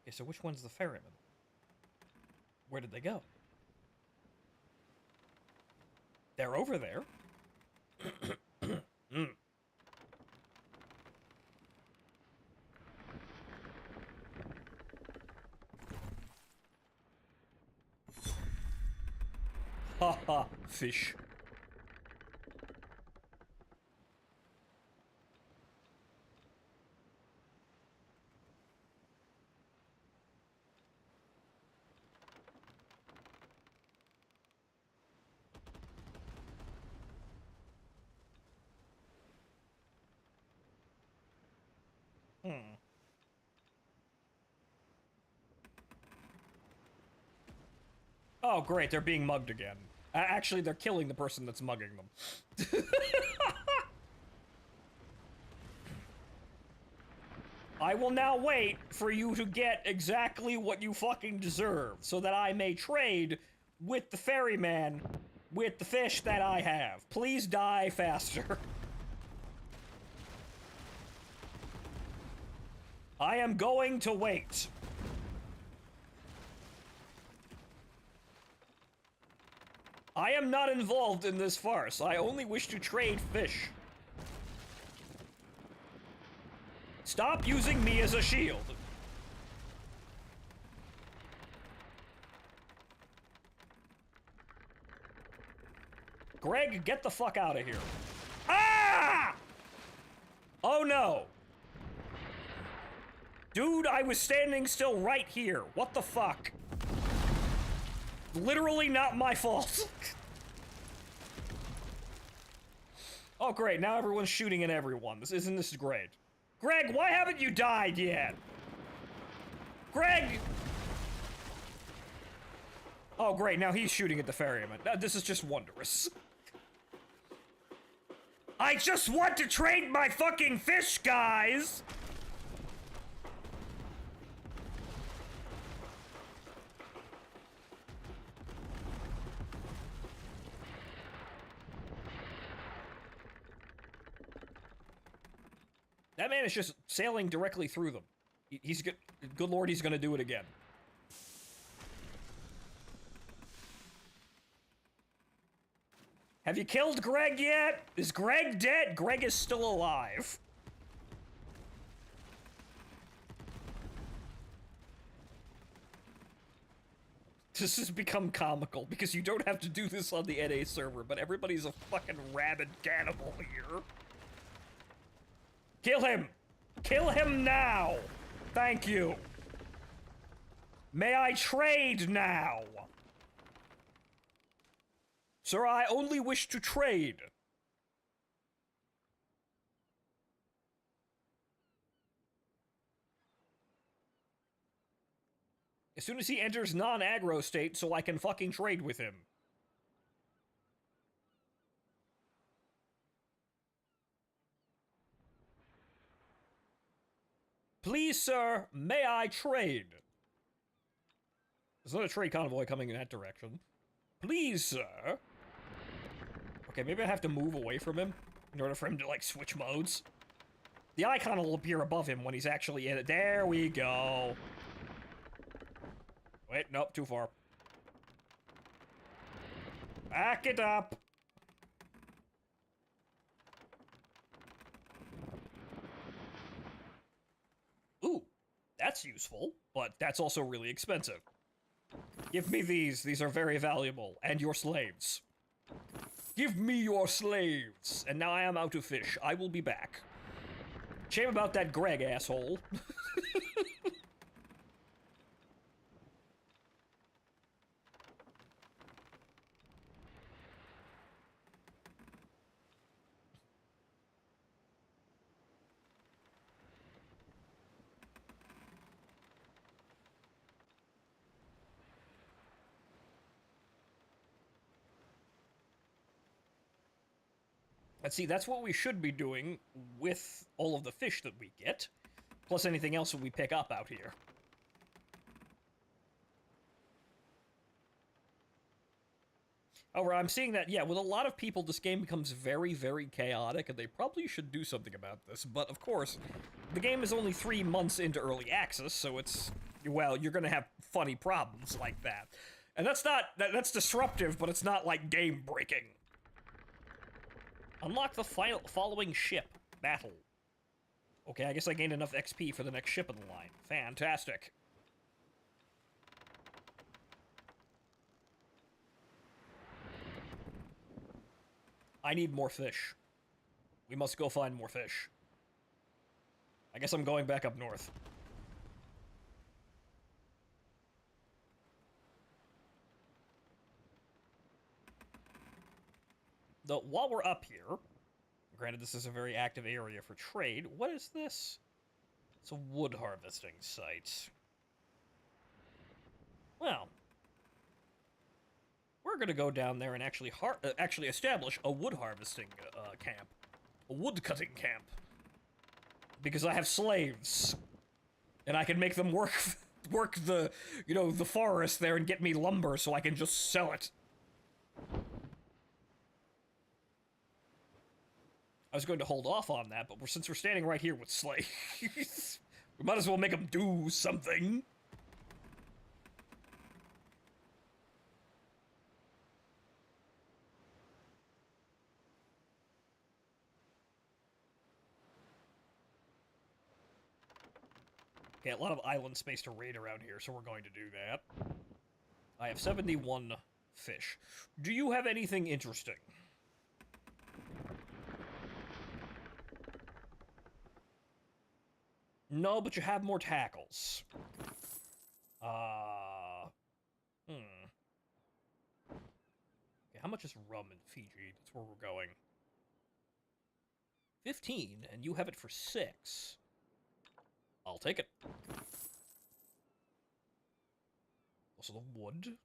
Okay, so which one's the ferryman? Where did they go? They're over there. Mm. Haha, fish. Oh, great, they're being mugged again. Actually, they're killing the person that's mugging them. I will now wait for you to get exactly what you fucking deserve, so that I may trade with the ferryman with the fish that I have. Please die faster. I am going to wait. I am not involved in this farce. I only wish to trade fish. Stop using me as a shield. Greg, get the fuck out of here. Ah! Oh no. Dude, I was standing still right here. What the fuck? Literally not my fault. Oh great, now everyone's shooting at everyone. Isn't this great? Greg, why haven't you died yet? Greg! Oh great, now he's shooting at the ferryman. This is just wondrous. I just want to trade my fucking fish, guys! That man is just sailing directly through them. He's good. Good lord, he's gonna do it again. Have you killed Greg yet? Is Greg dead? Greg is still alive. This has become comical because you don't have to do this on the NA server, but everybody's a fucking rabid cannibal here. Kill him! Kill him now! Thank you. May I trade now? Sir, I only wish to trade. As soon as he enters non-aggro state, so I can fucking trade with him. Please, sir, may I trade? There's not a trade convoy coming in that direction. Please, sir. Okay, maybe I have to move away from him in order for him to, like, switch modes. The icon will appear above him when he's actually in it. There we go. Wait, nope, too far. Back it up. Ooh, that's useful, but that's also really expensive. Give me these. These are very valuable. And your slaves. Give me your slaves. And now I am out of fish. I will be back. Shame about that Greg, asshole. Let's see, that's what we should be doing with all of the fish that we get, plus anything else that we pick up out here. However, I'm seeing that, yeah, with a lot of people, this game becomes very, very chaotic, and they probably should do something about this. But, of course, the game is only 3 months into early access, so it's, well, you're gonna have funny problems like that. And that's not, that's disruptive, but it's not, like, game-breaking. Unlock the following ship. Battle. Okay, I guess I gained enough XP for the next ship in the line. Fantastic. I need more fish. We must go find more fish. I guess I'm going back up north. Though, while we're up here, granted this is a very active area for trade, what is this? It's a wood harvesting site. Well, we're gonna go down there and actually establish a wood harvesting camp. A wood cutting camp. Because I have slaves. And I can make them work the, you know, the forest there and get me lumber so I can just sell it. I was going to hold off on that, but since we're standing right here with slaves, we might as well make them do something. Okay, a lot of island space to raid around here, so we're going to do that. I have 71 fish. Do you have anything interesting? No, but you have more tackles. Okay, how much is rum in Fiji? That's where we're going. 15, and you have it for 6. I'll take it. Also the wood.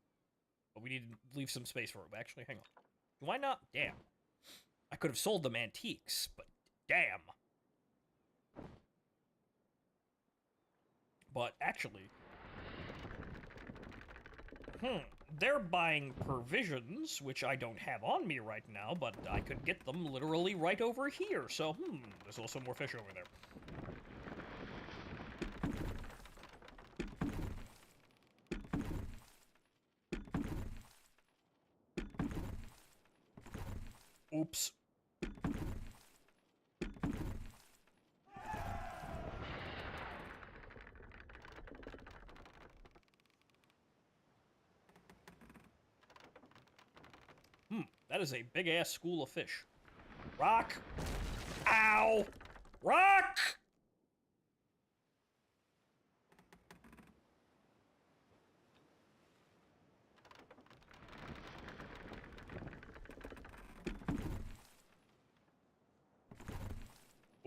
But we need to leave some space for it. Actually, hang on. Why not? Damn. I could have sold them antiques, but damn. But actually, they're buying provisions, which I don't have on me right now, but I could get them literally right over here. So, there's also more fish over there. Oops. That is a big-ass school of fish. Rock! Ow! Rock!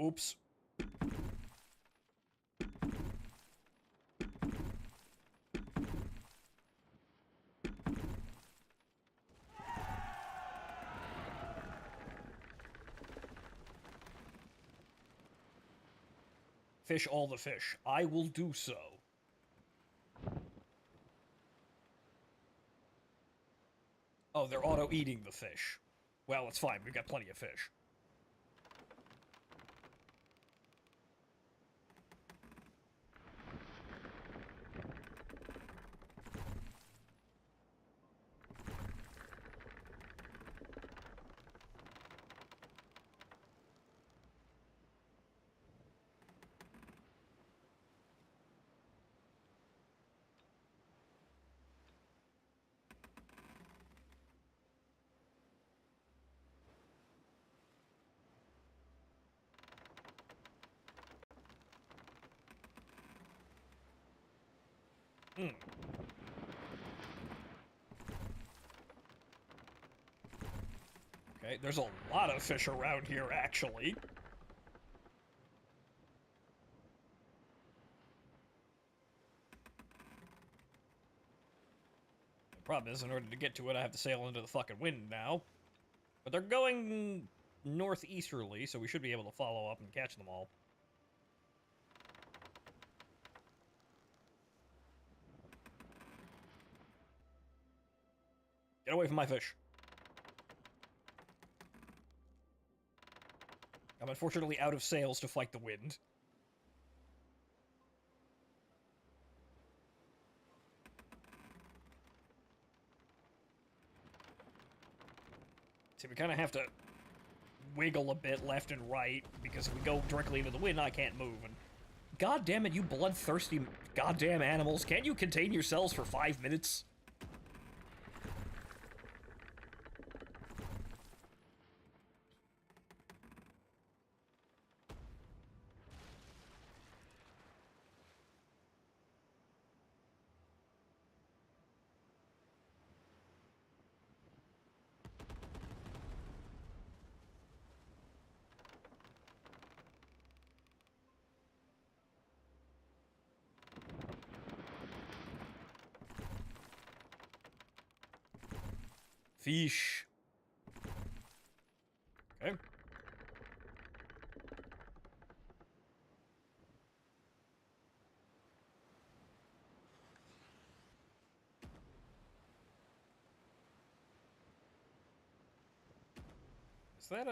Oops. Fish all the fish. I will do so. Oh, they're auto-eating the fish. Well, it's fine. We've got plenty of fish. Hmm. Okay, there's a lot of fish around here, actually. The problem is, in order to get to it, I have to sail into the fucking wind now. But they're going northeasterly, so we should be able to follow up and catch them all. Get away from my fish. I'm unfortunately out of sails to fight the wind. See, we kind of have to wiggle a bit left and right, because if we go directly into the wind, I can't move. And God damn it, you bloodthirsty goddamn animals. Can't you contain yourselves for 5 minutes? Fish. Okay. Is that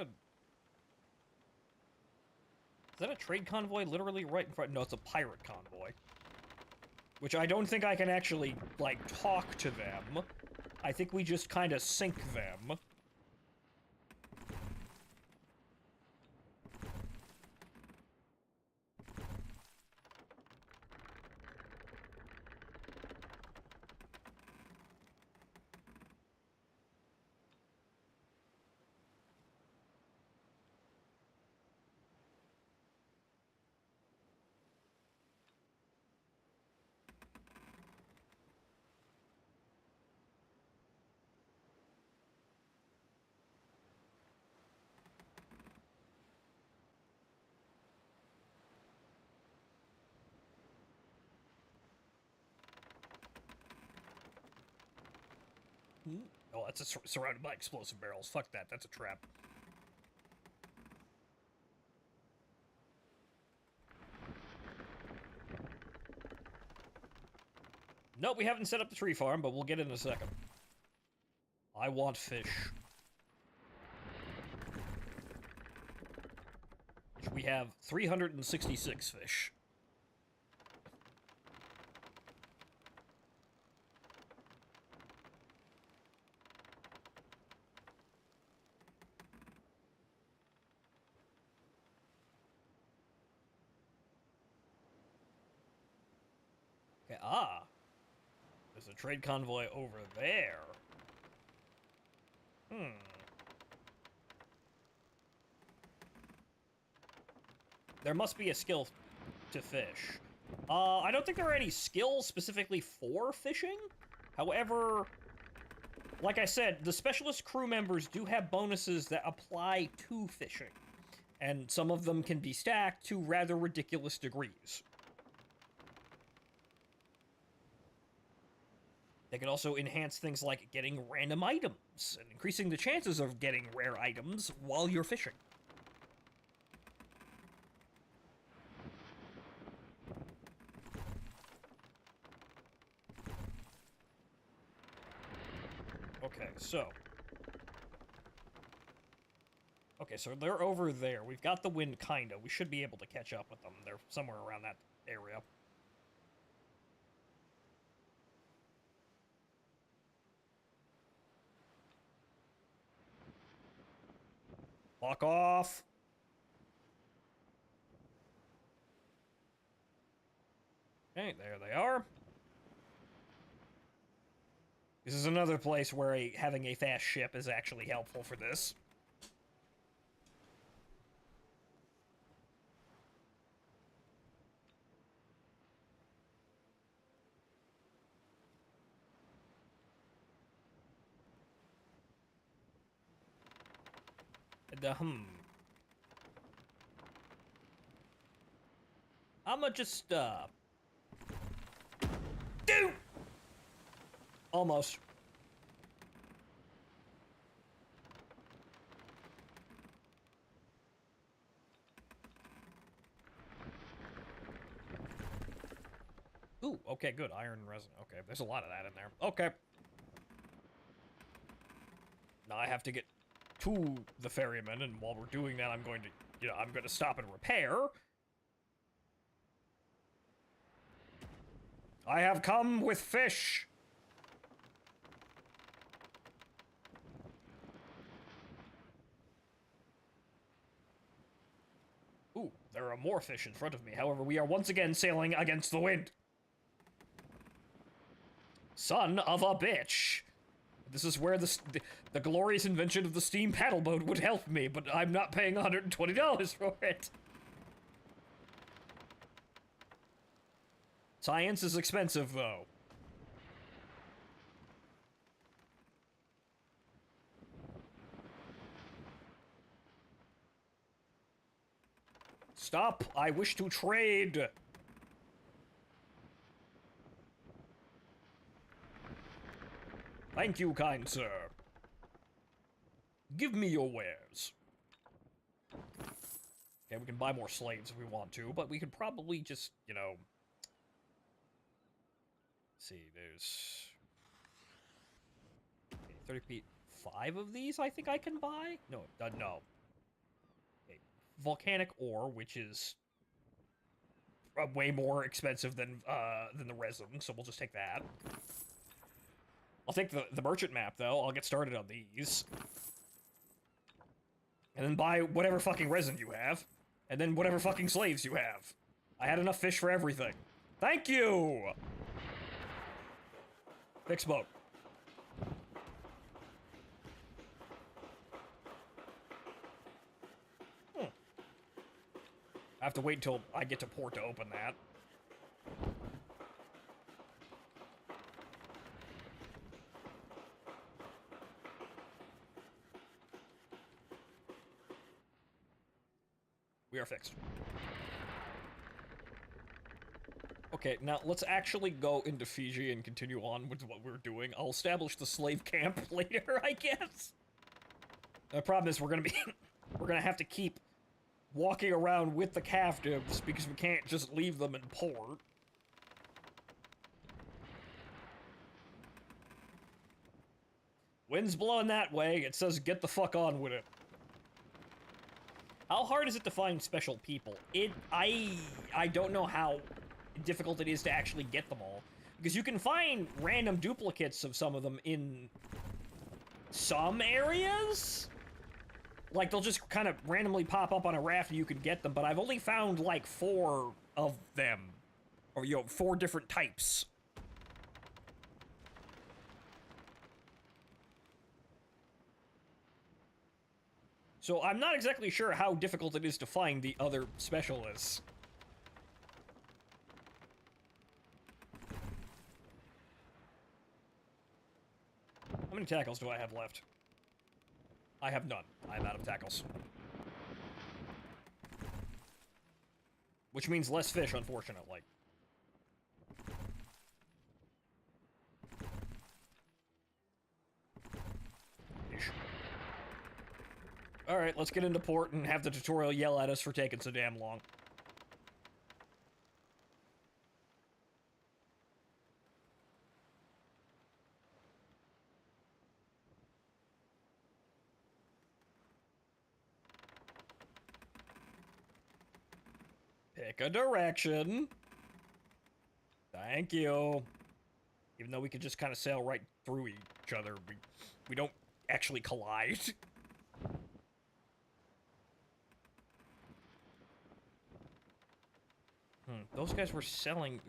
a trade convoy literally right in front? No, it's a pirate convoy. Which I don't think I can actually, like, talk to them. I think we just kind of sink them. Oh, that's surrounded by explosive barrels. Fuck that. That's a trap. Nope, we haven't set up the tree farm, but we'll get it in a second. I want fish. We have 366 fish. Okay, there's a trade convoy over there. There must be a skill to fish. I don't think there are any skills specifically for fishing. However, like I said, the specialist crew members do have bonuses that apply to fishing. And some of them can be stacked to rather ridiculous degrees. They can also enhance things like getting random items and increasing the chances of getting rare items while you're fishing. Okay, so... Okay, so they're over there. We've got the wind, kinda. We should be able to catch up with them. They're somewhere around that area. Fuck off! Okay, there they are. This is another place where having a fast ship is actually helpful for this. I'ma just, Dude! Almost. Ooh, okay, good. Iron resin. Okay, there's a lot of that in there. Okay. Now I have to get to the ferryman, and while we're doing that, I'm going to, I'm going to stop and repair. I have come with fish. Ooh, there are more fish in front of me. However, we are once again sailing against the wind. Son of a bitch. This is where the glorious invention of the steam paddle boat would help me, but I'm not paying $120 for it. Science is expensive, though. Stop! I wish to trade! Thank you, kind sir. Give me your wares. Okay, we can buy more slaves if we want to, but we could probably just, see, there's... Okay, 30 feet. 5 of these I think I can buy? No, no. Okay, volcanic ore, which is way more expensive than the resin, so we'll just take that. I'll take the merchant map, though. I'll get started on these. And then buy whatever fucking resin you have. And then whatever fucking slaves you have. I had enough fish for everything. Thank you! Fix boat. I have to wait until I get to port to open that. We are fixed. Okay, now let's actually go into Fiji and continue on with what we're doing. I'll establish the slave camp later, I guess. The problem is we're gonna have to keep walking around with the captives because we can't just leave them in port. Wind's blowing that way. It says get the fuck on with it. How hard is it to find special people? I don't know how difficult it is to actually get them all. Because you can find random duplicates of some of them in some areas. Like, they'll just kind of randomly pop up on a raft and you can get them, but I've only found, like, 4 of them. Or, 4 different types. So I'm not exactly sure how difficult it is to find the other specialists. How many tackles do I have left? I have none. I'm out of tackles. Which means less fish, unfortunately. Alright, let's get into port and have the tutorial yell at us for taking so damn long. Pick a direction. Thank you. Even though we could just kind of sail right through each other, we don't actually collide. Those guys were selling...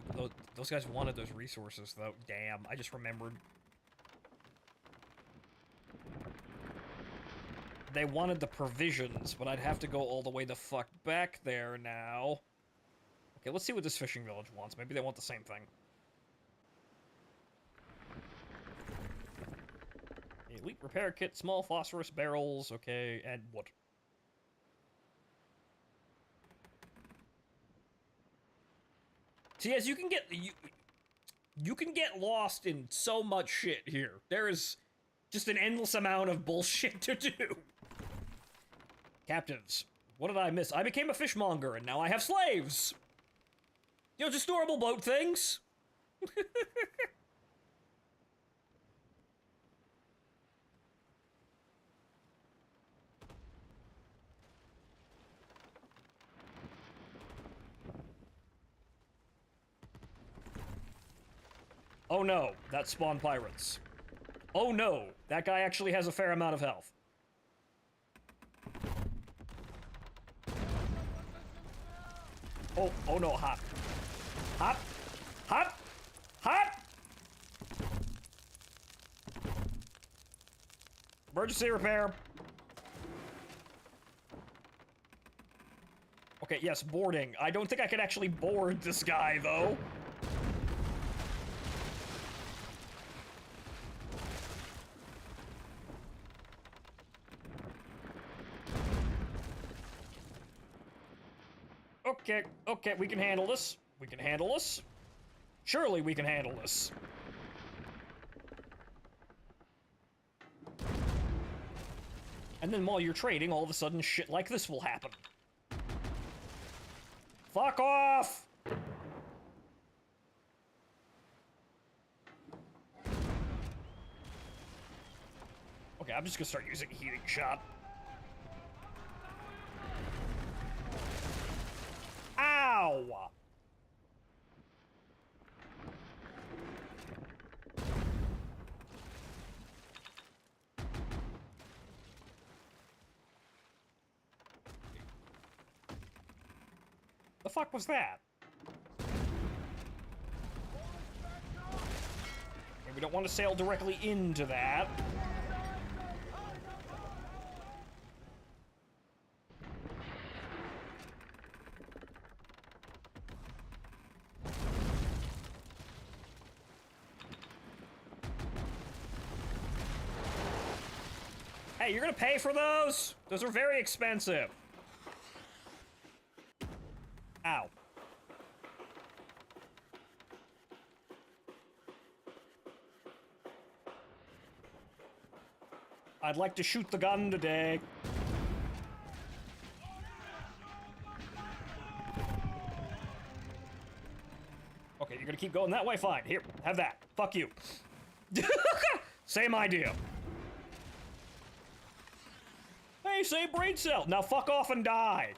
Those guys wanted those resources, though. Damn, I just remembered. They wanted the provisions, but I'd have to go all the way the fuck back there now. Okay, let's see what this fishing village wants. Maybe they want the same thing. Elite repair kit, small phosphorus barrels, okay, and wood. See, as you can get... You can get lost in so much shit here. There is just an endless amount of bullshit to do. Captives. What did I miss? I became a fishmonger, and now I have slaves! You know, just normal boat things. Oh no, that spawned pirates. Oh no, that guy actually has a fair amount of health. Oh no, hop. Hop! Hop! Hop! Emergency repair. Okay, yes, boarding. I don't think I can actually board this guy, though. Okay, we can handle this. We can handle this. Surely we can handle this. And then while you're trading, all of a sudden shit like this will happen. Fuck off! Okay, I'm just gonna start using a heating shot. Ow! The fuck was that? And we don't want to sail directly into that. Hey, you're gonna pay for those? Those are very expensive. Ow. I'd like to shoot the gun today. Okay, you're gonna keep going that way? Fine. Here, have that. Fuck you. Same idea. Hey, same brain cell. Now fuck off and die.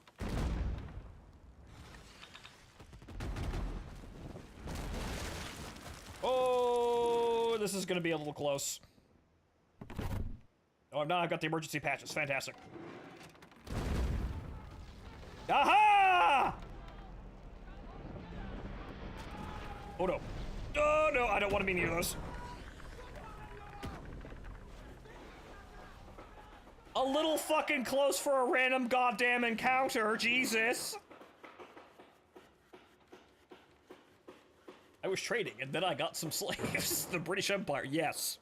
Oh, this is gonna be a little close. Oh, now I've got the emergency patches. Fantastic. Aha! Oh no. Oh no, I don't want to be near those. A little fucking close for a random goddamn encounter, Jesus. I was trading, and then I got some slaves. The British Empire, yes.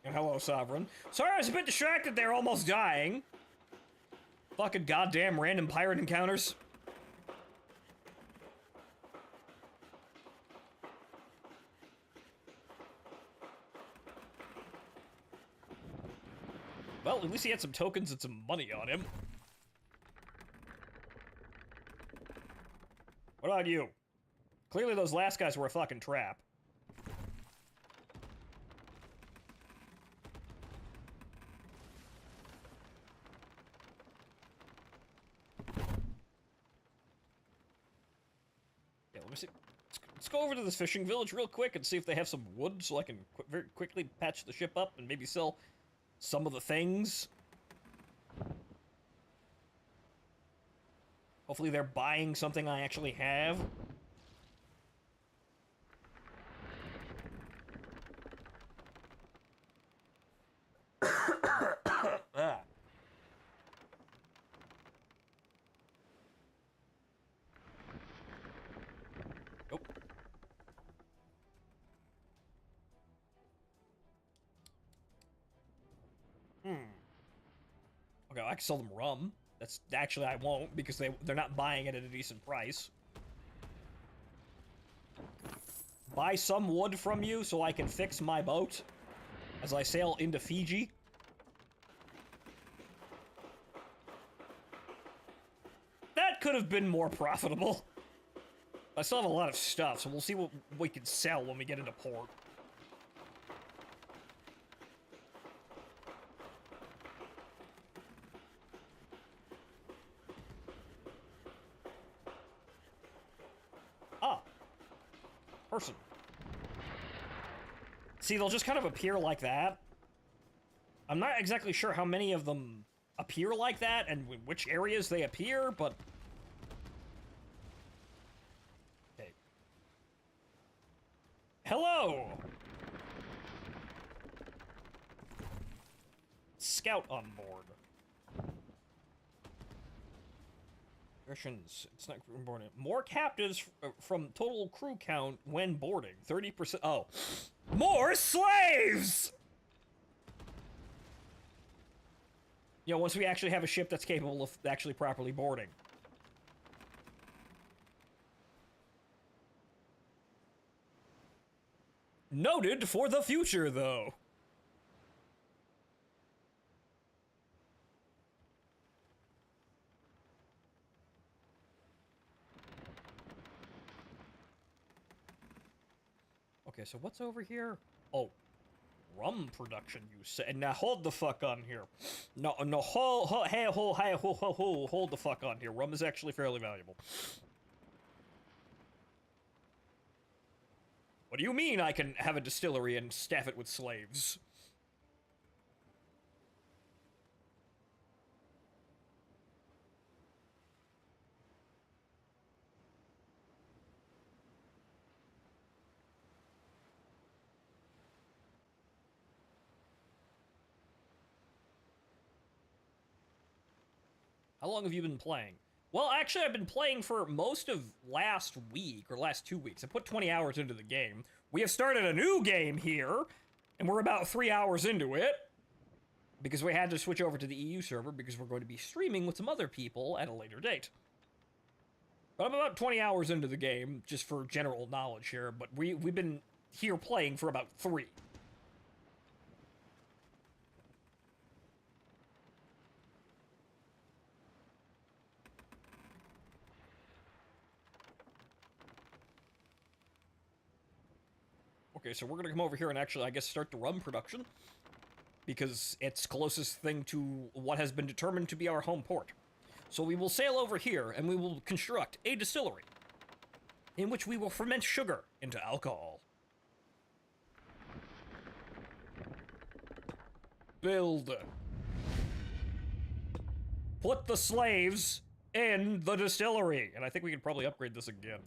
And hello, Sovereign. Sorry, I was a bit distracted there, almost dying. Fucking goddamn random pirate encounters. Well, at least he had some tokens and some money on him. What about you? Clearly those last guys were a fucking trap. Okay, let me see. Let's go over to this fishing village real quick and see if they have some wood so I can very quickly patch the ship up and maybe sell some of the things. Hopefully they're buying something I actually have. Ah. Nope. Okay, I can sell them rum. That's actually I won't because they're not buying it at a decent price. Buy some wood from you so I can fix my boat as I sail into Fiji. That could have been more profitable. I still have a lot of stuff, so we'll see what we can sell when we get into port. Ah. Person. See, they'll just kind of appear like that. I'm not exactly sure how many of them appear like that and which areas they appear, but... Okay. Hello! Scout on board. Russians. It's not boarding. More captives from total crew count when boarding. 30%. Oh. More slaves! You know, once we actually have a ship that's capable of actually properly boarding. Noted for the future, though. Okay, so what's over here? Oh, rum production, you said. Now hold the fuck on here. No, hold the fuck on here. Rum is actually fairly valuable. What do you mean I can have a distillery and staff it with slaves? How long have you been playing? Well, actually, I've been playing for most of last week, or last 2 weeks. I put 20 hours into the game. We have started a new game here, and we're about 3 hours into it. Because we had to switch over to the EU server, because we're going to be streaming with some other people at a later date. But I'm about 20 hours into the game, just for general knowledge here, but we've been here playing for about 3. Okay, so we're gonna come over here and actually, I guess, start the rum production. Because it's closest thing to what has been determined to be our home port. So we will sail over here, and we will construct a distillery, in which we will ferment sugar into alcohol. Build. Put the slaves in the distillery. And I think we can probably upgrade this again.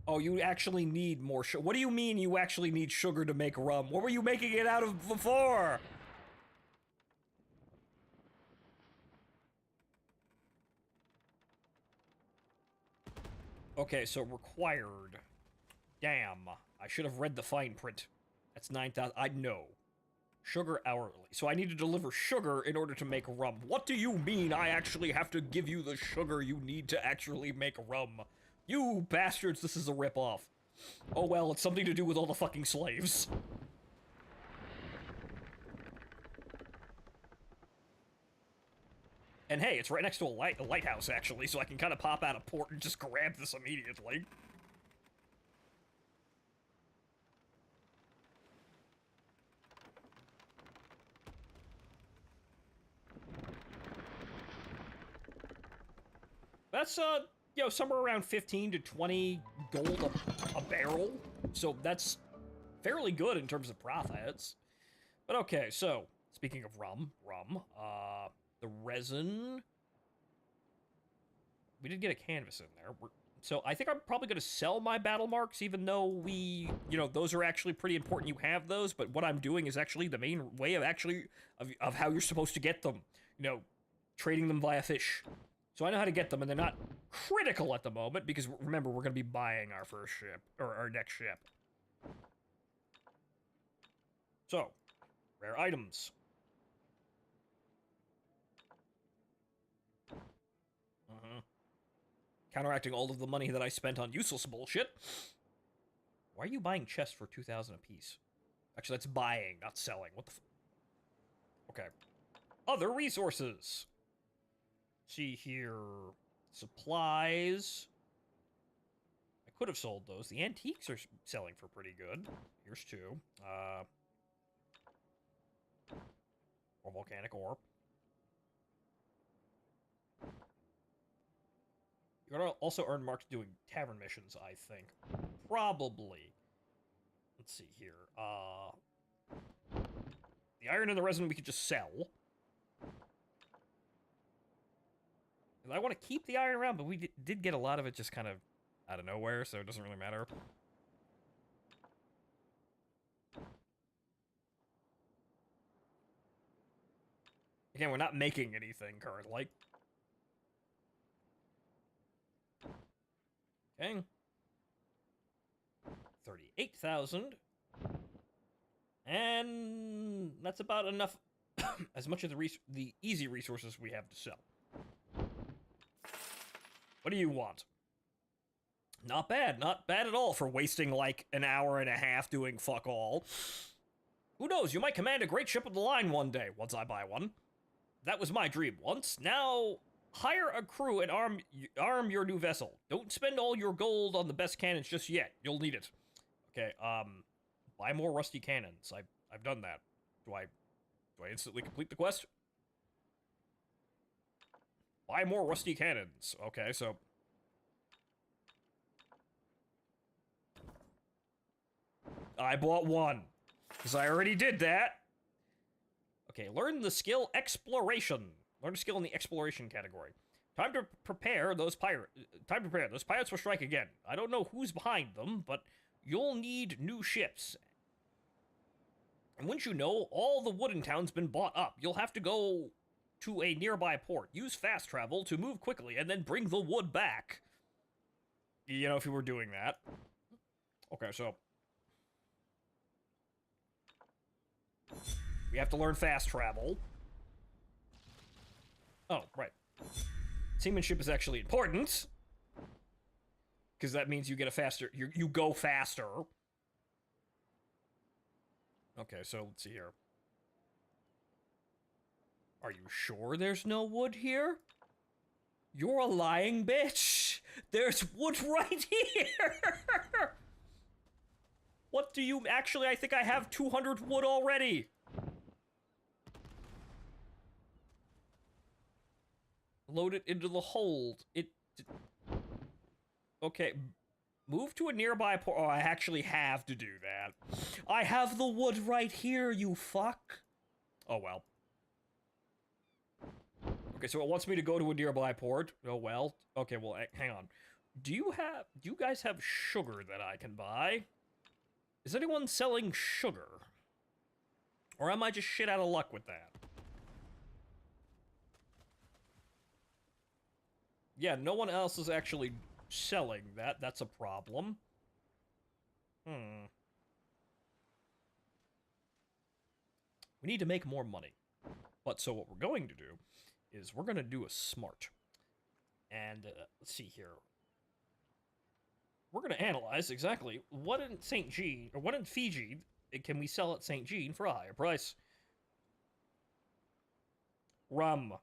Oh, you actually need more sugar. What do you mean you actually need sugar to make rum? What were you making it out of before? Okay, so required. Damn. I should have read the fine print. That's 9,000. I know. Sugar hourly. So I need to deliver sugar in order to make rum. What do you mean I actually have to give you the sugar you need to actually make rum? You bastards, this is a ripoff. Oh well, it's something to do with all the fucking slaves. And hey, it's right next to a lighthouse, actually, so I can kind of pop out of port and just grab this immediately. That's, you know, somewhere around 15 to 20 gold a barrel. So that's fairly good in terms of profits. But okay, so, speaking of rum, the resin... We did get a canvas in there. So I think I'm probably going to sell my battle marks, even though we, you know, those are actually pretty important. You have those, but what I'm doing is actually the main way of of how you're supposed to get them. You know, trading them via fish. So I know how to get them, and they're not critical at the moment, because remember, we're going to be buying our first ship, or our next ship. So, rare items. Counteracting all of the money that I spent on useless bullshit. Why are you buying chests for 2,000 apiece? Actually, that's buying, not selling. What the Okay. Other resources. See here. Supplies. I could have sold those. The antiques are selling for pretty good. Here's two. More volcanic ore. You're gonna also earn marks doing tavern missions, I think. Probably. Let's see here. The iron and the resin we could just sell. I want to keep the iron around, but we did get a lot of it just kind of out of nowhere, so it doesn't really matter. Again, we're not making anything currently. Okay. 38,000. And that's about enough, as much of the easy resources we have to sell. What do you want? Not bad. Not bad at all for wasting like an hour and a half doing fuck all. Who knows, you might command a great ship of the line one day, once I buy one. That was my dream once. Now, hire a crew and arm your new vessel. Don't spend all your gold on the best cannons just yet. You'll need it. Okay, buy more rusty cannons. I've done that. Do I instantly complete the quest? Buy more rusty cannons. Okay, so... I bought one. Because I already did that. Okay, learn the skill Exploration. Learn a skill in the Exploration category. Time to prepare those pirates. Those pirates will strike again. I don't know who's behind them, but you'll need new ships. And once you know, all the wooden town's been bought up. You'll have to go to a nearby port. Use fast travel to move quickly, and then bring the wood back. You know, if you were doing that. Okay, so... we have to learn fast travel. Oh, right. Seamanship is actually important. Because that means you get a faster... You go faster. Okay, so let's see here. Are you sure there's no wood here? You're a lying bitch. There's wood right here. What do you... Actually, I think I have 200 wood already. Load it into the hold. Okay. Move to a nearby port. Oh, I actually have to do that. I have the wood right here, you fuck. Oh, well. Okay, so it wants me to go to a nearby port. Oh, well. Okay, well, hang on. Do you guys have sugar that I can buy? Is anyone selling sugar? Or am I just shit out of luck with that? Yeah, no one else is actually selling that. That's a problem. We need to make more money. But so what we're going to do is we're going to do a smart. And let's see here. We're going to analyze exactly what in St. Jean, or what in Fiji can we sell at St. Jean for a higher price. Rum.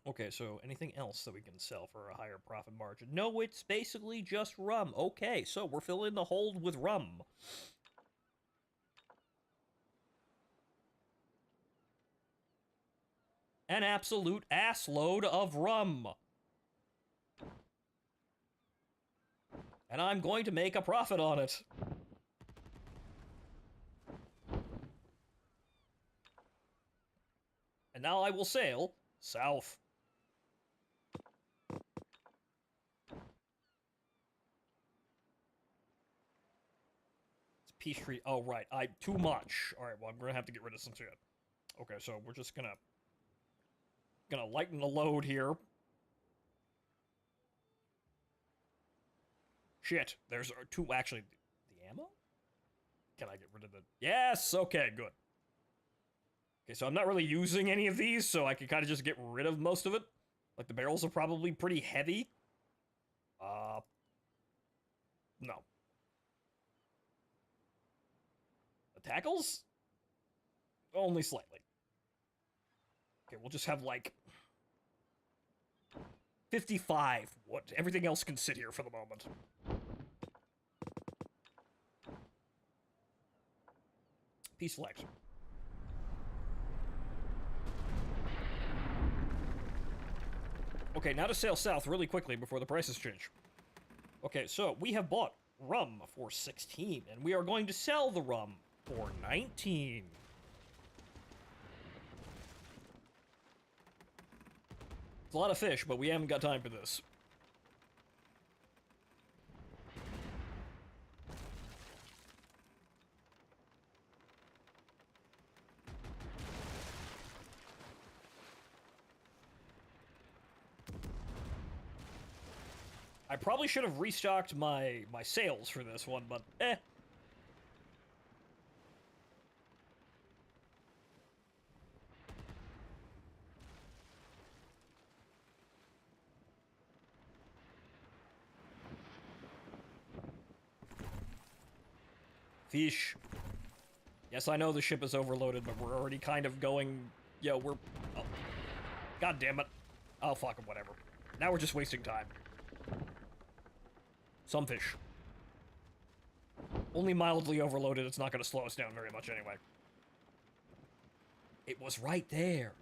Okay, so anything else that we can sell for a higher profit margin? No, it's basically just rum. Okay, so we're filling the hold with rum. An absolute assload of rum. And I'm going to make a profit on it. And now I will sail south. It's Peachtree. Oh, right. Too much. Alright, well, I'm gonna have to get rid of some shit. Okay, so we're just gonna lighten the load here. Shit, there's two, actually, the ammo? Can I get rid of the... Yes, okay, good. Okay, so I'm not really using any of these, so I can kind of just get rid of most of it. Like, the barrels are probably pretty heavy. No. The tackles? Only slightly. Okay, we'll just have, like... 55. What? Everything else can sit here for the moment. Peace flags. Okay, now to sail south really quickly before the prices change. Okay, so we have bought rum for 16, and we are going to sell the rum for 19. It's a lot of fish, but we haven't got time for this. I probably should have restocked my sails for this one, but eh. Fish. Yes, I know the ship is overloaded, but we're already kind of going... Yo, we're... Oh. God damn it. Oh, fuck it, whatever. Now we're just wasting time. Some fish. Only mildly overloaded, it's not going to slow us down very much anyway. It was right there.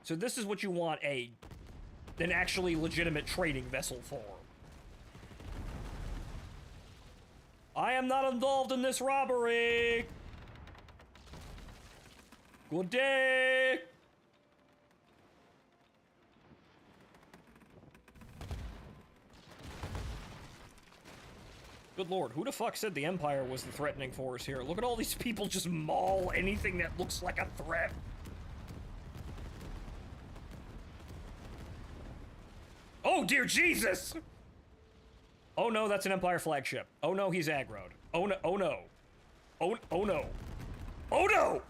So this is what you want an actually legitimate trading vessel for. I am not involved in this robbery! Good day! Good lord, who the fuck said the Empire was the threatening force here? Look at all these people just maul anything that looks like a threat. Oh dear Jesus! Oh no, that's an Empire flagship. Oh no, he's aggroed. Oh no, oh no. Oh no. Oh no!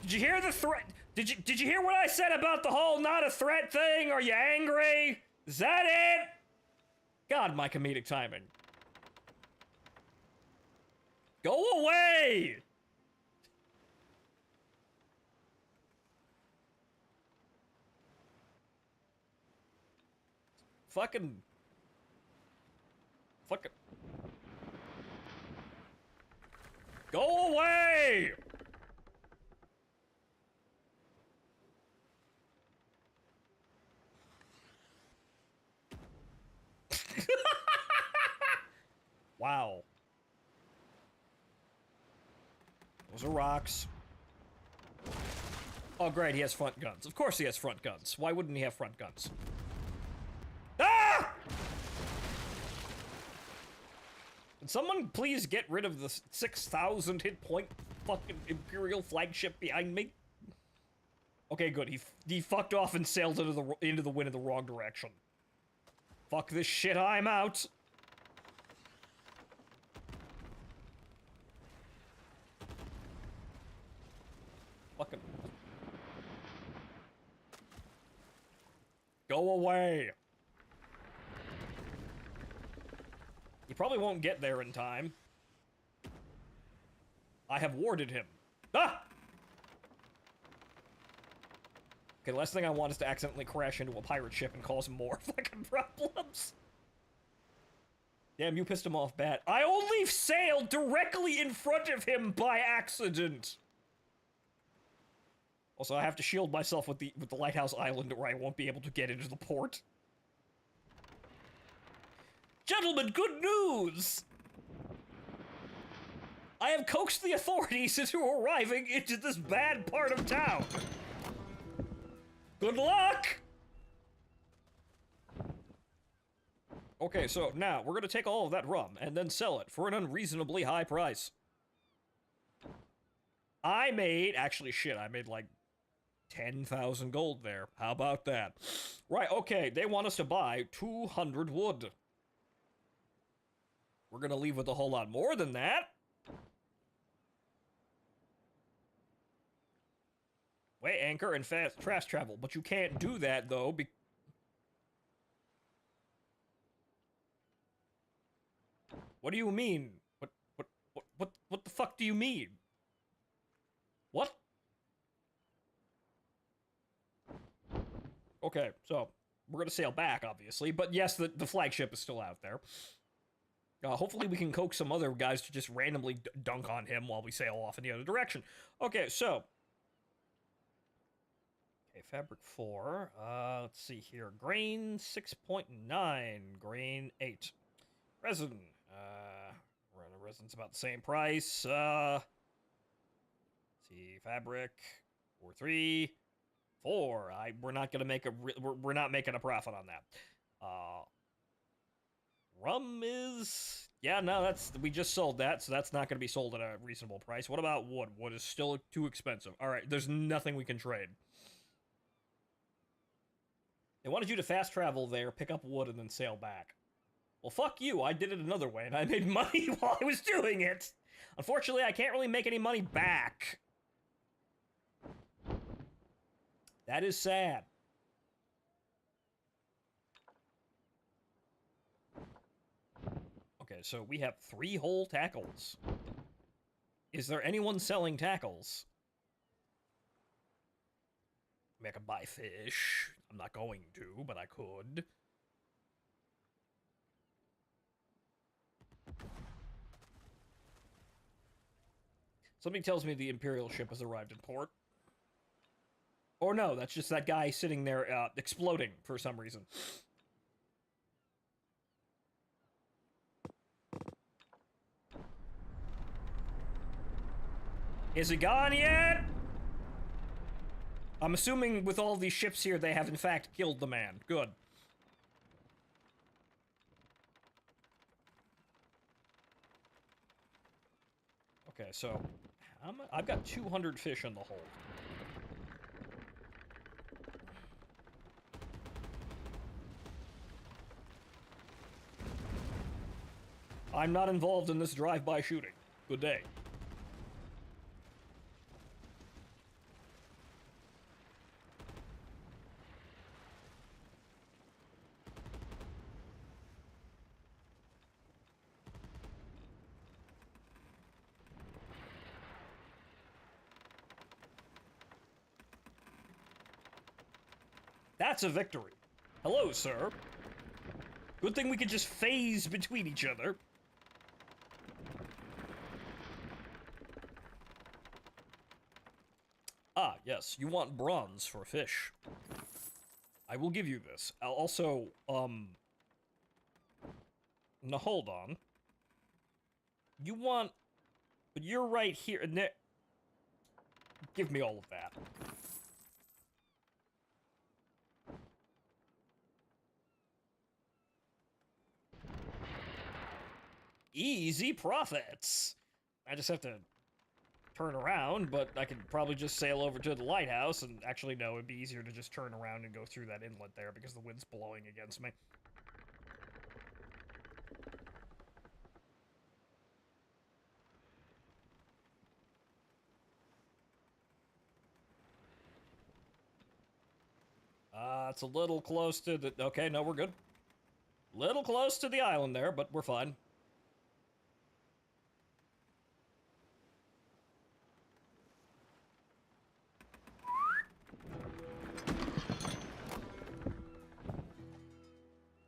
Did you hear the threat? Did you hear what I said about the whole not a threat thing? Are you angry? Is that it? God, my comedic timing. Go away! Fucking... Go away! Wow. Those are rocks. Oh, great, he has front guns. Of course he has front guns. Why wouldn't he have front guns? Ah! Can someone please get rid of the 6,000 hit point fucking Imperial flagship behind me? Okay, good. He fucked off and sailed into the wind in the wrong direction. Fuck this shit, I'm out. Fucking... Go away. He probably won't get there in time. I have warded him. Ah! Okay, the last thing I want is to accidentally crash into a pirate ship and cause more fucking problems. Damn, you pissed him off bad. I only sailed directly in front of him by accident. Also, I have to shield myself with the lighthouse island, or I won't be able to get into the port. Gentlemen, good news! I have coaxed the authorities into arriving into this bad part of town. Good luck! Okay, so now we're gonna take all of that rum and then sell it for an unreasonably high price. I made like 10,000 gold there. How about that? Right, okay, they want us to buy 200 wood. We're gonna leave with a whole lot more than that. Wait, anchor and fast travel, but you can't do that though. What do you mean? What the fuck do you mean? What? Okay, so we're gonna sail back, obviously, but yes, the flagship is still out there. Hopefully we can coax some other guys to just randomly dunk on him while we sail off in the other direction. Okay, so. Okay, fabric 4. Let's see here. Grain 6.9. Grain 8. Resin. Resin's about the same price. Let's see, fabric 4.3. 4. We're not gonna make we're not making a profit on that. Rum is, yeah, no, we just sold that, so that's not gonna be sold at a reasonable price. What about wood? Wood is still too expensive. All right, there's nothing we can trade. They wanted you to fast travel there, pick up wood, and then sail back. Well, fuck you. I did it another way, and I made money while I was doing it. Unfortunately, I can't really make any money back. That is sad. Okay, so we have 3 whole tackles. Is there anyone selling tackles? I mean, I could buy fish. I'm not going to, but I could. Something tells me the Imperial ship has arrived in port. Or no, that's just that guy sitting there exploding for some reason. Is it gone yet? I'm assuming with all these ships here, they have in fact killed the man. Good. Okay, so I've got 200 fish in the hold. I'm not involved in this drive-by shooting. Good day. That's a victory. Hello, sir. Good thing we could just phase between each other. Ah, yes, you want bronze for fish. I will give you this. I'll also, now hold on. You want, but you're right here, and there. Give me all of that. Easy profits. I just have to turn around, but I could probably just sail over to the lighthouse, and actually, no, it'd be easier to just turn around and go through that inlet there because the wind's blowing against me. It's a little close to the... Okay, no, we're good. Little close to the island there, but we're fine.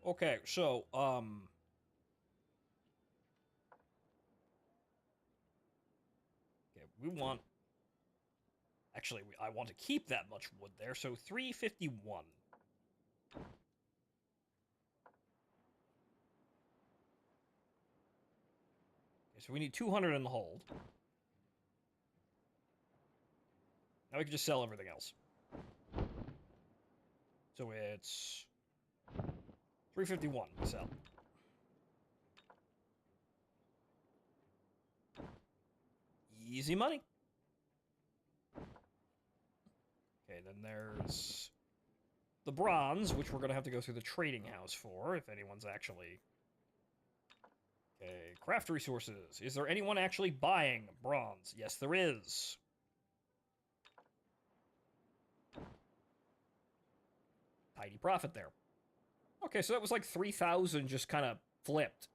Okay, so, okay, we want... Actually, I want to keep that much wood there, so 351. so we need 200 in the hold. Now we can just sell everything else. So it's 351 we sell. Easy money. Okay, then there's the bronze, which we're going to have to go through the trading house for, if anyone's actually... Okay, craft resources. Is there anyone actually buying bronze? Yes, there is. Tidy profit there. Okay, so that was like 3,000 just kind of flipped.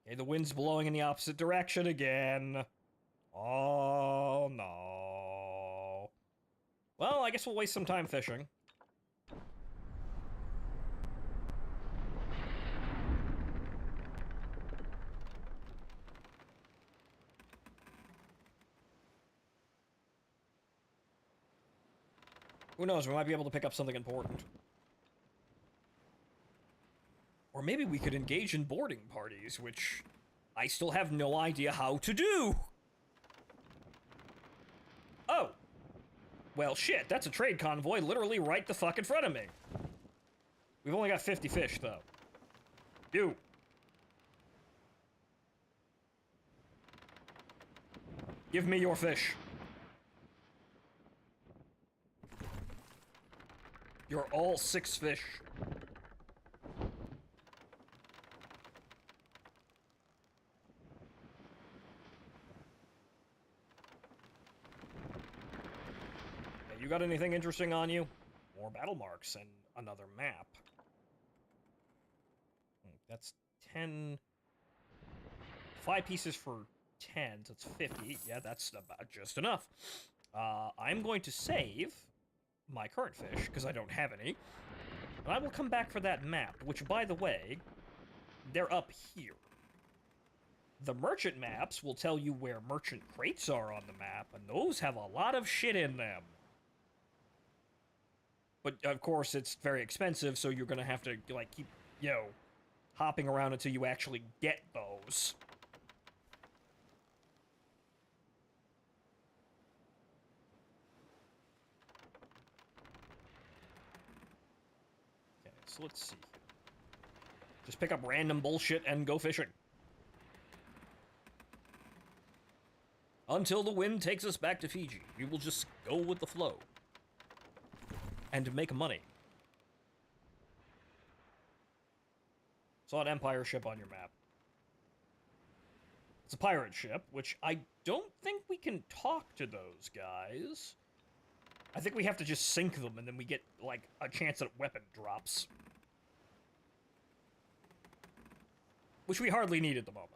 Okay, the wind's blowing in the opposite direction again. Oh, no. Well, I guess we'll waste some time fishing. Who knows, we might be able to pick up something important. Or maybe we could engage in boarding parties, which I still have no idea how to do. Oh. Well, shit, that's a trade convoy literally right the fuck in front of me. We've only got 50 fish, though. You. Give me your fish. You're all 6 fish. You got anything interesting on you? More battle marks and another map. That's 10... 5 pieces for 10, so it's 50. Yeah, that's about just enough. I'm going to save my current fish, because I don't have any. And I will come back for that map, which, by the way, they're up here. The merchant maps will tell you where merchant crates are on the map, and those have a lot of shit in them. But, of course, it's very expensive, so you're gonna have to, like, keep, hopping around until you actually get those. Okay, so let's see. Just pick up random bullshit and go fishing. Until the wind takes us back to Fiji, we will just go with the flow. And make money. Saw an Empire ship on your map. It's a pirate ship, which I don't think we can talk to those guys. I think we have to just sink them, and then we get, like, a chance at weapon drops. Which we hardly need at the moment.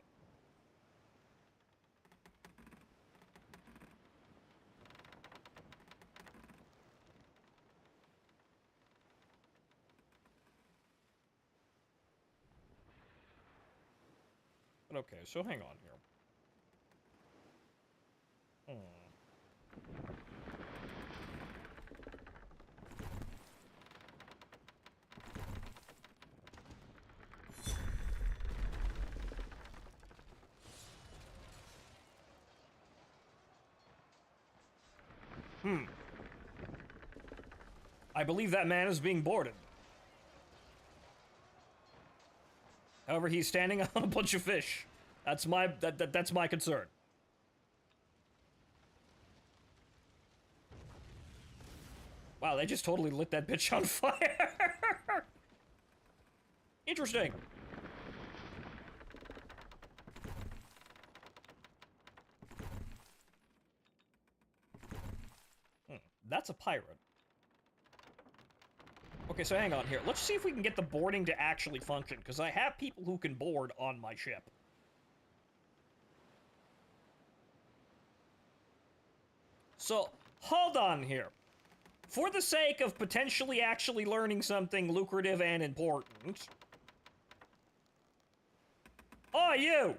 Okay, so hang on here. I believe that man is being boarded. However, he's standing on a bunch of fish. That's my that's my concern. Wow, they just totally lit that bitch on fire. Interesting. That's a pirate. Okay, so hang on here. Let's see if we can get the boarding to actually function, because I have people who can board on my ship. So, hold on here. For the sake of potentially actually learning something lucrative and important... Oh, you!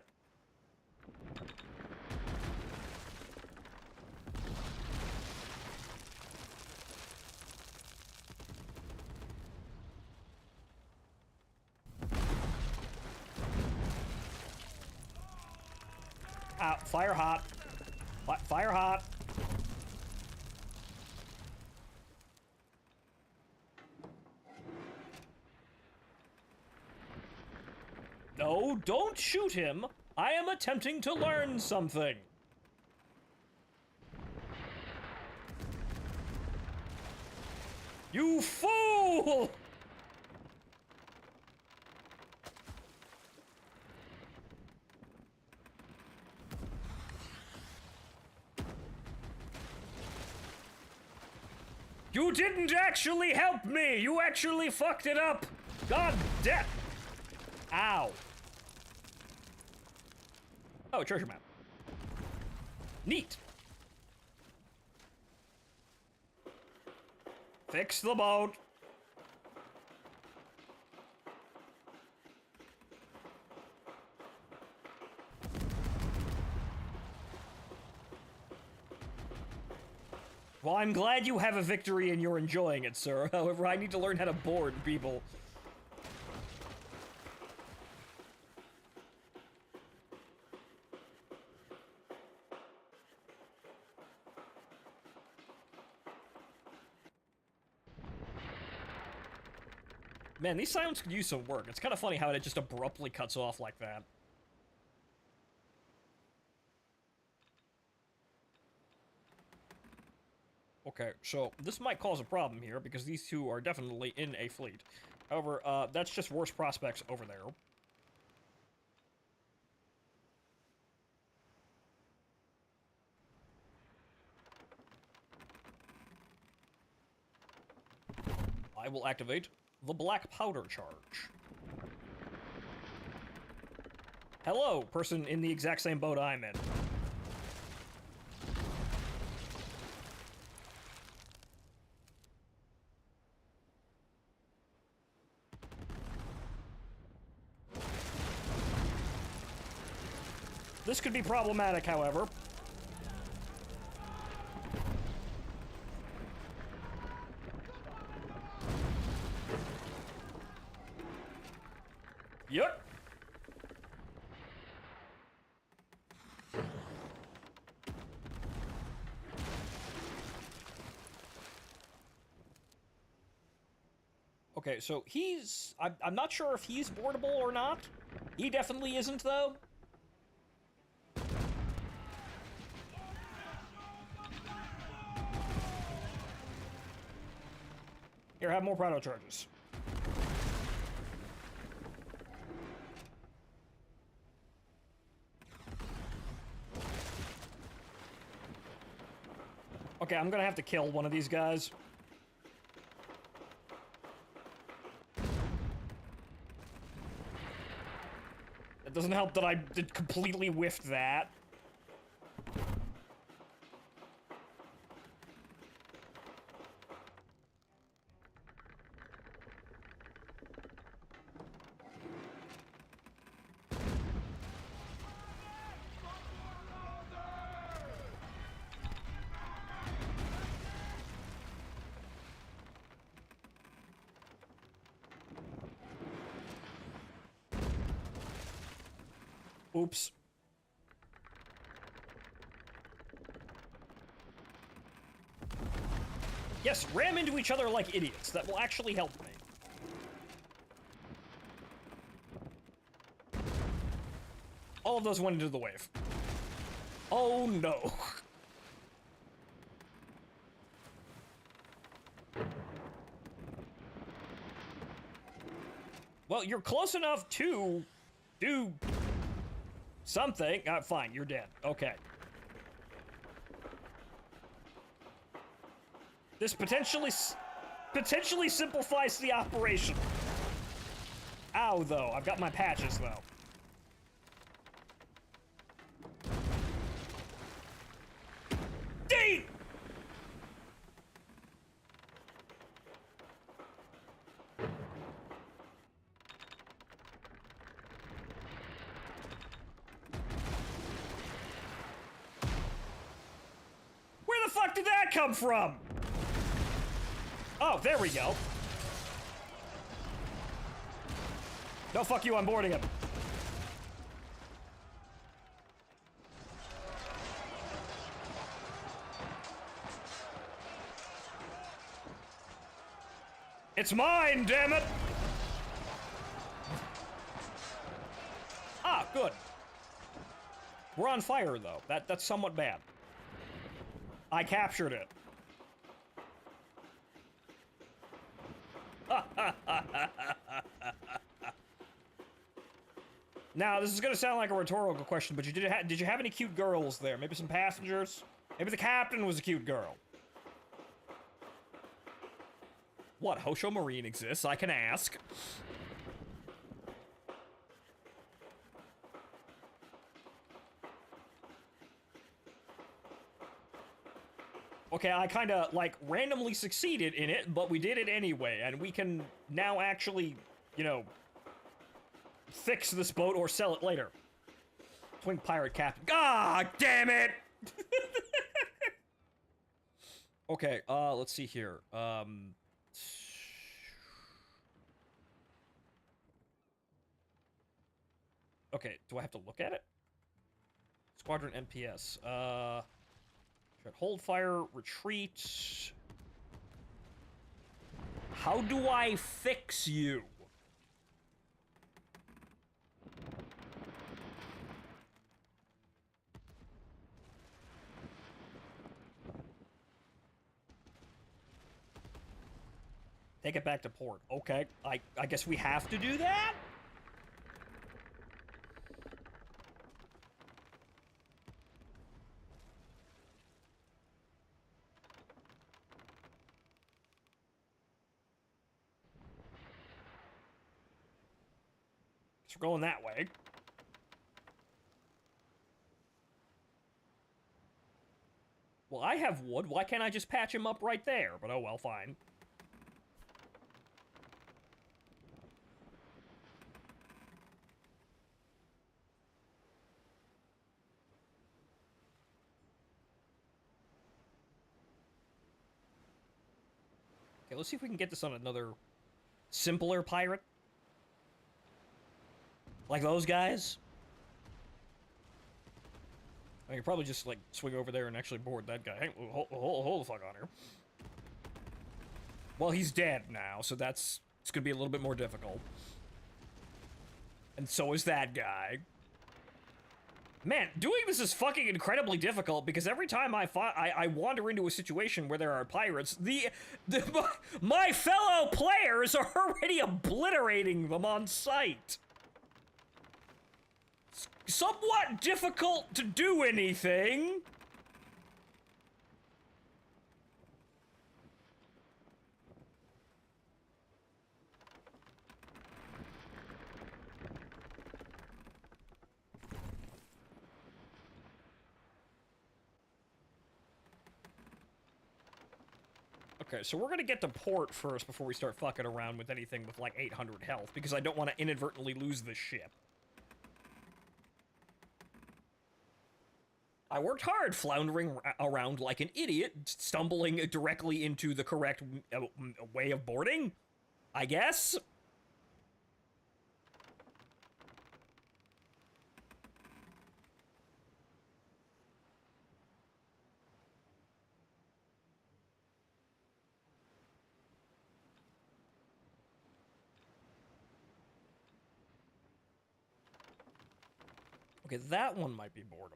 Fire hot. Fire hot. No, don't shoot him. I am attempting to learn something. You fool! You didn't actually help me! You actually fucked it up! God damn! Ow. Oh, treasure map. Neat. Fix the boat. Well, I'm glad you have a victory and you're enjoying it, sir. However, I need to learn how to board people. Man, these silents could use some work. It's kind of funny how it just abruptly cuts off like that. Okay, so this might cause a problem here, because these two are definitely in a fleet. However, that's just worse prospects over there. I will activate the black powder charge. Hello, person in the exact same boat I'm in. This could be problematic, however. Yep. Okay, so he's... I'm not sure if he's boardable or not. He definitely isn't, though. Here, have more Prado charges. Okay, I'm gonna have to kill one of these guys. It doesn't help that I did completely whiffed that. Oops. Yes, ram into each other like idiots. That will actually help me. All of those went into the wave. Oh no. Well, you're close enough to do something. Fine, you're dead. Okay. This potentially simplifies the operation. Ow, though. I've got my patches, though. D! Where the fuck did that come from? Oh, there we go. No, fuck you, I'm boarding him. It's mine, damn it! Ah, good. We're on fire, though. That's somewhat bad. I captured it. Now, this is gonna sound like a rhetorical question, but did you have any cute girls there? Maybe some passengers? Maybe the captain was a cute girl. What, Hosho Marine exists? I can ask. Okay, I kinda, like, randomly succeeded in it, but we did it anyway, and we can now actually, you know, fix this boat or sell it later. Twin pirate captain. God damn it! Okay, let's see here. Okay, do I have to look at it? Squadron NPS. Hold fire, retreat. How do I fix you? Take it back to port. Okay, I guess we have to do that? We're going that way. Well, I have wood. Why can't I just patch him up right there? But oh well, fine. Okay, let's see if we can get this on another simpler pirate. Like those guys? I could probably just, like, swing over there and actually board that guy. Hang, hold the fuck on here. Well, he's dead now, so it's gonna be a little bit more difficult. And so is that guy. Man, doing this is fucking incredibly difficult because every time I wander into a situation where there are pirates, my fellow players are already obliterating them on sight. Somewhat difficult to do anything. Okay, so we're gonna get to port first before we start fucking around with anything with like 800 health, because I don't want to inadvertently lose this ship. I worked hard floundering around like an idiot, stumbling directly into the correct way of boarding, I guess? Okay, that one might be boardable.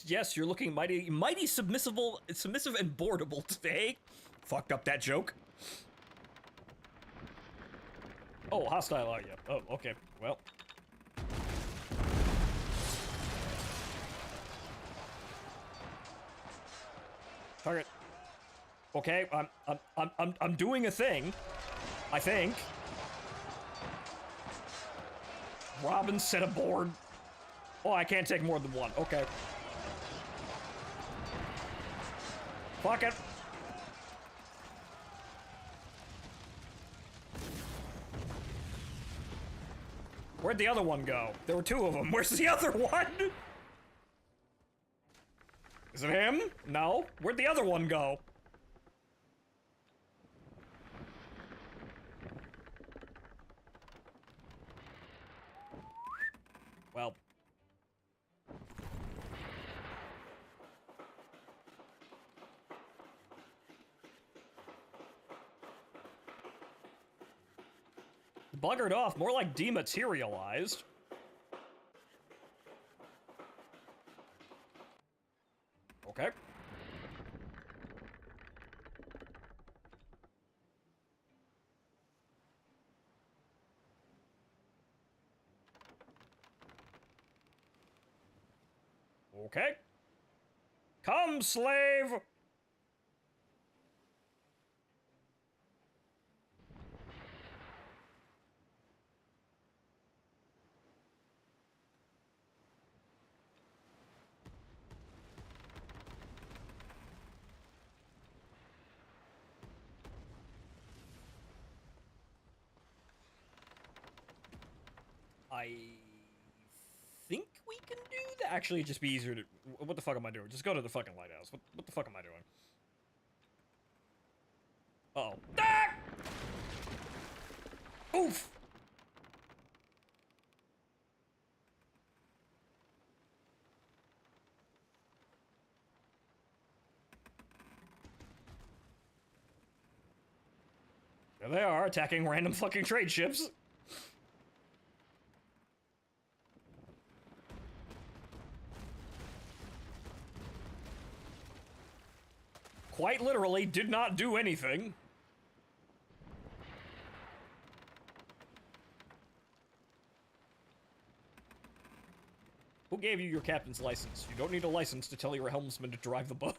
Yes, you're looking mighty submissive and boardable today. Fucked up that joke. Oh, hostile are you? Oh, okay. Well. Target. Okay, I'm doing a thing. I think. Robin set aboard. Oh, I can't take more than one. Okay. Fuck it. Where'd the other one go? There were two of them. Where's the other one? Is it him? No. Where'd the other one go? Well. buggered off, more like dematerialized. Okay. Okay. Come, slave! I think we can do that. Actually, it'd just be easier to... What the fuck am I doing? Just go to the fucking lighthouse. What the fuck am I doing? Uh-oh. Ah! Oof! There they are, attacking random fucking trade ships. Quite literally did not do anything. Who gave you your captain's license? You don't need a license to tell your helmsman to drive the boat.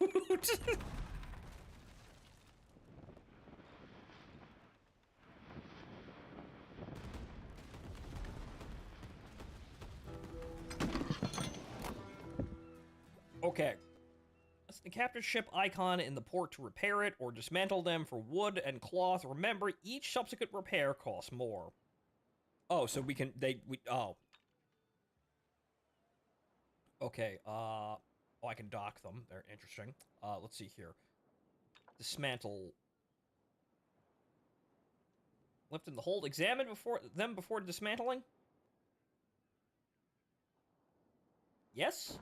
Okay. That's the captain's ship icon in the port to repair it or dismantle them for wood and cloth. Remember, each subsequent repair costs more. Oh, so we can, oh. Okay, oh, I can dock them. They're interesting. Let's see here. Dismantle. Lift in the hold. Examine before dismantling? Yes?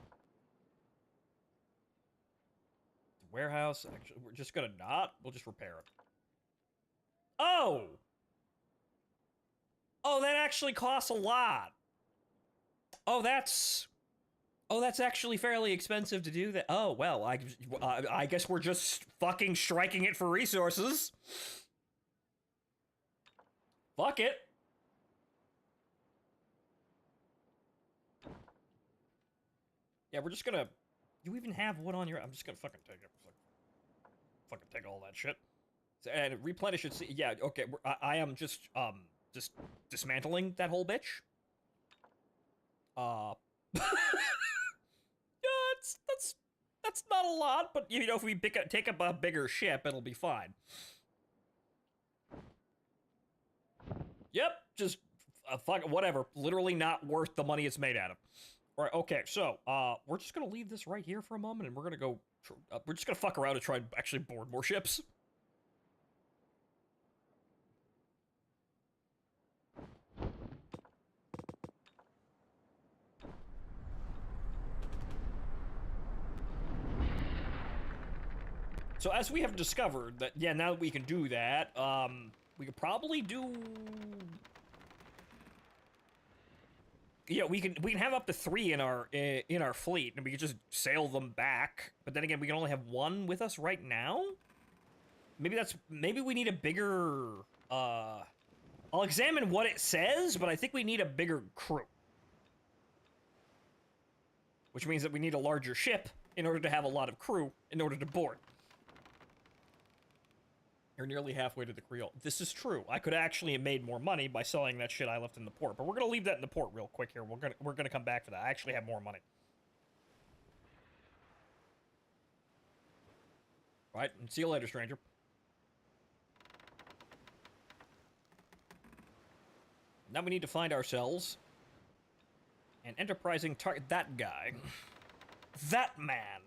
Warehouse. Actually, we're just gonna not. We'll just repair it. Oh! Oh, that actually costs a lot. Oh, that's actually fairly expensive to do that. Oh, well, I guess we're just fucking striking it for resources. Fuck it. Yeah, we're just gonna... You even have wood on your... I'm just gonna fucking take it. Fucking take all that shit. And replenish it. Yeah, okay. I am just dismantling that whole bitch. Yeah, that's not a lot, but you know, if we take up a bigger ship, it'll be fine. Yep, just fuck whatever. Literally not worth the money it's made out of. All right, okay, so we're just gonna leave this right here for a moment, and we're gonna go. We're just gonna fuck around and try and actually board more ships. So as we have discovered that, yeah, now that we can do that, we could probably do... Yeah, we can have up to 3 in our fleet, and we can just sail them back. But then again, we can only have 1 with us right now? Maybe we need a bigger, I'll examine what it says, but I think we need a bigger crew. Which means that we need a larger ship in order to have a lot of crew in order to board. You're nearly halfway to the Creole. This is true. I could actually have made more money by selling that shit I left in the port, but we're gonna leave that in the port real quick here. We're gonna come back for that. I actually have more money. All right, and see you later, stranger. Now we need to find ourselves an enterprising target. That guy. That man.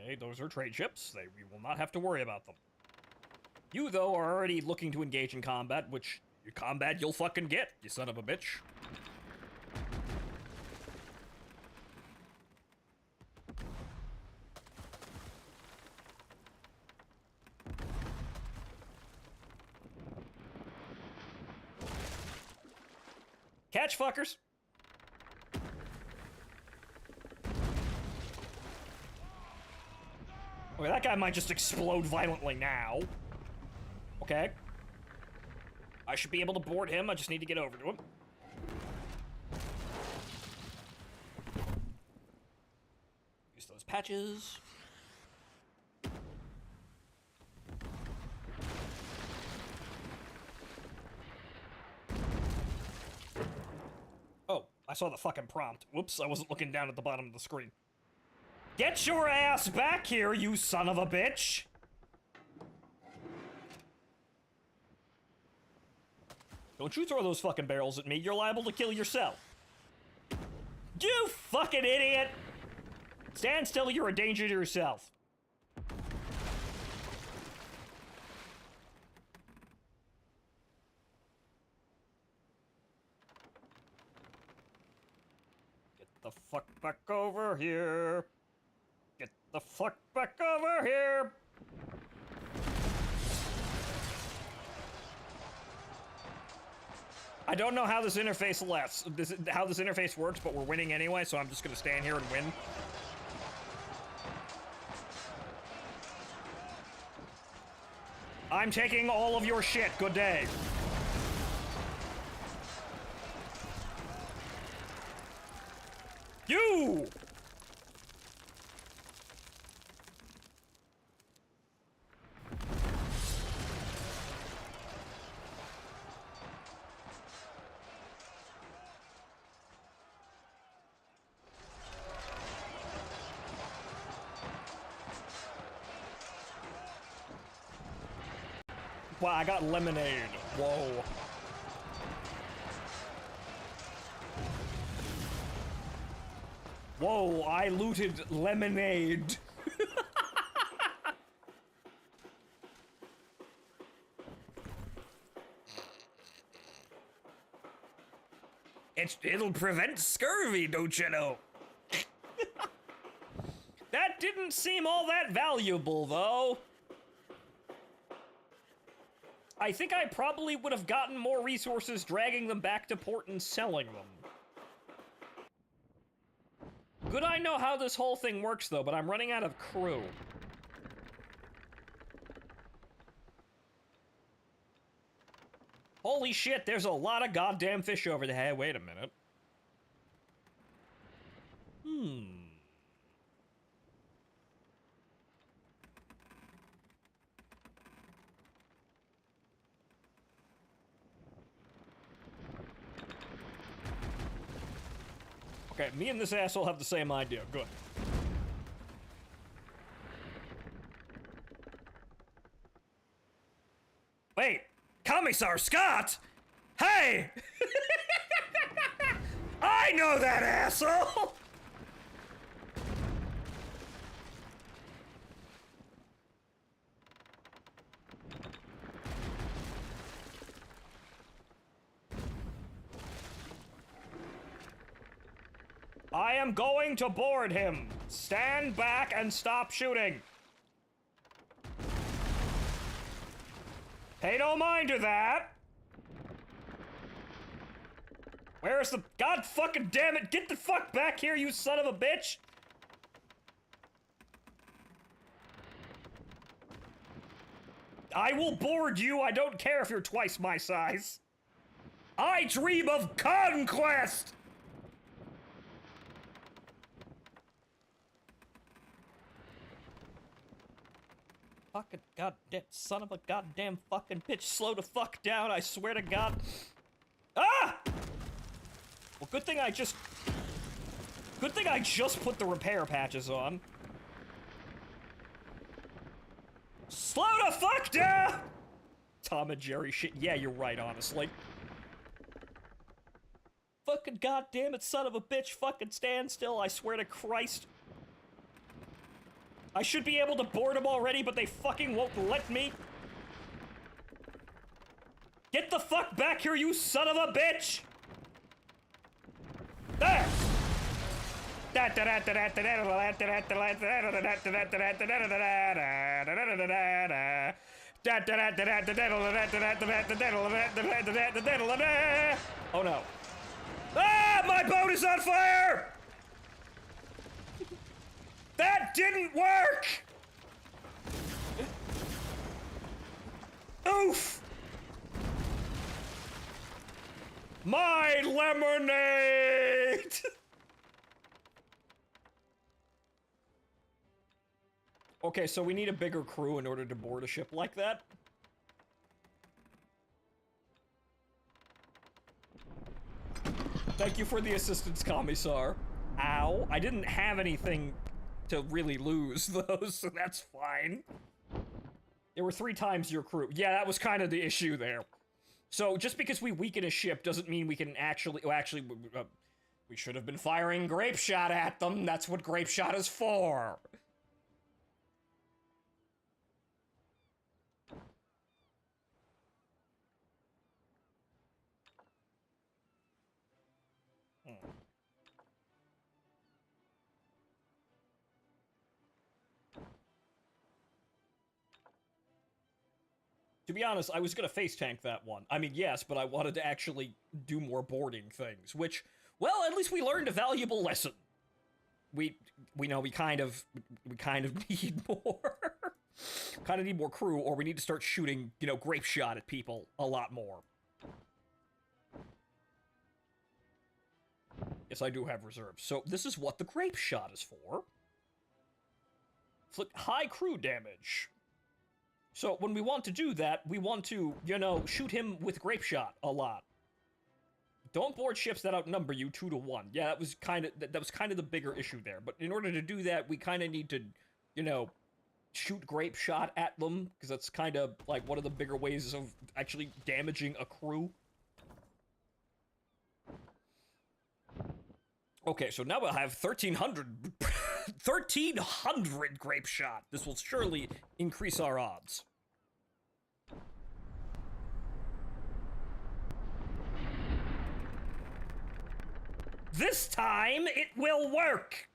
Okay, those are trade ships. We will not have to worry about them. You, though, are already looking to engage in combat, which combat you'll fucking get, you son of a bitch. Catch, fuckers. Okay, that guy might just explode violently now. Okay. I should be able to board him, I just need to get over to him. Use those patches. Oh, I saw the fucking prompt. Whoops, I wasn't looking down at the bottom of the screen. Get your ass back here, you son of a bitch! Don't you throw those fucking barrels at me, you're liable to kill yourself. You fucking idiot! Stand still, you're a danger to yourself. Get the fuck back over here. Get the fuck back over here! I don't know how this interface how this interface works, but we're winning anyway, so I'm just gonna stand here and win. I'm taking all of your shit. Good day. You! Wow, I got lemonade. Whoa. Whoa, I looted lemonade. It'll prevent scurvy, don't you know? That didn't seem all that valuable, though. I think I probably would have gotten more resources dragging them back to port and selling them. Good I know how this whole thing works, though, but I'm running out of crew. Holy shit, there's a lot of goddamn fish over there. Hey, wait a minute. Okay, me and this asshole have the same idea. Good. Wait, Commissar Scott? Hey! I know that asshole! I am going to board him. Stand back and stop shooting. Pay no mind to that. Where's the... God fucking damn it! Get the fuck back here, you son of a bitch! I will board you, I don't care if you're twice my size. I dream of conquest! Fucking goddamn son of a goddamn fucking bitch. Slow the fuck down, I swear to God. Ah! Well, good thing I just put the repair patches on. Slow the fuck down! Tom and Jerry shit. Yeah, you're right, honestly. Fucking goddamn it, son of a bitch. Fucking stand still, I swear to Christ. I should be able to board them already, but they fucking won't let me. Get the fuck back here, you son of a bitch! There! Oh no. is on fire! That didn't work! Oof! My lemonade! Okay, so we need a bigger crew in order to board a ship like that. Thank you for the assistance, Commissar. Ow. I didn't have anything to really lose, though, so that's fine. There were 3 times your crew. Yeah, that was kind of the issue there. So, just because we weaken a ship doesn't mean we can actually... we should have been firing grape shot at them. That's what grape shot is for. To be honest, I was gonna face tank that one. I mean, yes, but I wanted to actually do more boarding things, which, well, at least we learned a valuable lesson. We kind of need more. Kind of need more crew, or we need to start shooting, you know, grape shot at people a lot more. Yes, I do have reserves. So this is what the grape shot is for. Inflict high crew damage. So when we want to do that, we want to, you know, shoot him with grape shot a lot. Don't board ships that outnumber you 2 to 1. Yeah, that was kind of the bigger issue there. But in order to do that, we kind of need to, you know, shoot grape shot at them, because that's kind of like one of the bigger ways of actually damaging a crew. Okay, so now we'll have 1,300 grape shot. This will surely increase our odds. This time, it will work!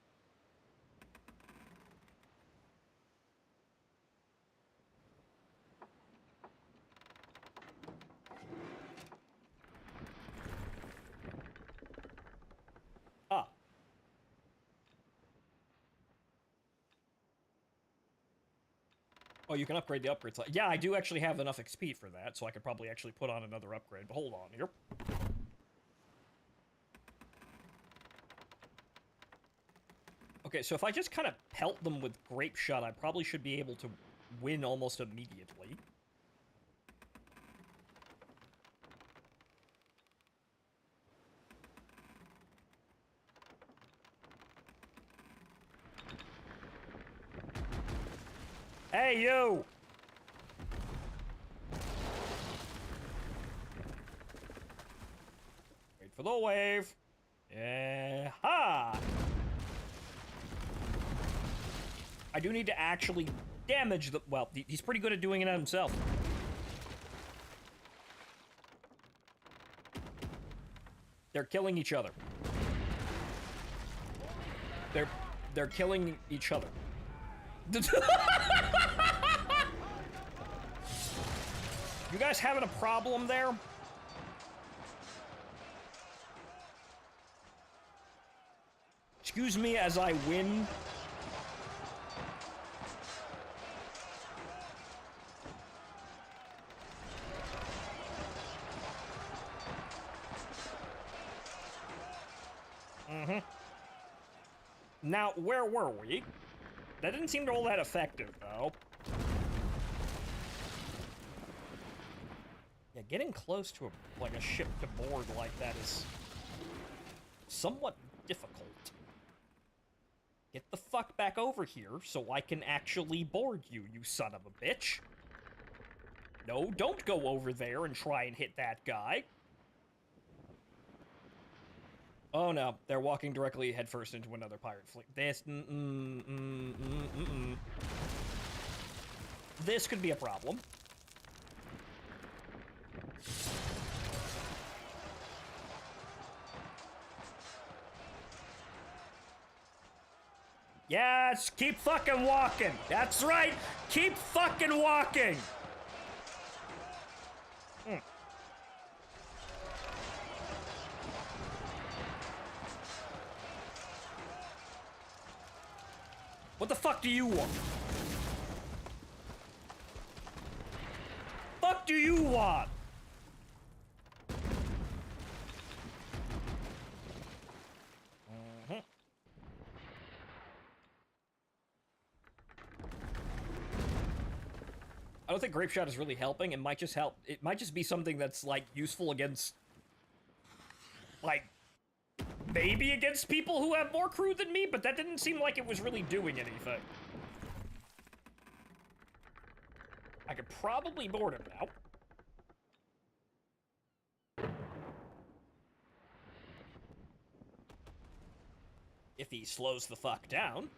Ah. Oh, you can upgrade the upgrade slot. Yeah, I do actually have enough XP for that, so I could probably actually put on another upgrade. But hold on here. Okay, so if I just kind of pelt them with grape shot, I probably should be able to win almost immediately. Hey, you! Wait for the wave. Yeah, ha! I do need to actually damage the... Well, he's pretty good at doing it himself. They're killing each other. They're killing each other. You guys having a problem there? Excuse me as I win. Now, where were we? That didn't seem all that effective, though. Yeah, getting close to a ship to board like that is somewhat difficult. Get the fuck back over here so I can actually board you, you son of a bitch. No, don't go over there and try and hit that guy. Oh no, they're walking directly headfirst into another pirate fleet. This could be a problem. Yes, keep fucking walking. That's right, keep fucking walking. What the fuck do you want? Fuck do you want? I don't think Grape Shot is really helping. It might just help. It might just be something that's, like, useful against, like, maybe against people who have more crew than me, but that didn't seem like it was really doing anything. I could probably board him now. If he slows the fuck down.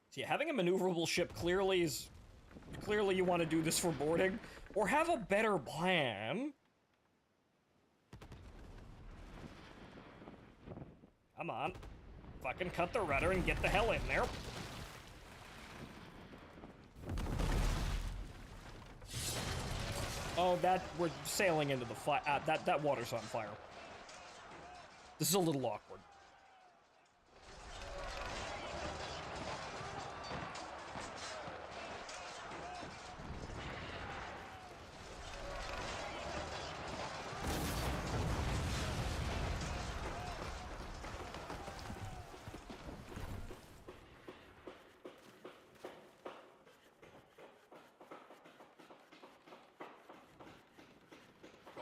See, having a maneuverable ship clearly you want to do this for boarding, or have a better plan. Come on. Fucking cut the rudder and get the hell in there. Oh, we're sailing into the fire. That water's on fire. This is a little awkward.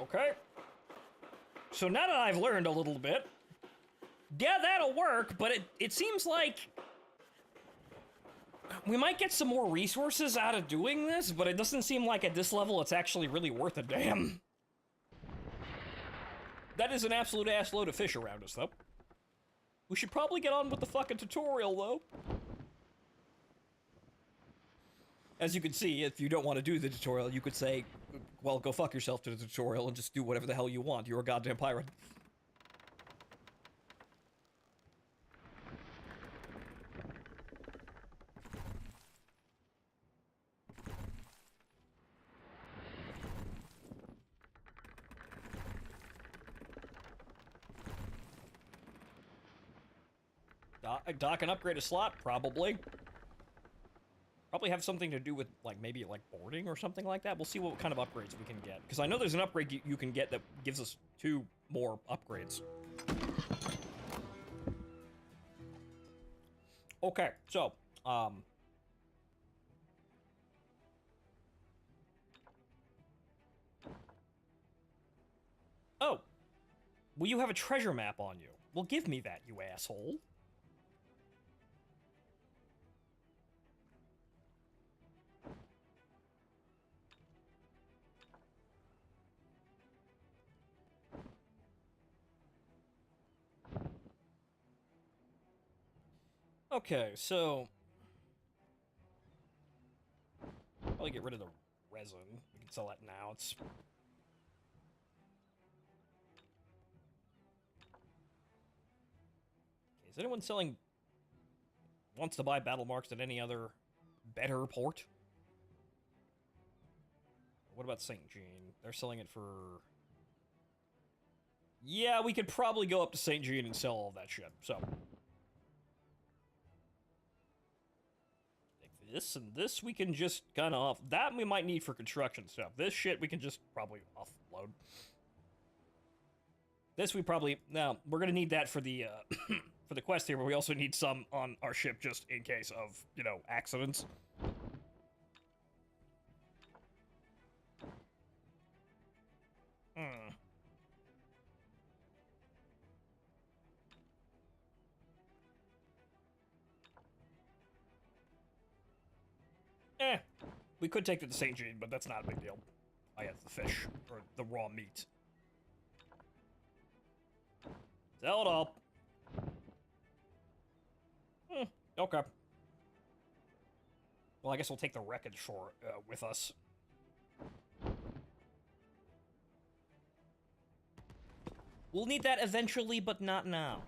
Okay. So now that I've learned a little bit, yeah, that'll work, but it seems like we might get some more resources out of doing this, but it doesn't seem like at this level it's actually really worth a damn. That is an absolute assload of fish around us, though. We should probably get on with the fucking tutorial, though. As you can see, if you don't want to do the tutorial, you could say, well, go fuck yourself to the tutorial and just do whatever the hell you want. You're a goddamn pirate. Dock and upgrade a slot? Probably. Probably have something to do with, like, maybe, like, boarding or something like that. We'll see what kind of upgrades we can get. Because I know there's an upgrade you can get that gives us 2 more upgrades. Okay, so, oh. Well, you have a treasure map on you. Well, give me that, you asshole. Okay, so probably get rid of the resin. We can sell that now. It's okay, is anyone wants to buy battle marks at any other better port? What about St. Jean? They're selling it for... Yeah, we could probably go up to St. Jean and sell all that shit, so... This and this we can just kind of off. That we might need for construction stuff. This shit we can just probably offload. This we probably... Now, we're gonna need that for the, for the quest here, but we also need some on our ship just in case of, you know, accidents. We could take it to St. Jean, but that's not a big deal. I have the fish, or the raw meat. Sell it all. Okay. Well, I guess we'll take the wreckage for with us. We'll need that eventually, but not now.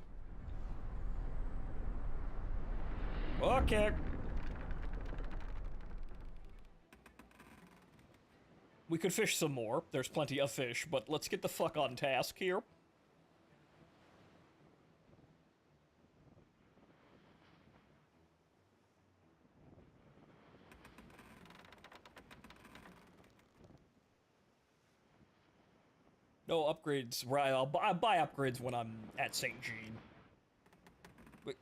Okay. We could fish some more. There's plenty of fish, but let's get the fuck on task here. No upgrades. Right, I'll buy upgrades when I'm at St. Jean.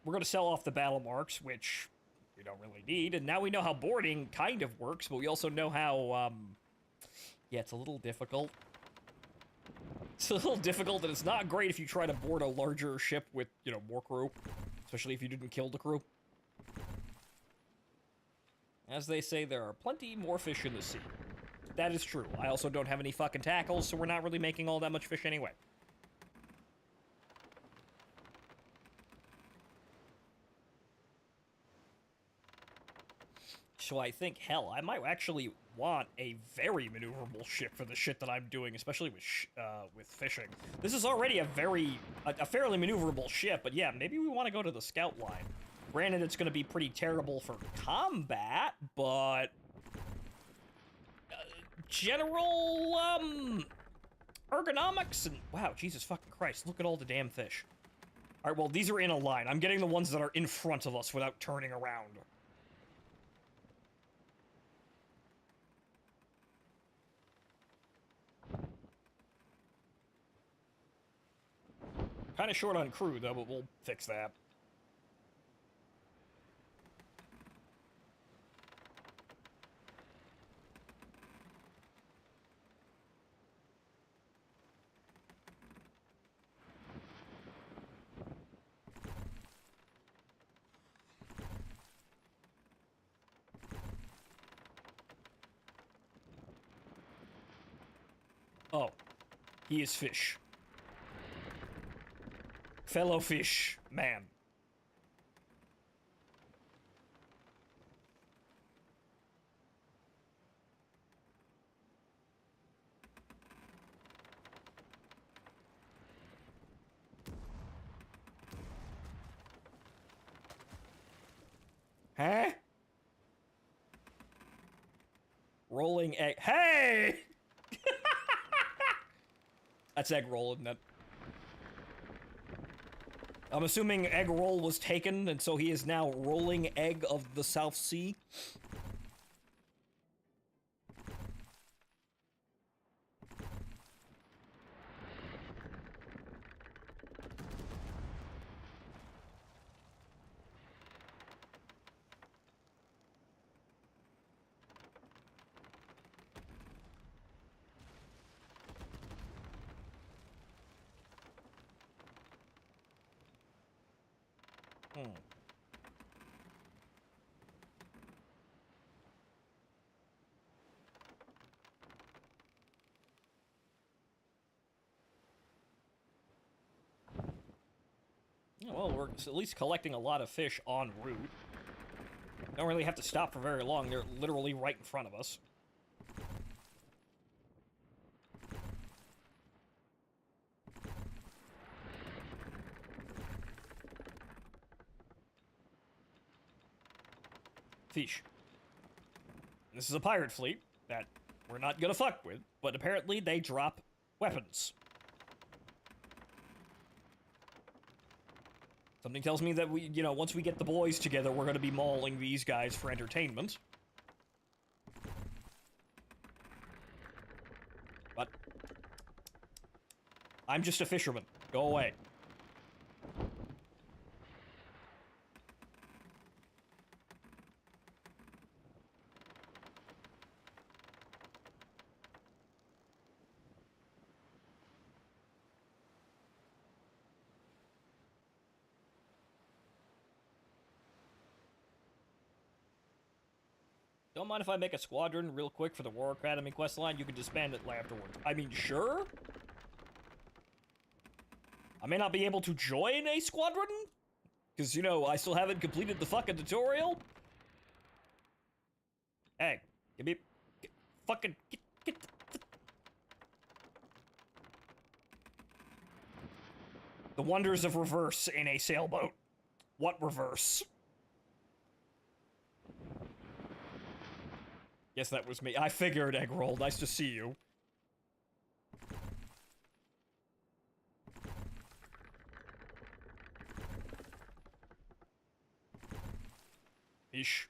We're gonna sell off the battle marks, which we don't really need, and now we know how boarding kind of works, but we also know how, yeah, it's a little difficult. It's a little difficult, and it's not great if you try to board a larger ship with, you know, more crew. Especially if you didn't kill the crew. As they say, there are plenty more fish in the sea. That is true. I also don't have any fucking tackles, so we're not really making all that much fish anyway. So I think, hell, I might actually want a very maneuverable ship for the shit that I'm doing, especially with fishing. This is already a fairly maneuverable ship, but yeah, maybe we want to go to the scout line. Granted, it's going to be pretty terrible for combat, but general ergonomics and wow, Jesus fucking Christ, look at all the damn fish. All right, well, these are in a line. I'm getting the ones that are in front of us without turning around. Kind of short on crew, though, but we'll fix that. Oh, he is fish. Fellow fish man. Huh? Rolling egg. Hey! That's egg roll, isn't it? I'm assuming egg roll was taken, and so he is now rolling egg of the South Sea. Yeah, well, we're at least collecting a lot of fish en route. Don't really have to stop for very long. They're literally right in front of us. Fish. This is a pirate fleet that we're not gonna fuck with, but apparently they drop weapons. Something tells me that we, you know, once we get the boys together, we're gonna be mauling these guys for entertainment. But I'm just a fisherman. Go away. Don't mind if I make a squadron real quick for the War Academy questline. You can disband it afterwards. I mean, sure. I may not be able to join a squadron, because, you know, I still haven't completed the fucking tutorial. Hey, give me... Get the wonders of reverse in a sailboat. What reverse? Yes, that was me. I figured, egg roll. Nice to see you. Ish.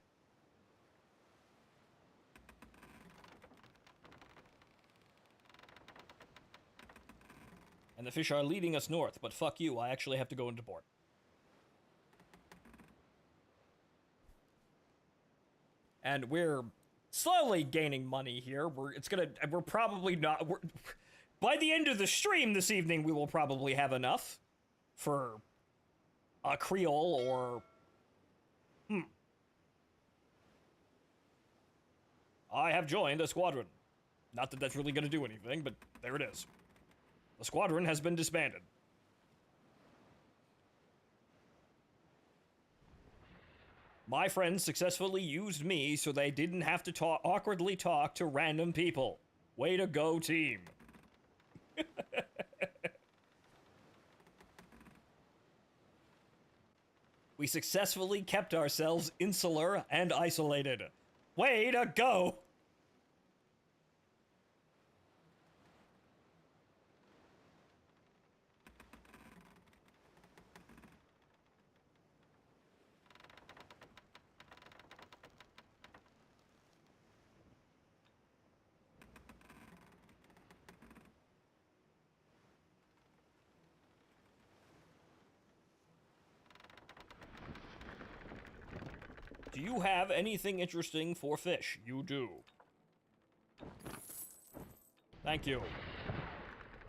And the fish are leading us north, but fuck you, I actually have to go into port. And we're slowly gaining money here. We're probably not, by the end of the stream this evening, we will probably have enough for a Creole or, I have joined a squadron. Not that that's really going to do anything, but there it is. The squadron has been disbanded. My friends successfully used me so they didn't have to awkwardly talk to random people. Way to go, team. We successfully kept ourselves insular and isolated. Way to go! Do you have anything interesting for fish? You do. Thank you.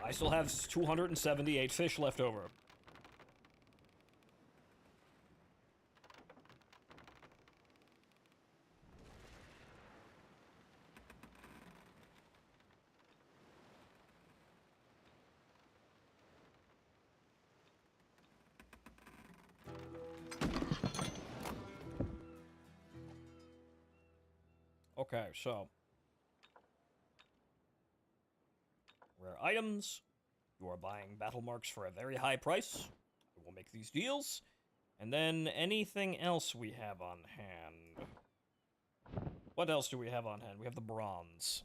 I still have 278 fish left over. Okay, so rare items. You are buying battle marks for a very high price. We'll make these deals. And then anything else we have on hand. What else do we have on hand? We have the bronze.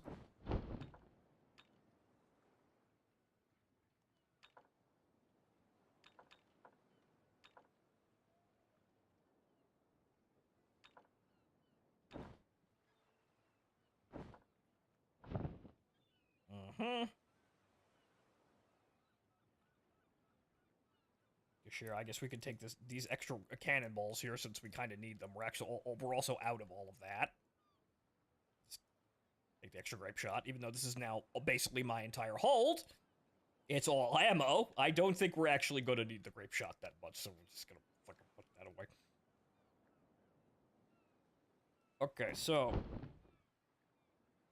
Sure, I guess we could take these extra cannonballs here since we kind of need them. We're also out of all of that. Let's take the extra grape shot, even though this is now basically my entire hold. It's all ammo. I don't think we're actually going to need the grape shot that much, so we're just going to fucking put that away. Okay, so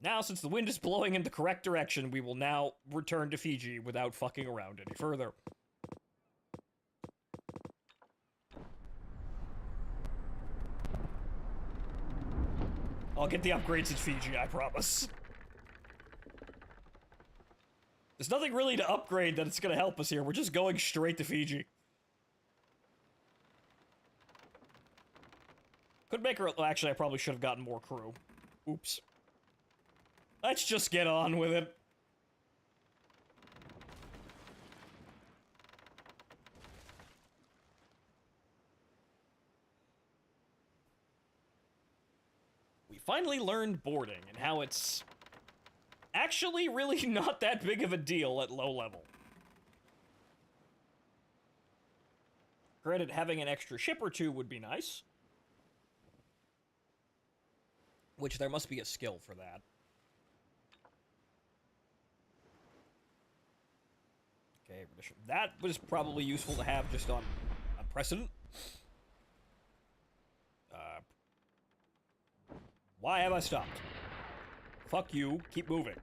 now, since the wind is blowing in the correct direction, we will now return to Fiji without fucking around any further. I'll get the upgrades in Fiji, I promise. There's nothing really to upgrade that's gonna help us here. We're just going straight to Fiji. Could make her... Actually, I probably should have gotten more crew. Oops. Let's just get on with it. We finally learned boarding and how it's actually really not that big of a deal at low level. Granted, having an extra ship or two would be nice. Which there must be a skill for that. Okay, that was probably useful to have just on precedent. Why have I stopped? Fuck you, keep moving.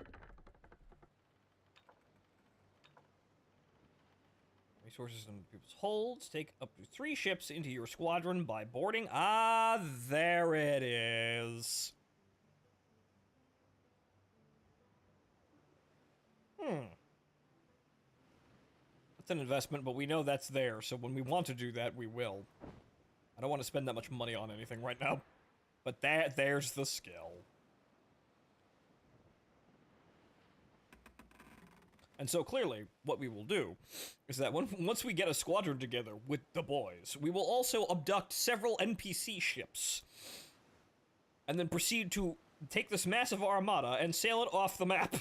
Resources in people's holds. Take up to 3 ships into your squadron by boarding. Ah, there it is. That's an investment, but we know that's there, so when we want to do that, we will. I don't want to spend that much money on anything right now. But there's the skill. And so clearly, what we will do is that once we get a squadron together with the boys, we will also abduct several NPC ships. And then proceed to take this massive armada and sail it off the map.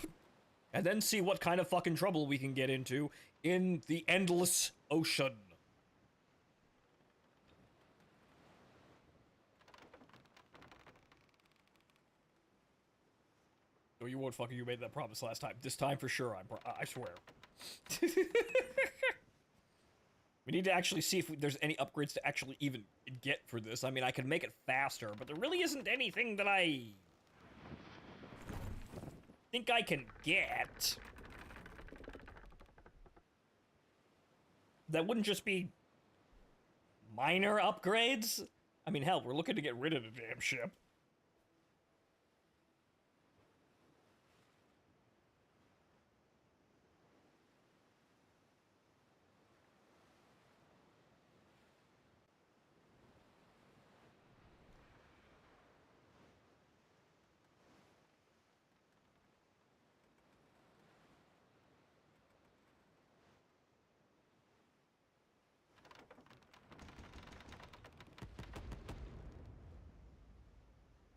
And then see what kind of fucking trouble we can get into in the endless ocean. No, you won't, fucker. You made that promise last time. This time for sure, I swear. We need to actually see if there's any upgrades to actually even get for this. I mean, I can make it faster, but there really isn't anything that I think I can get that wouldn't just be minor upgrades. I mean, hell, we're looking to get rid of the damn ship.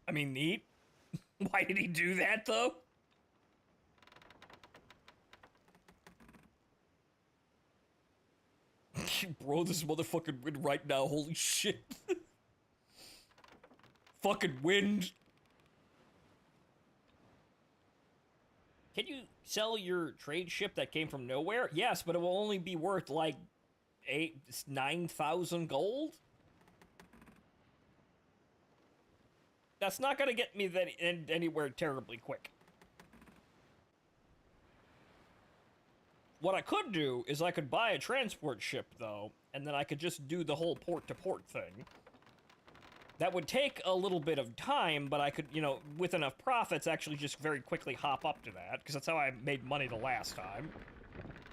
I mean, neat. Why did he do that, though? Bro, this motherfucking wind right now, holy shit. Fucking wind. Can you sell your trade ship that came from nowhere? Yes, but it will only be worth like 9,000 gold? That's not gonna get me that anywhere terribly quick. What I could do is I could buy a transport ship, though, and then I could just do the whole port-to-port thing. That would take a little bit of time, but I could, you know, with enough profits, actually just very quickly hop up to that, because that's how I made money the last time.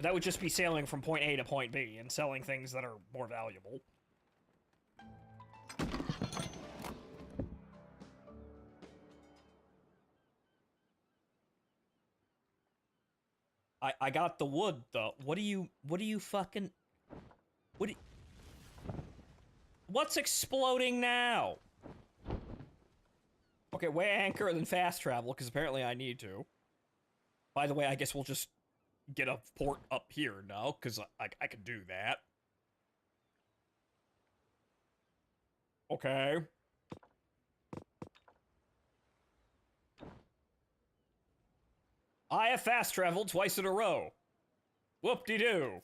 That would just be sailing from point A to point B and selling things that are more valuable. I got the wood, though. What do you fucking... What's exploding now? Okay, way anchor and then fast travel, because apparently I need to. By the way, I guess we'll just get a port up here now, because I can do that. Okay. I have fast traveled twice in a row. Whoop-de-doo.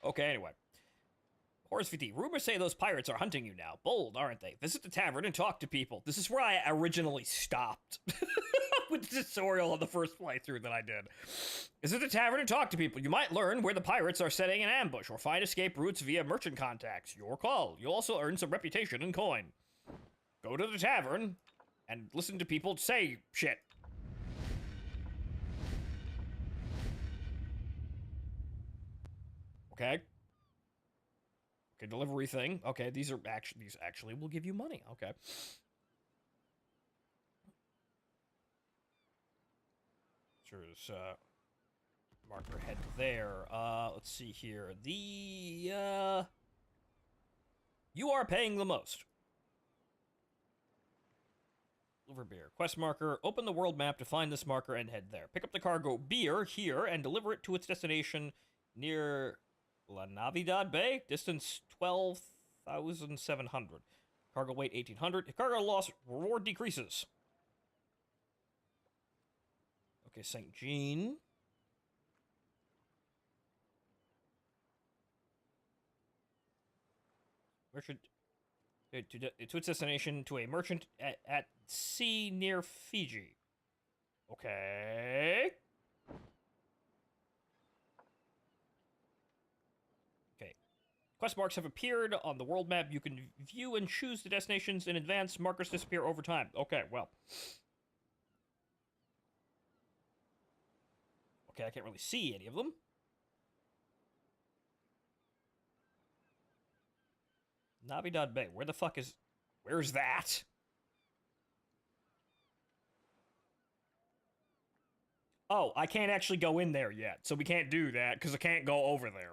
Okay, anyway. Horse VT, rumors say those pirates are hunting you now. Bold, aren't they? Visit the tavern and talk to people. This is where I originally stopped with the tutorial on the first playthrough that I did. Visit the tavern and talk to people. You might learn where the pirates are setting an ambush or find escape routes via merchant contacts. Your call. You'll also earn some reputation and coin. Go to the tavern and listen to people say shit. Okay. Okay, delivery thing. Okay, these actually will give you money. Okay. Sure, marker head there. Let's see here. You are paying the most. Deliver beer. Quest marker. Open the world map to find this marker and head there. Pick up the cargo beer here and deliver it to its destination near La Navidad Bay. Distance 12,700. Cargo weight 1,800. Cargo loss reward decreases. Okay, St. Jean. Merchant to its destination to a merchant at sea near Fiji. Okay. Okay. Quest marks have appeared on the world map. You can view and choose the destinations in advance. Markers disappear over time. Okay, well. Okay, I can't really see any of them. Navidad Bay. Where the fuck is... Where's that? Oh, I can't actually go in there yet, so we can't do that, because I can't go over there.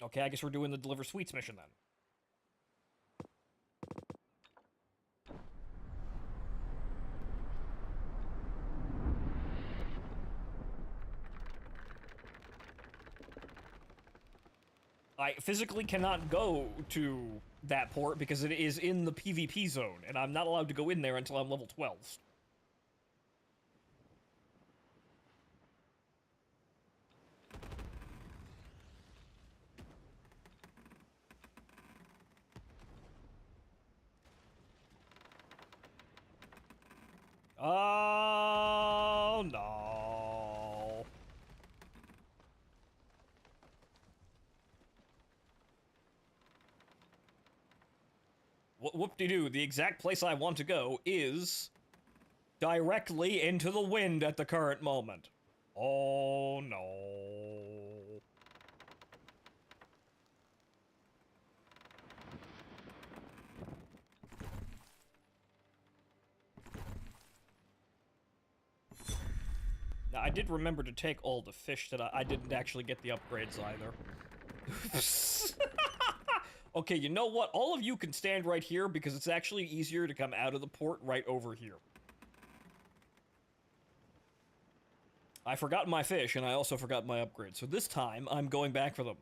Okay, I guess we're doing the Deliver Sweets mission then. I physically cannot go to that port because it is in the PvP zone, and I'm not allowed to go in there until I'm level 12. Oh, no. Whoop-de-doo, the exact place I want to go is directly into the wind at the current moment. Oh, no. Now, I did remember to take all the fish that I didn't actually get the upgrades either. Okay, you know what? All of you can stand right here because it's actually easier to come out of the port right over here. I forgot my fish, and I also forgot my upgrades, so this time, I'm going back for them.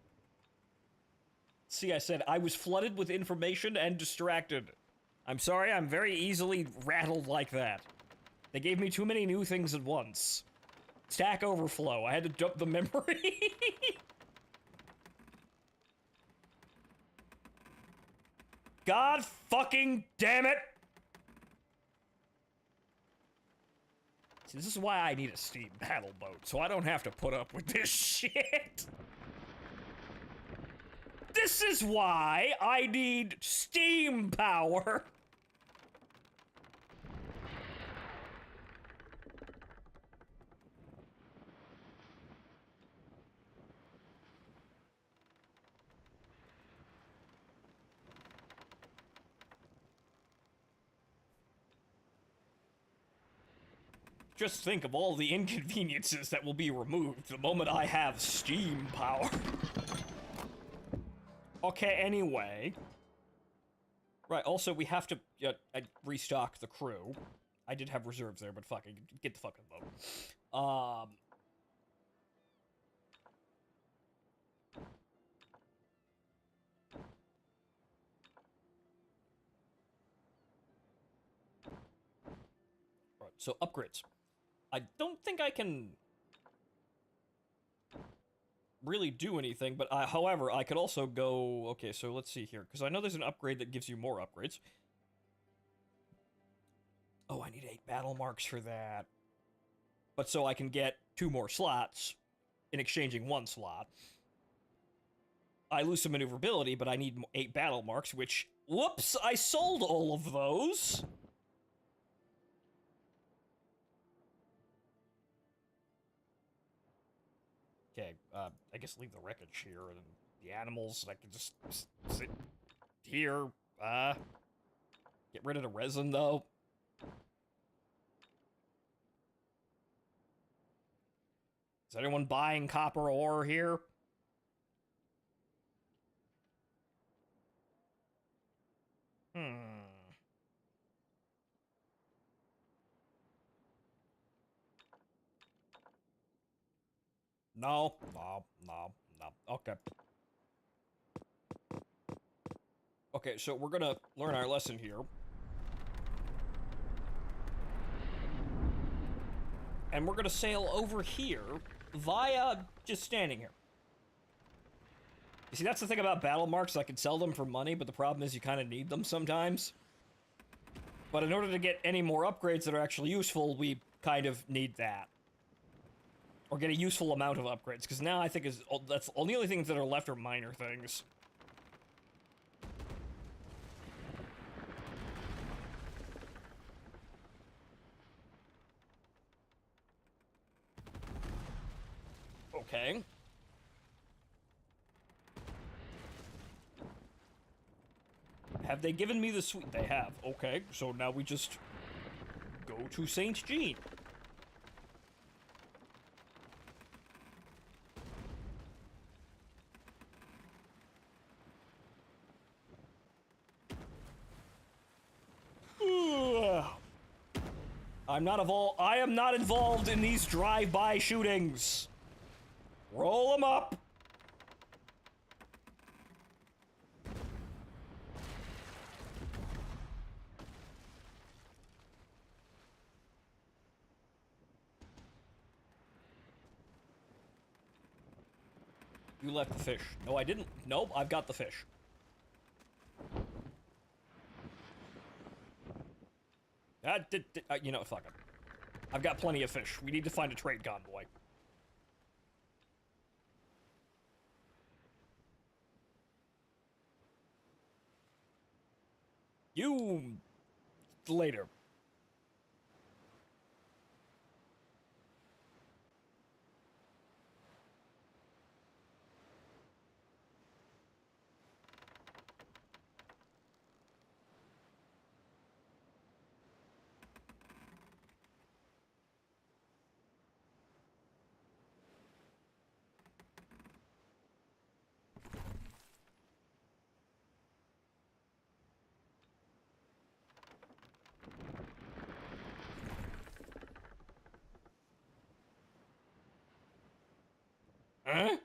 See, I said I was flooded with information and distracted. I'm sorry, I'm very easily rattled like that. They gave me too many new things at once. Stack overflow, I had to dump the memory. God fucking damn it! See, this is why I need a steam paddle boat, so I don't have to put up with this shit. This is why I need steam power. Just think of all the inconveniences that will be removed the moment I have steam power. Okay, anyway. Right, also, we have to restock the crew. I did have reserves there, but fucking get the fucking boat. Right, so upgrades. I don't think I can really do anything, but however, I could also go... Okay, so let's see here, because I know there's an upgrade that gives you more upgrades. Oh, I need 8 battle marks for that. But so I can get 2 more slots in exchanging 1 slot. I lose some maneuverability, but I need 8 battle marks, which... Whoops! I sold all of those! Okay, I guess leave the wreckage here, and the animals, I can just sit here, get rid of the resin, though. Is anyone buying copper ore here? No, no, no, no. Okay. Okay, so we're gonna learn our lesson here. And we're gonna sail over here via just standing here. You see, that's the thing about battle marks. I can sell them for money, but the problem is you kind of need them sometimes. But in order to get any more upgrades that are actually useful, we kind of need that. Or get a useful amount of upgrades, because now I think that's the only things that are left are minor things. Okay. Have they given me the sweet? They have. Okay, so now we just go to St. Jean. I am not involved in these drive-by shootings. Roll them up. You left the fish. No, I didn't. Nope, I've got the fish. You know, fuck it. I've got plenty of fish. We need to find a trade convoy. You... later. Huh?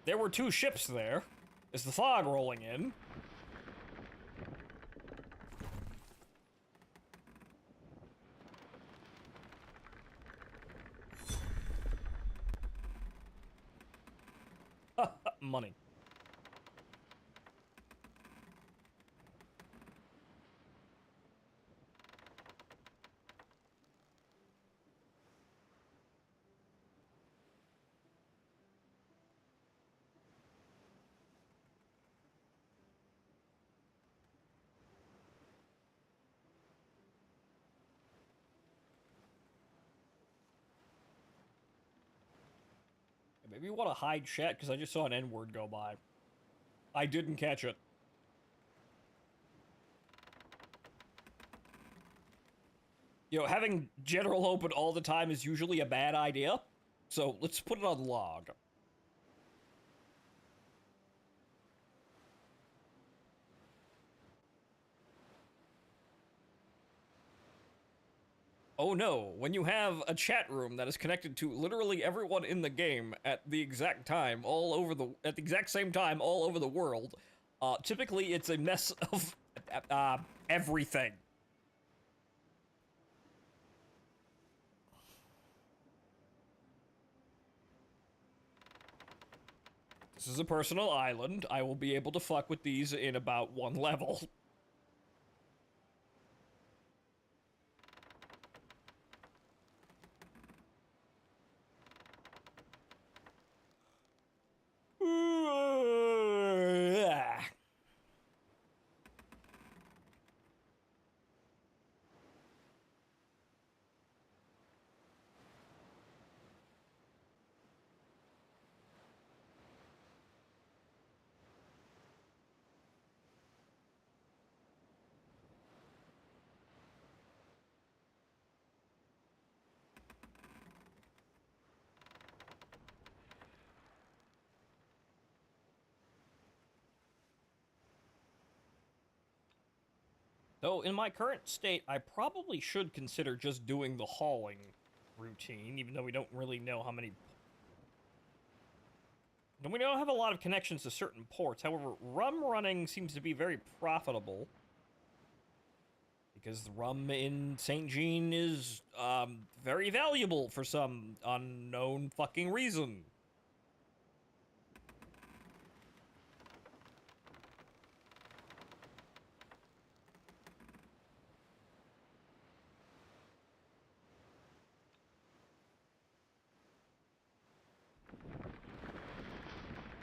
There were 2 ships there. Is the fog rolling in? Money. Maybe you want to hide chat because I just saw an N-word go by. I didn't catch it. You know, having general open all the time is usually a bad idea. So let's put it on log. Oh no, when you have a chat room that is connected to literally everyone in the game at the exact time, at the exact same time, all over the world, typically it's a mess of, everything. This is a personal island. I will be able to fuck with these in about 1 level. Though, in my current state, I probably should consider just doing the hauling routine, even though we don't really know how many... We don't have a lot of connections to certain ports. However, rum running seems to be very profitable. Because the rum in St. Jean is, very valuable for some unknown fucking reason.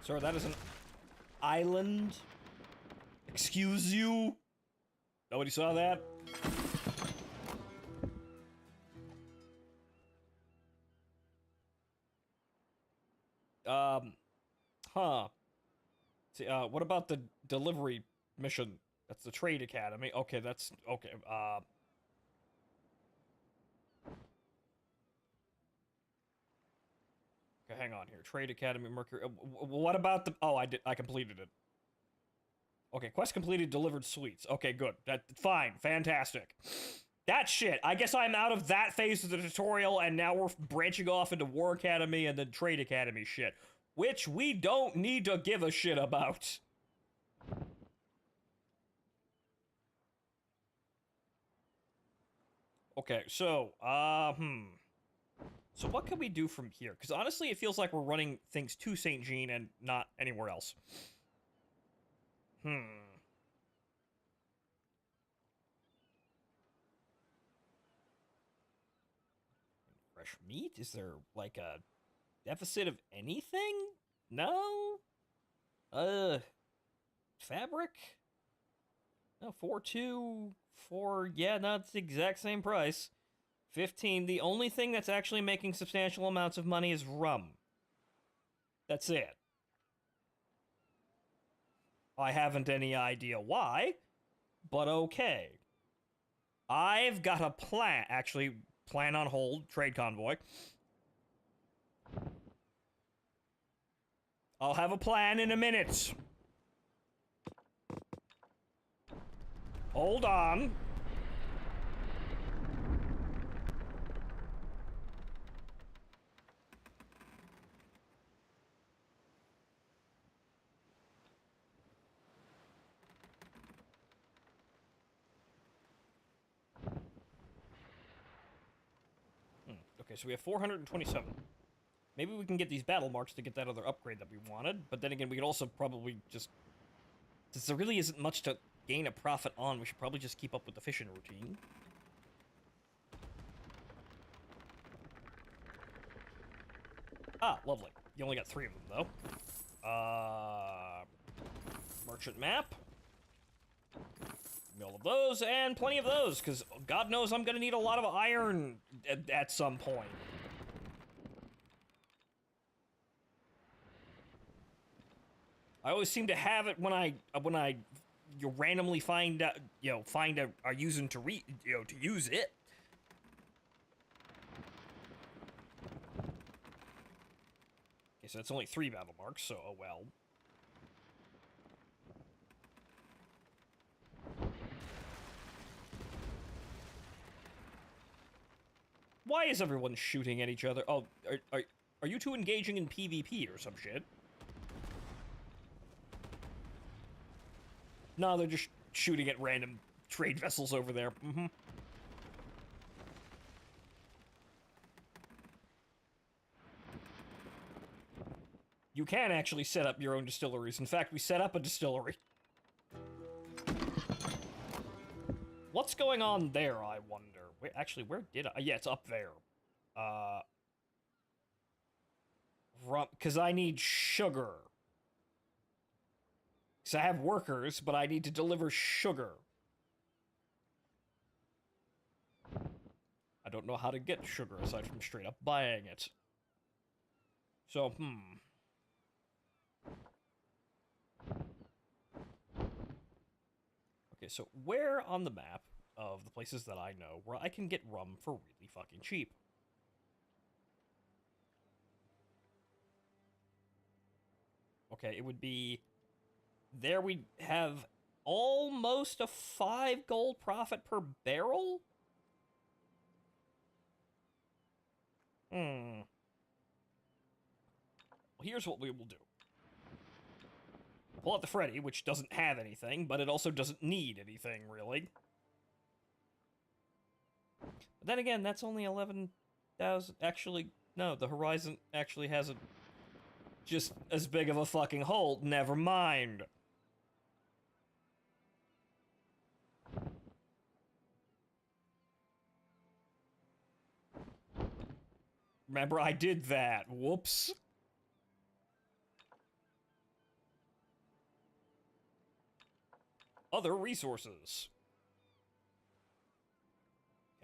Sir, that is an island? Excuse you? Nobody saw that? Huh. See, what about the delivery mission? That's the Trade Academy. Okay, that's... Okay, Okay, hang on here. Trade Academy, Mercury... what about the... Oh, I completed it. Okay, quest completed, delivered sweets. Okay, good. Fine. Fantastic. That shit. I guess I'm out of that phase of the tutorial, and now we're branching off into War Academy and then Trade Academy shit. Which we don't need to give a shit about. Okay, so, So what can we do from here? Because honestly, it feels like we're running things to St. Jean and not anywhere else. Fresh meat? Is there, like, a deficit of anything? No? Fabric? No, 4.2, 4, yeah, no, it's the exact same price. 15, the only thing that's actually making substantial amounts of money is rum. That's it. I haven't any idea why, but okay. I've got a plan. Actually, plan on hold, trade convoy. I'll have a plan in a minute. Hold on. Okay, so we have 427. Maybe we can get these battle marks to get that other upgrade that we wanted, but then again, we could also probably just... Since there really isn't much to gain a profit on, we should probably just keep up with the fishing routine. Ah, lovely. You only got 3 of them, though. Merchant map. All of those, and plenty of those, because God knows I'm gonna need a lot of iron at some point. I always seem to have it when I you randomly find a reason to to use it. Okay, so that's only 3 battle marks, so oh well. Why is everyone shooting at each other? Oh, are you two engaging in PvP or some shit? No, they're just shooting at random trade vessels over there. You can actually set up your own distilleries. In fact, we set up a distillery. What's going on there, I wonder? Wait, actually, where did I... yeah, it's up there. Because I need sugar. Because I have workers, but I need to deliver sugar. I don't know how to get sugar aside from straight up buying it. So, Okay, so where on the map of the places that I know where I can get rum for really fucking cheap? Okay, it would be... There we have almost a 5 gold profit per barrel? Well, here's what we will do. Pull out the Freddy, which doesn't have anything, but it also doesn't need anything, really. But then again, that's only 11,000... Actually, no, the Horizon actually has a... just as big of a fucking hole. Never mind. Remember, I did that. Whoops. Other resources.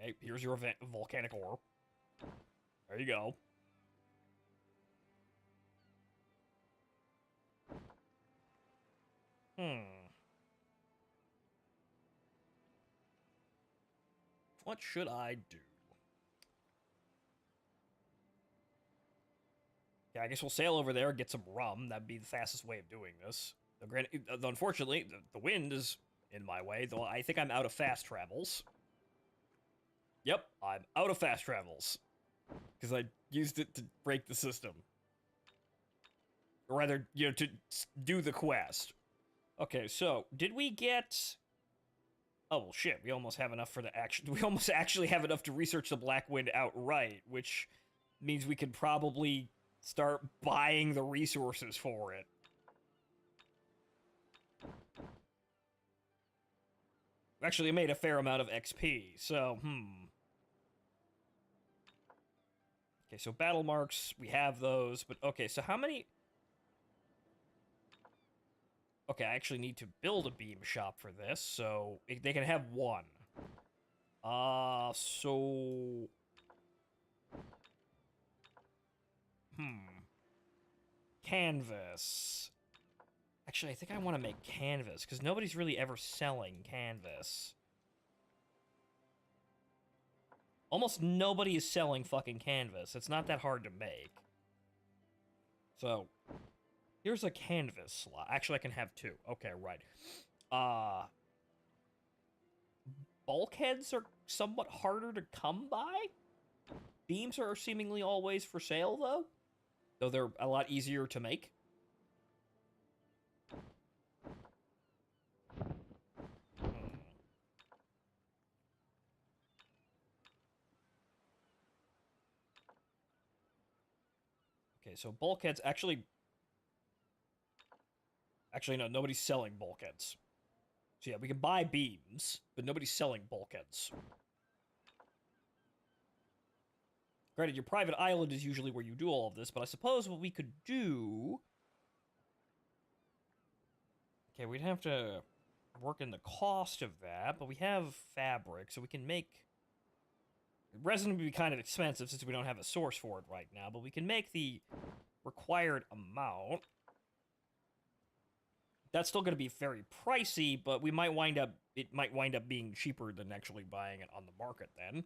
Okay, here's your volcanic ore. There you go. What should I do? Yeah, I guess we'll sail over there and get some rum. That'd be the fastest way of doing this. Unfortunately, the wind is in my way, though I think I'm out of fast travels. Yep, I'm out of fast travels. Because I used it to break the system. Or rather, to do the quest. Okay, so, did we get... Oh, well, shit, we almost have enough for the action. We almost actually have enough to research the Black Wind outright, which means we could probably start buying the resources for it. Actually, it made a fair amount of XP, so, Okay, so battle marks, we have those, but okay, so how many... Okay, I actually need to build a beam shop for this, so they can have one. So... Canvas. Actually, I think I want to make canvas, because nobody's really ever selling canvas. Almost nobody is selling fucking canvas. It's not that hard to make. So, here's a canvas slot. Actually, I can have two. Okay, right. Bulkheads are somewhat harder to come by? Beams are seemingly always for sale, though. Though they're a lot easier to make. Okay, so bulkheads actually... Actually, no, nobody's selling bulkheads. So yeah, we can buy beams, but nobody's selling bulkheads. Granted, your private island is usually where you do all of this, but I suppose what we could do... Okay, we'd have to work in the cost of that, but we have fabric, so we can make... Resin would be kind of expensive since we don't have a source for it right now, but we can make the required amount. That's still going to be very pricey, but we might wind up... It might wind up being cheaper than actually buying it on the market then.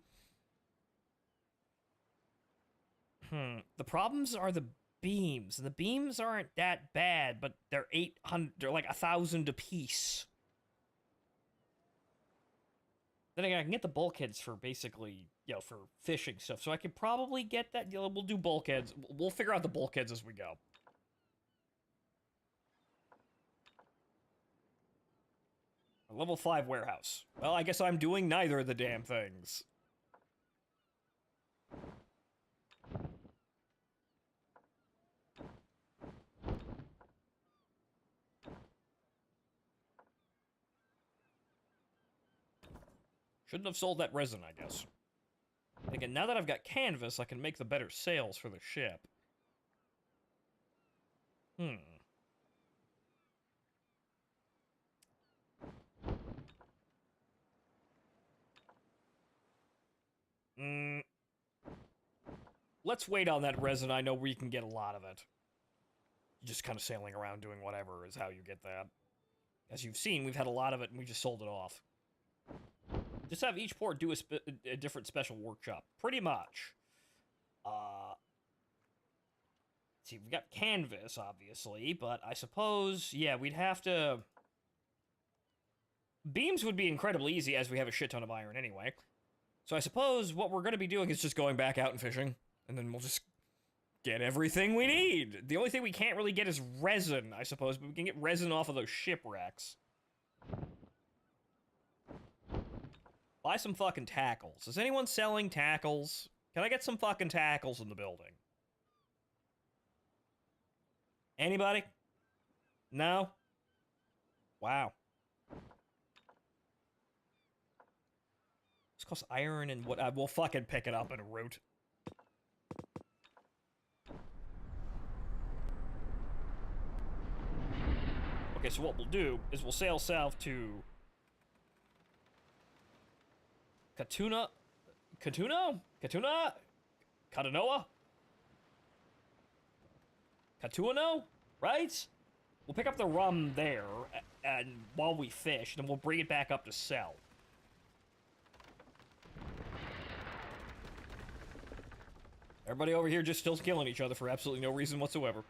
The problems are the beams. The beams aren't that bad, but they're 800... They're like 1,000 apiece. Then again, I can get the bulkheads for basically, you know, for fishing stuff. So I could probably get that. You know, we'll do bulkheads. We'll figure out the bulkheads as we go. A level 5 warehouse. Well, I guess I'm doing neither of the damn things. Shouldn't have sold that resin, I guess. Again, now that I've got canvas, I can make the better sails for the ship. Let's wait on that resin. I know where you can get a lot of it. Just kind of sailing around doing whatever is how you get that. As you've seen, we've had a lot of it and we just sold it off. Just have each port do a different special workshop. Pretty much. See, we've got canvas, obviously, but I suppose, yeah, we'd have to... Beams would be incredibly easy, as we have a shit ton of iron anyway. So I suppose what we're going to be doing is just going back out and fishing, and then we'll just get everything we need. The only thing we can't really get is resin, I suppose, but we can get resin off of those shipwrecks. Buy some fucking tackles. Is anyone selling tackles? Can I get some fucking tackles in the building? Anybody? No? Wow. This costs iron and what? We'll fucking pick it up in a route. Okay, so what we'll do is we'll sail south to... Katuna? Katuna? Katuna? Katanoa? Katuano? Right? We'll pick up the rum there, and while we fish, then we'll bring it back up to sell. Everybody over here just still killing each other for absolutely no reason whatsoever.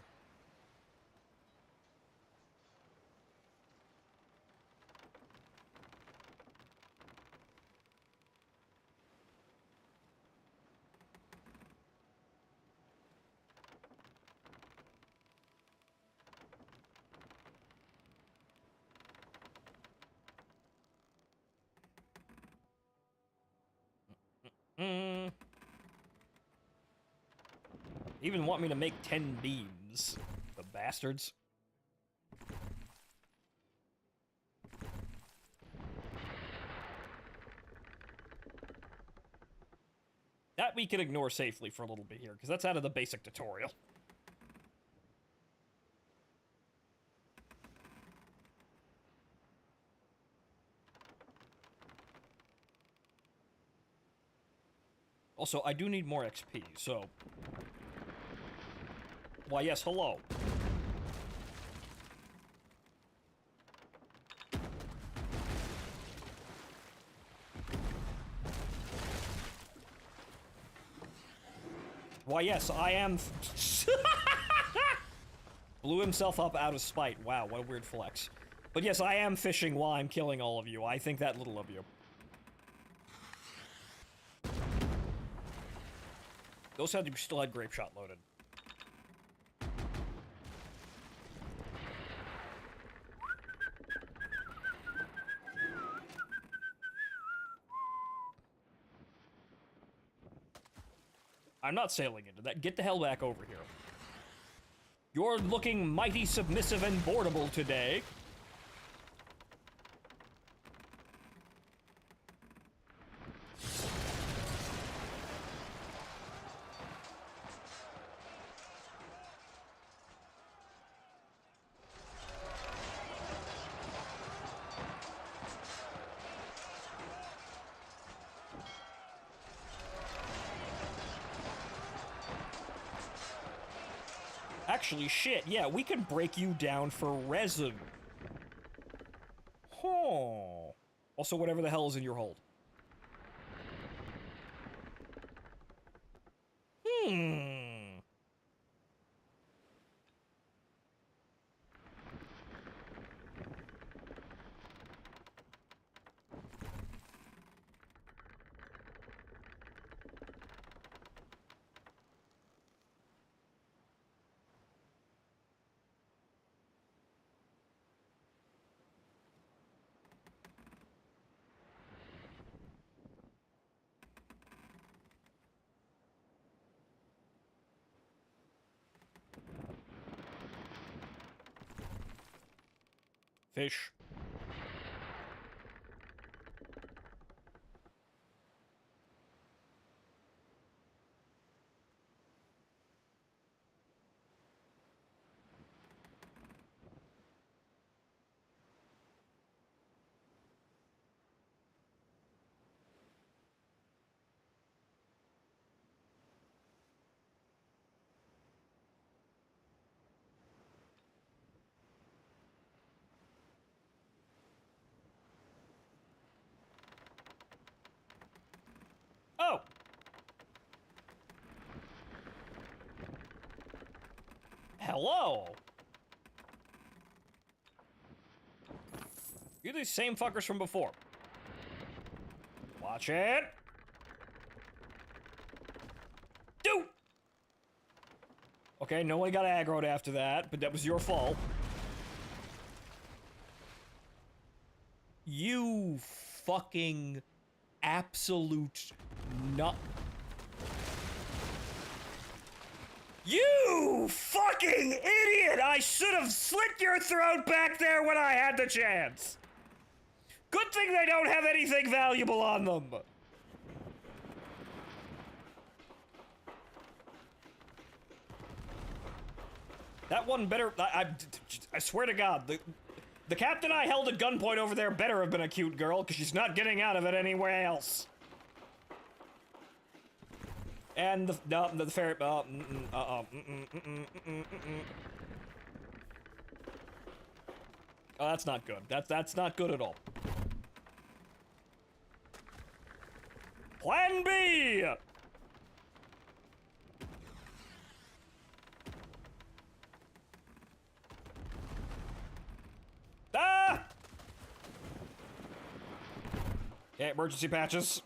Even want me to make 10 beams. The bastards. That we can ignore safely for a little bit here, because that's out of the basic tutorial. Also, I do need more XP, so... Why, yes, hello. Why, yes, I am... Blew himself up out of spite. Wow, what a weird flex. But yes, I am fishing while I'm killing all of you. I think that little of you. Those had you still had grape shot loaded. I'm not sailing into that. Get the hell back over here. You're looking mighty submissive and boardable today. Actually, shit, yeah, we can break you down for resin. Huh. Also, whatever the hell is in your hold. Fish. Oh! Hello! You're the same fuckers from before. Watch it! Do! Okay, no one got aggroed after that, but that was your fault. You fucking absolute nut. You fucking idiot! I should have slit your throat back there when I had the chance. Good thing they don't have anything valuable on them. That one better... I swear to God, the captain I held at gunpoint over there better have been a cute girl, because she's not getting out of it anywhere else. And the ferry... Oh, that's not good. That's not good at all. Plan B! Ah! Okay, emergency patches.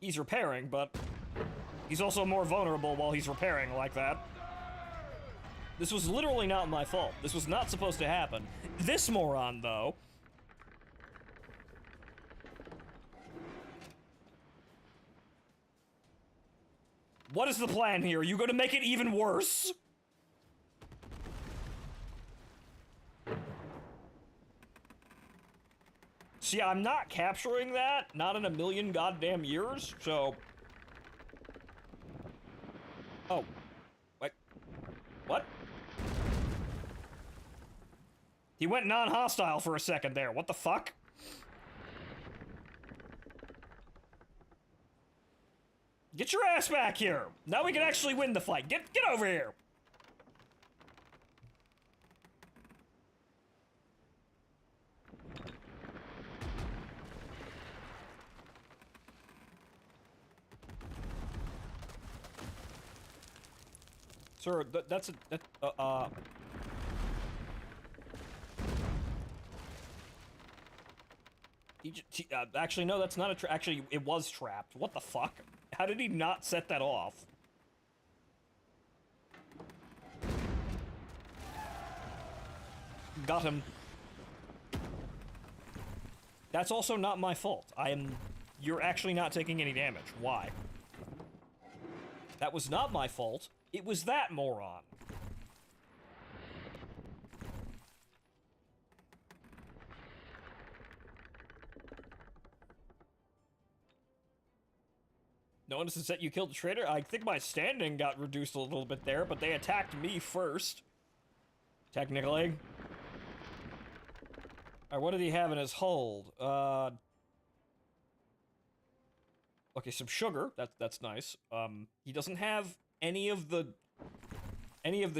He's repairing, but he's also more vulnerable while he's repairing like that. This was literally not my fault. This was not supposed to happen. This moron, though, What is the plan here? Are you gonna make it even worse? See, I'm not capturing that. Not in a million goddamn years, so... Oh. Wait. What? He went non-hostile for a second there. What the fuck? Get your ass back here! Now we can actually win the fight. Get over here! Sir, that's a... actually, no, that's not a actually, it was trapped. What the fuck? How did he not set that off? Got him. That's also not my fault. You're actually not taking any damage. Why? That was not my fault. It was that moron. Notice that you killed the traitor? I think my standing got reduced a little bit there, but they attacked me first. Technically. Alright, what did he have in his hold? Okay, some sugar. That's nice. He doesn't have any of the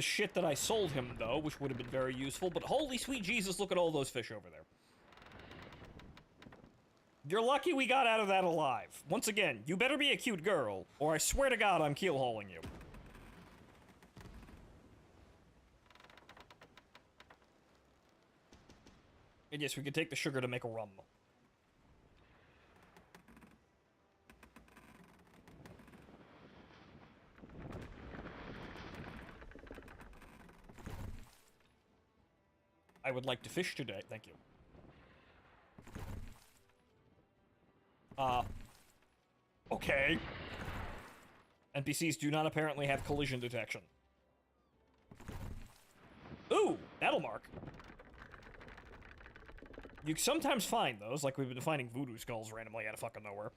shit that I sold him, though, which would have been very useful, but holy sweet Jesus, look at all those fish over there. You're lucky we got out of that alive. Once again, you better be a cute girl, or I swear to God I'm keelhauling you. And yes, we can take the sugar to make a rum. I would like to fish today, thank you. Okay. NPCs do not apparently have collision detection. Ooh, that'll mark. You sometimes find those, like we've been finding voodoo skulls randomly out of fucking nowhere.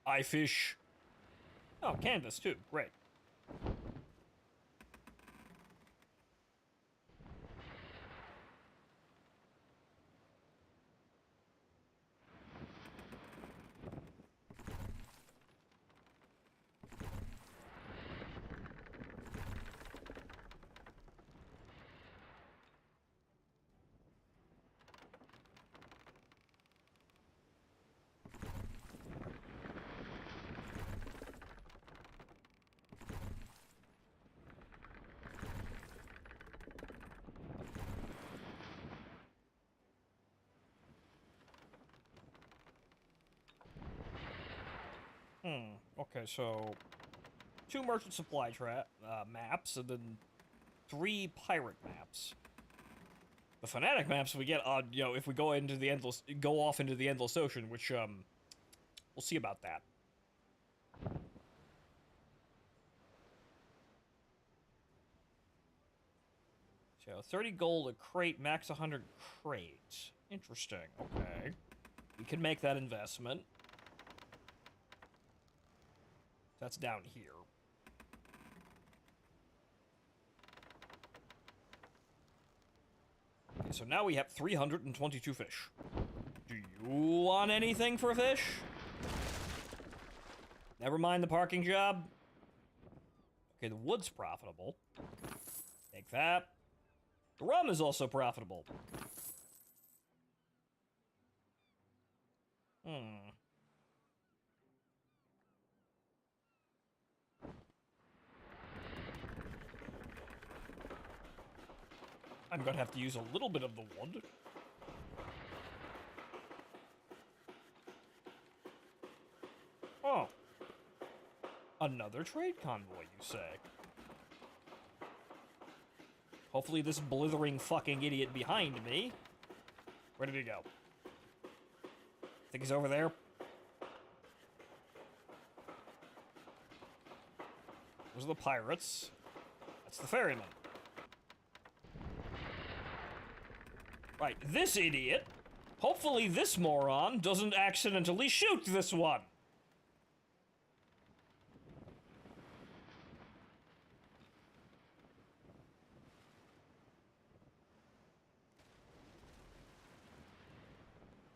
I fish. Oh, canvas too. Great. Okay, so 2 merchant supply maps, and then 3 pirate maps. The fanatic maps we get on, you know, if we go off into the endless ocean, which we'll see about that. So 30 gold a crate, max 100 crate. Interesting. Okay, we can make that investment. That's down here. Okay, so now we have 322 fish. Do you want anything for fish? Never mind the parking job. Okay, the wood's profitable. Take that. The rum is also profitable. I'm gonna have to use a little bit of the wood. Oh. Another trade convoy, you say? Hopefully this blithering fucking idiot behind me. Where did he go? Think he's over there? Those are the pirates. That's the ferryman. Right, this idiot. Hopefully this moron doesn't accidentally shoot this one.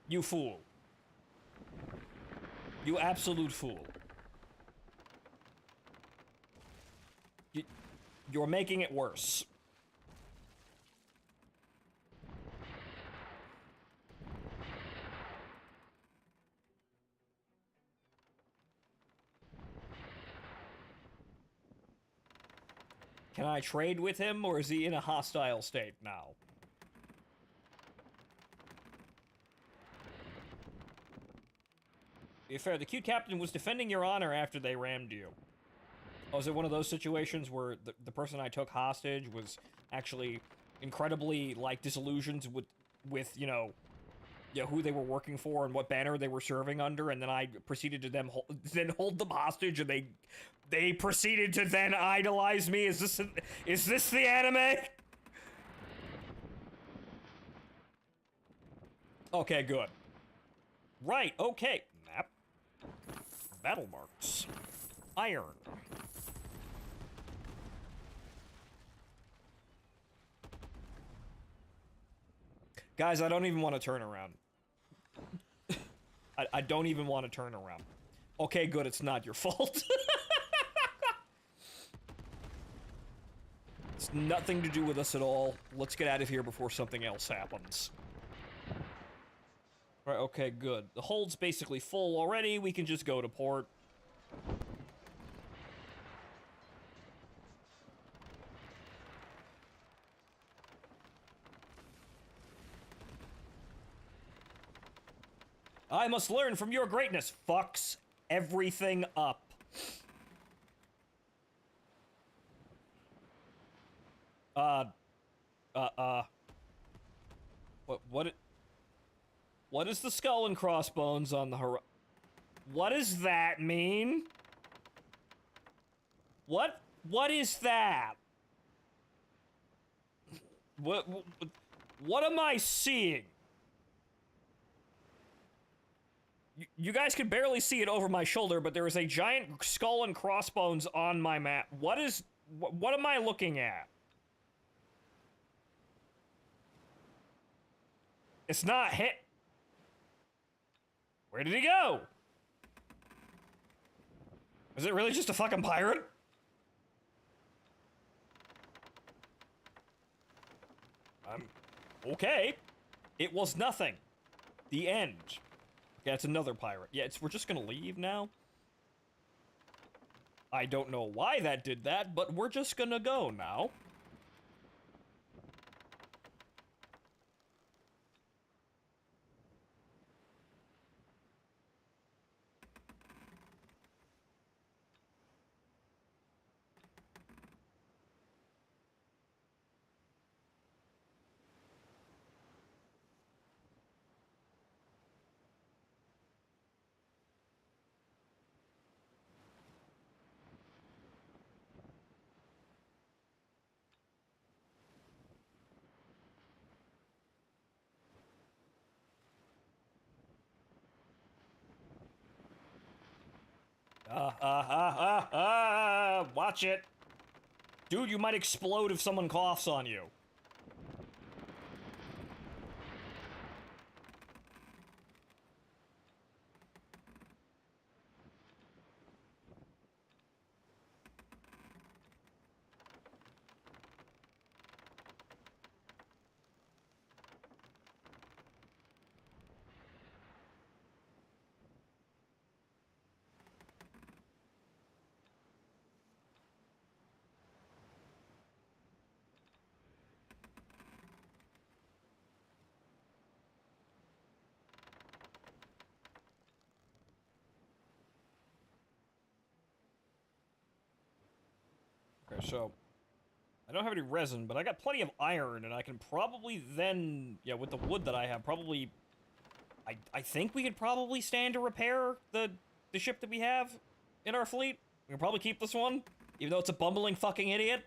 You fool. You absolute fool. You're making it worse. Can I trade with him, or is he in a hostile state now? Be fair, the cute captain was defending your honor after they rammed you. Oh, is it one of those situations where the person I took hostage was actually incredibly, like, disillusioned with you know, who they were working for and what banner they were serving under, and then I proceeded to then hold them hostage, and they proceeded to then idolize me? Is this the anime? Okay, good. Right, okay. Map. Battle marks. Iron. Guys, I don't even want to turn around. I don't even want to turn around. Okay, good, it's not your fault. It's nothing to do with us at all. Let's get out of here before something else happens. Right, okay, good. The hold's basically full already. We can just go to port. I must learn from your greatness. Fucks everything up. What is the skull and crossbones on the What does that mean? What is that? What am I seeing? You guys can barely see it over my shoulder, but there is a giant skull and crossbones on my map. What am I looking at? It's not hit. Where did he go? Is it really just a fucking pirate? Okay. It was nothing. The end. Yeah, it's another pirate. Yeah, we're just gonna leave now. I don't know why that did that, but we're just gonna go now. Watch it. Dude, you might explode if someone coughs on you. Okay, so I don't have any resin, but I got plenty of iron, and I can probably then, yeah, with the wood that I have, probably, I think we could probably stand to repair the ship that we have in our fleet. We can probably keep this one, even though it's a bumbling fucking idiot.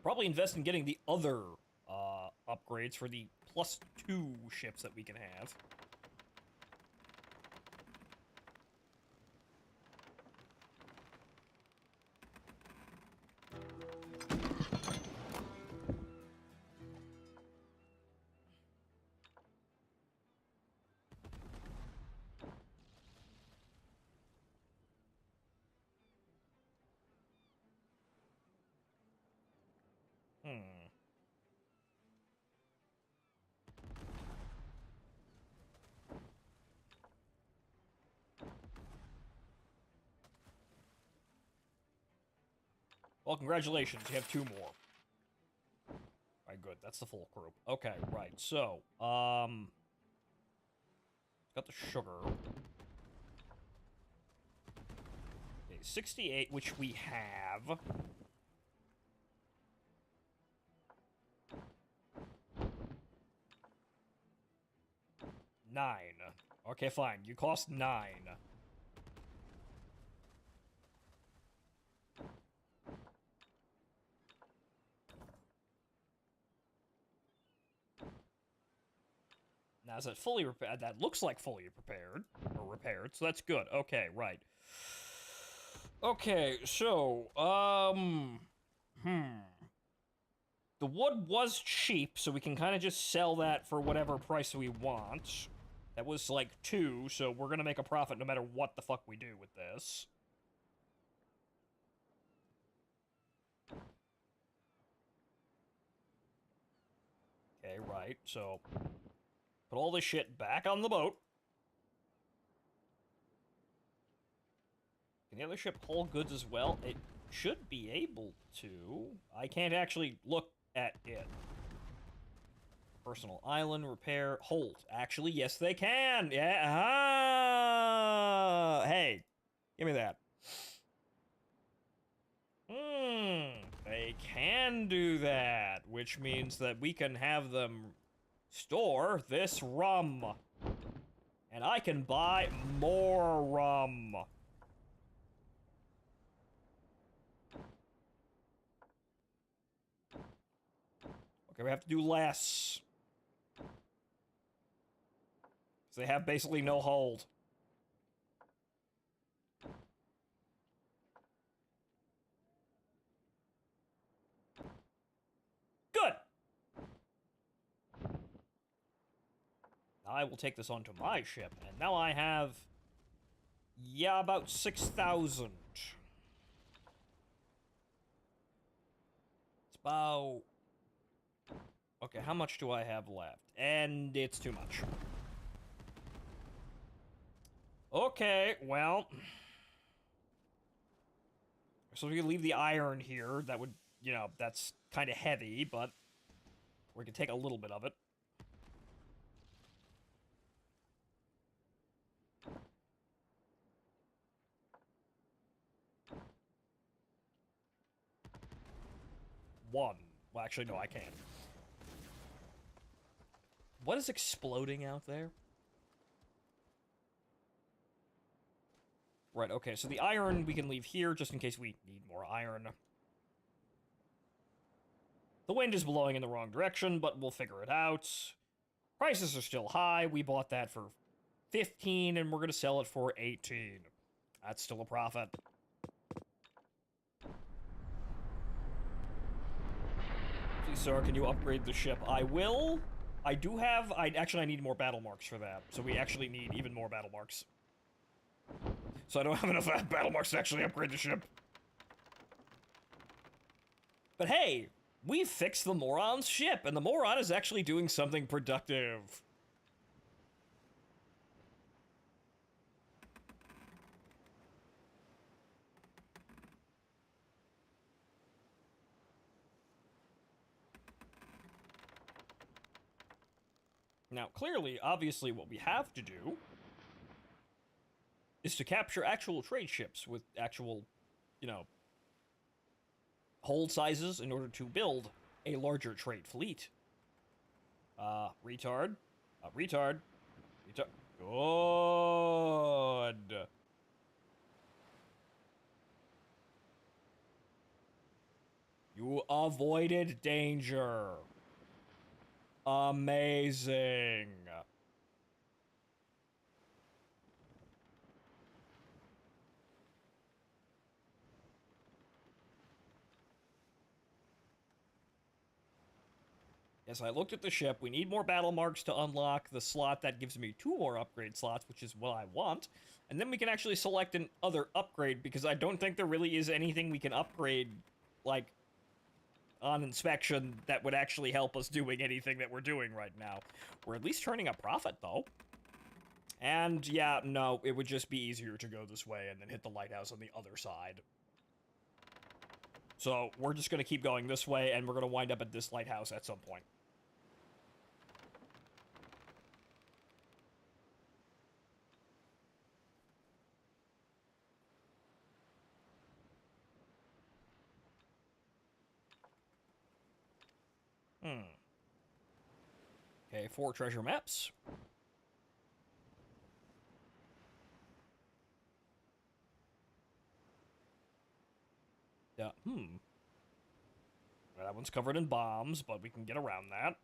Probably invest in getting the other upgrades for the +2 ships that we can have. Well, congratulations, you have 2 more. Alright, good, that's the full group. Okay, right, so, got the sugar. Okay, 68, which we have. $9. Okay, fine, you cost $9. Now, is it fully repaired? That looks like fully prepared, or repaired, so that's good. Okay, right. Okay, so, the wood was cheap, so we can kind of just sell that for whatever price we want. That was, like, 2, so we're gonna make a profit no matter what the fuck we do with this. Okay, right, so put all this shit back on the boat. Can the other ship haul goods as well? It should be able to. I can't actually look at it. Personal island, repair, hold. Actually, yes they can! Yeah, hey, give me that. They can do that, which means that we can have them store this rum. And I can buy more rum. Okay, we have to do less. Because they have basically no hold. Good! Now I will take this onto my ship, and now I have... yeah, about 6,000. It's about... okay, how much do I have left? And it's too much. Okay, well... so we can leave the iron here. That would, you know, that's kind of heavy, but we can take a little bit of it. One. Well, actually, no, I can't. What is exploding out there? Right, okay, so the iron we can leave here just in case we need more iron. The wind is blowing in the wrong direction, but we'll figure it out. Prices are still high. We bought that for 15, and we're going to sell it for 18. That's still a profit. Please, sir, can you upgrade the ship? I will. I do have... I need more battle marks for that. So we actually need even more battle marks. So I don't have enough battle marks to actually upgrade the ship. But hey, we fixed the moron's ship, and the moron is actually doing something productive. Now, clearly, obviously, what we have to do is to capture actual trade ships with actual, you know, hold sizes in order to build a larger trade fleet. Retard. Retard. Good. You avoided danger. Amazing. Yes, I looked at the ship. We need more battle marks to unlock the slot that gives me 2 more upgrade slots, which is what I want. And then we can actually select an other upgrade, because I don't think there really is anything we can upgrade, like, on inspection that would actually help us doing anything that we're doing right now. We're at least turning a profit, though. And, yeah, no, it would just be easier to go this way and then hit the lighthouse on the other side. So, we're just going to keep going this way, and we're going to wind up at this lighthouse at some point. Okay, 4 treasure maps. Yeah, that one's covered in bombs, but we can get around that.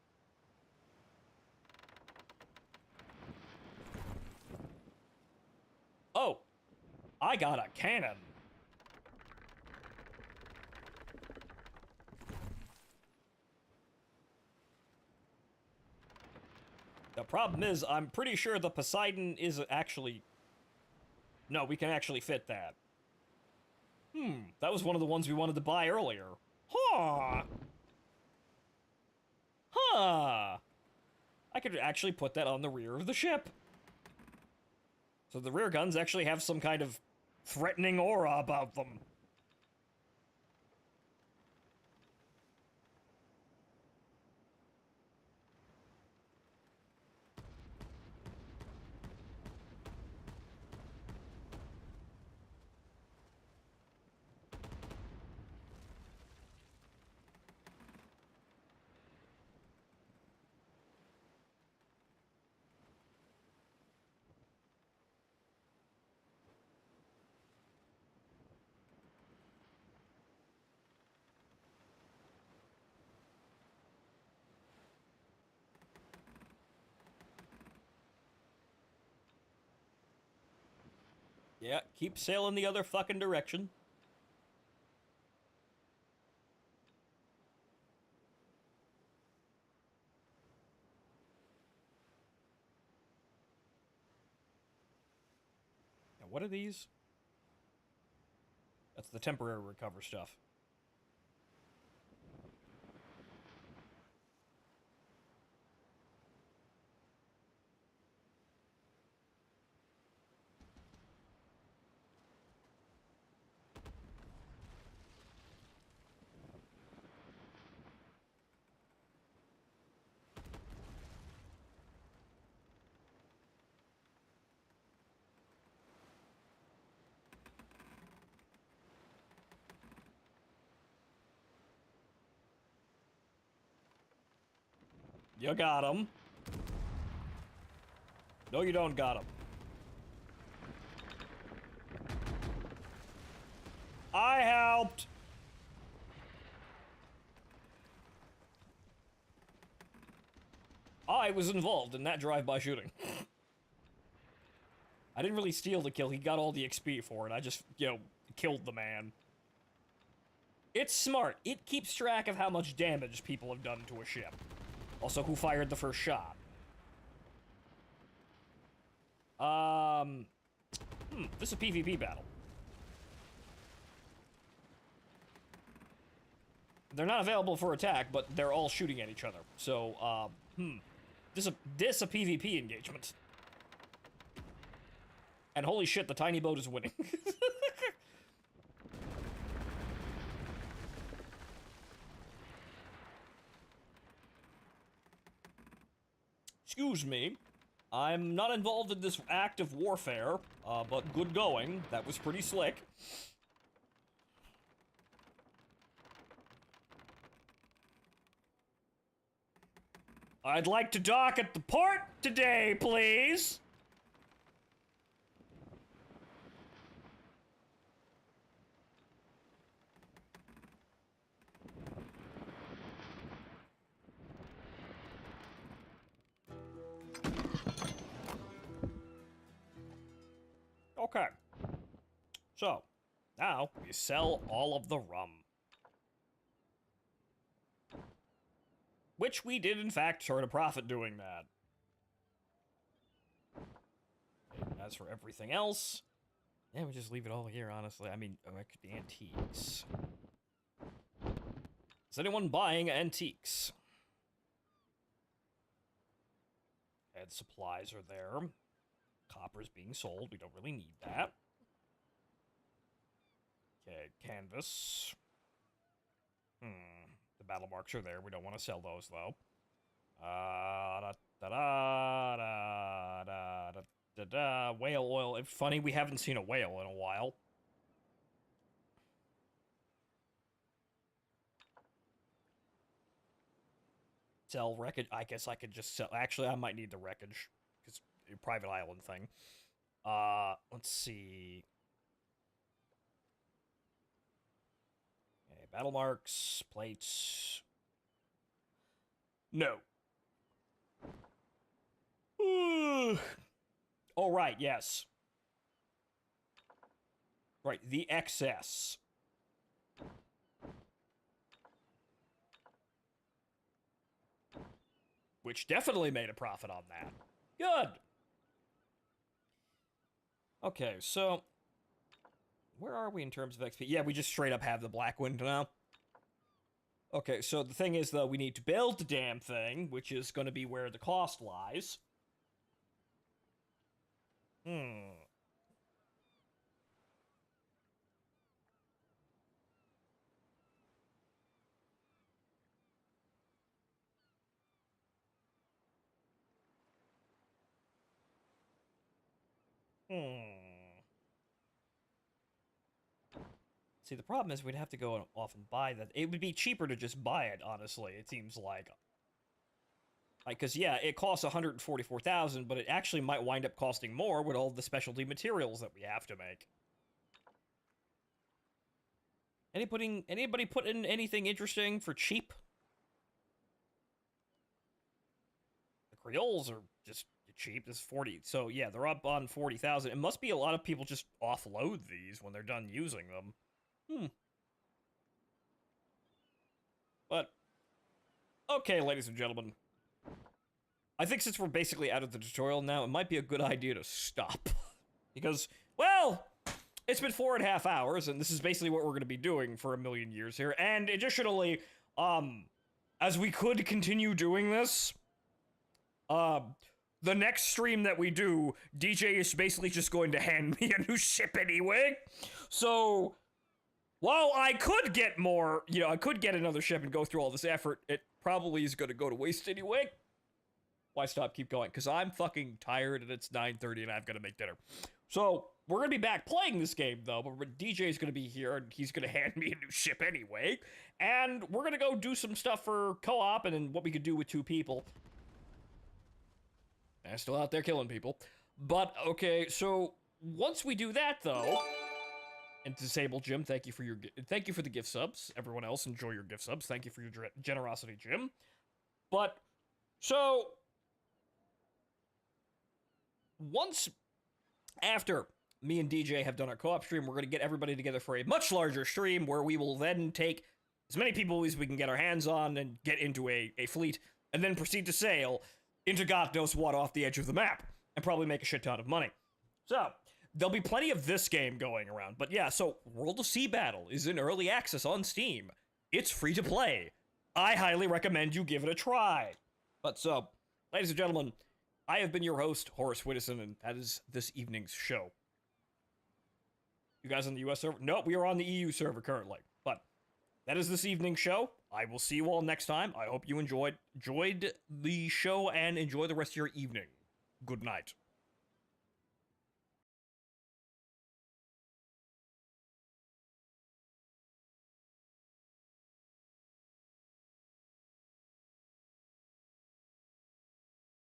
Oh! I got a cannon! The problem is, I'm pretty sure the Poseidon is actually... No, we can actually fit that. That was one of the ones we wanted to buy earlier. Huh! Huh! I could actually put that on the rear of the ship. So the rear guns actually have some kind of threatening aura about them. Yeah, keep sailing the other fucking direction. Now, what are these? That's the temporary recover stuff. You got him. No, you don't got him. I helped. I was involved in that drive-by shooting. I didn't really steal the kill, he got all the XP for it. I just, you know, killed the man. It's smart. It keeps track of how much damage people have done to a ship. Also, who fired the first shot. This is a PvP battle. They're not available for attack, but they're all shooting at each other. So, this a PvP engagement. And holy shit, the tiny boat is winning. Excuse me. I'm not involved in this act of warfare, but good going. That was pretty slick. I'd like to dock at the port today, please. Okay. So, now we sell all of the rum. Which we did, in fact, turn a profit doing that. And as for everything else, yeah, we just leave it all here, honestly. I mean, it could be antiques. Is anyone buying antiques? And supplies are there. Copper's being sold. We don't really need that. Okay, canvas. The battle marks are there. We don't want to sell those, though. Whale oil. It's funny, we haven't seen a whale in a while. Sell wreckage. I guess I could just sell. Actually, I might need the wreckage. Because private island thing. Let's see. Okay, battle marks, plates. No. Oh, right, yes. Right, the excess. Which definitely made a profit on that. Good. Okay, so where are we in terms of XP? Yeah, we just straight up have the black window now. Okay, so the thing is, though, we need to build the damn thing, which is going to be where the cost lies. See, the problem is we'd have to go off and buy that. It would be cheaper to just buy it, honestly, it seems like. Because, yeah, it costs 144,000, but it actually might wind up costing more with all the specialty materials that we have to make. Anybody put in anything interesting for cheap? The Creoles are just cheap. It's 40. So, yeah, they're up on 40,000. It must be a lot of people just offload these when they're done using them. But, okay, ladies and gentlemen. I think since we're basically out of the tutorial now, it might be a good idea to stop. Because, well, it's been 4.5 hours, and this is basically what we're going to be doing for a million years here. And additionally, as we could continue doing this, the next stream that we do, DJ is basically just going to hand me a new ship anyway. So, while I could get more, you know, I could get another ship and go through all this effort, it probably is going to go to waste anyway. Why stop? Keep going. Because I'm fucking tired and it's 9:30 and I've got to make dinner. So, we're going to be back playing this game, though, but DJ's going to be here and he's going to hand me a new ship anyway. And we're going to go do some stuff for co-op and then what we could do with 2 people. I'm still out there killing people. But, okay, so once we do that, though... And Disabled Jim, thank you for the gift subs. Everyone else, enjoy your gift subs. Thank you for your generosity, Jim. But, so, once after me and DJ have done our co-op stream, we're going to get everybody together for a much larger stream where we will then take as many people as we can get our hands on and get into a fleet, and then proceed to sail into God knows what off the edge of the map, and probably make a shit ton of money. So, there'll be plenty of this game going around, but yeah, so World of Sea Battle is in early access on Steam. It's free to play. I highly recommend you give it a try. But so, ladies and gentlemen, I have been your host, Horace Widdison, and that is this evening's show. You guys on the US server? No, we are on the EU server currently. But that is this evening's show. I will see you all next time. I hope you enjoyed the show and enjoy the rest of your evening. Good night.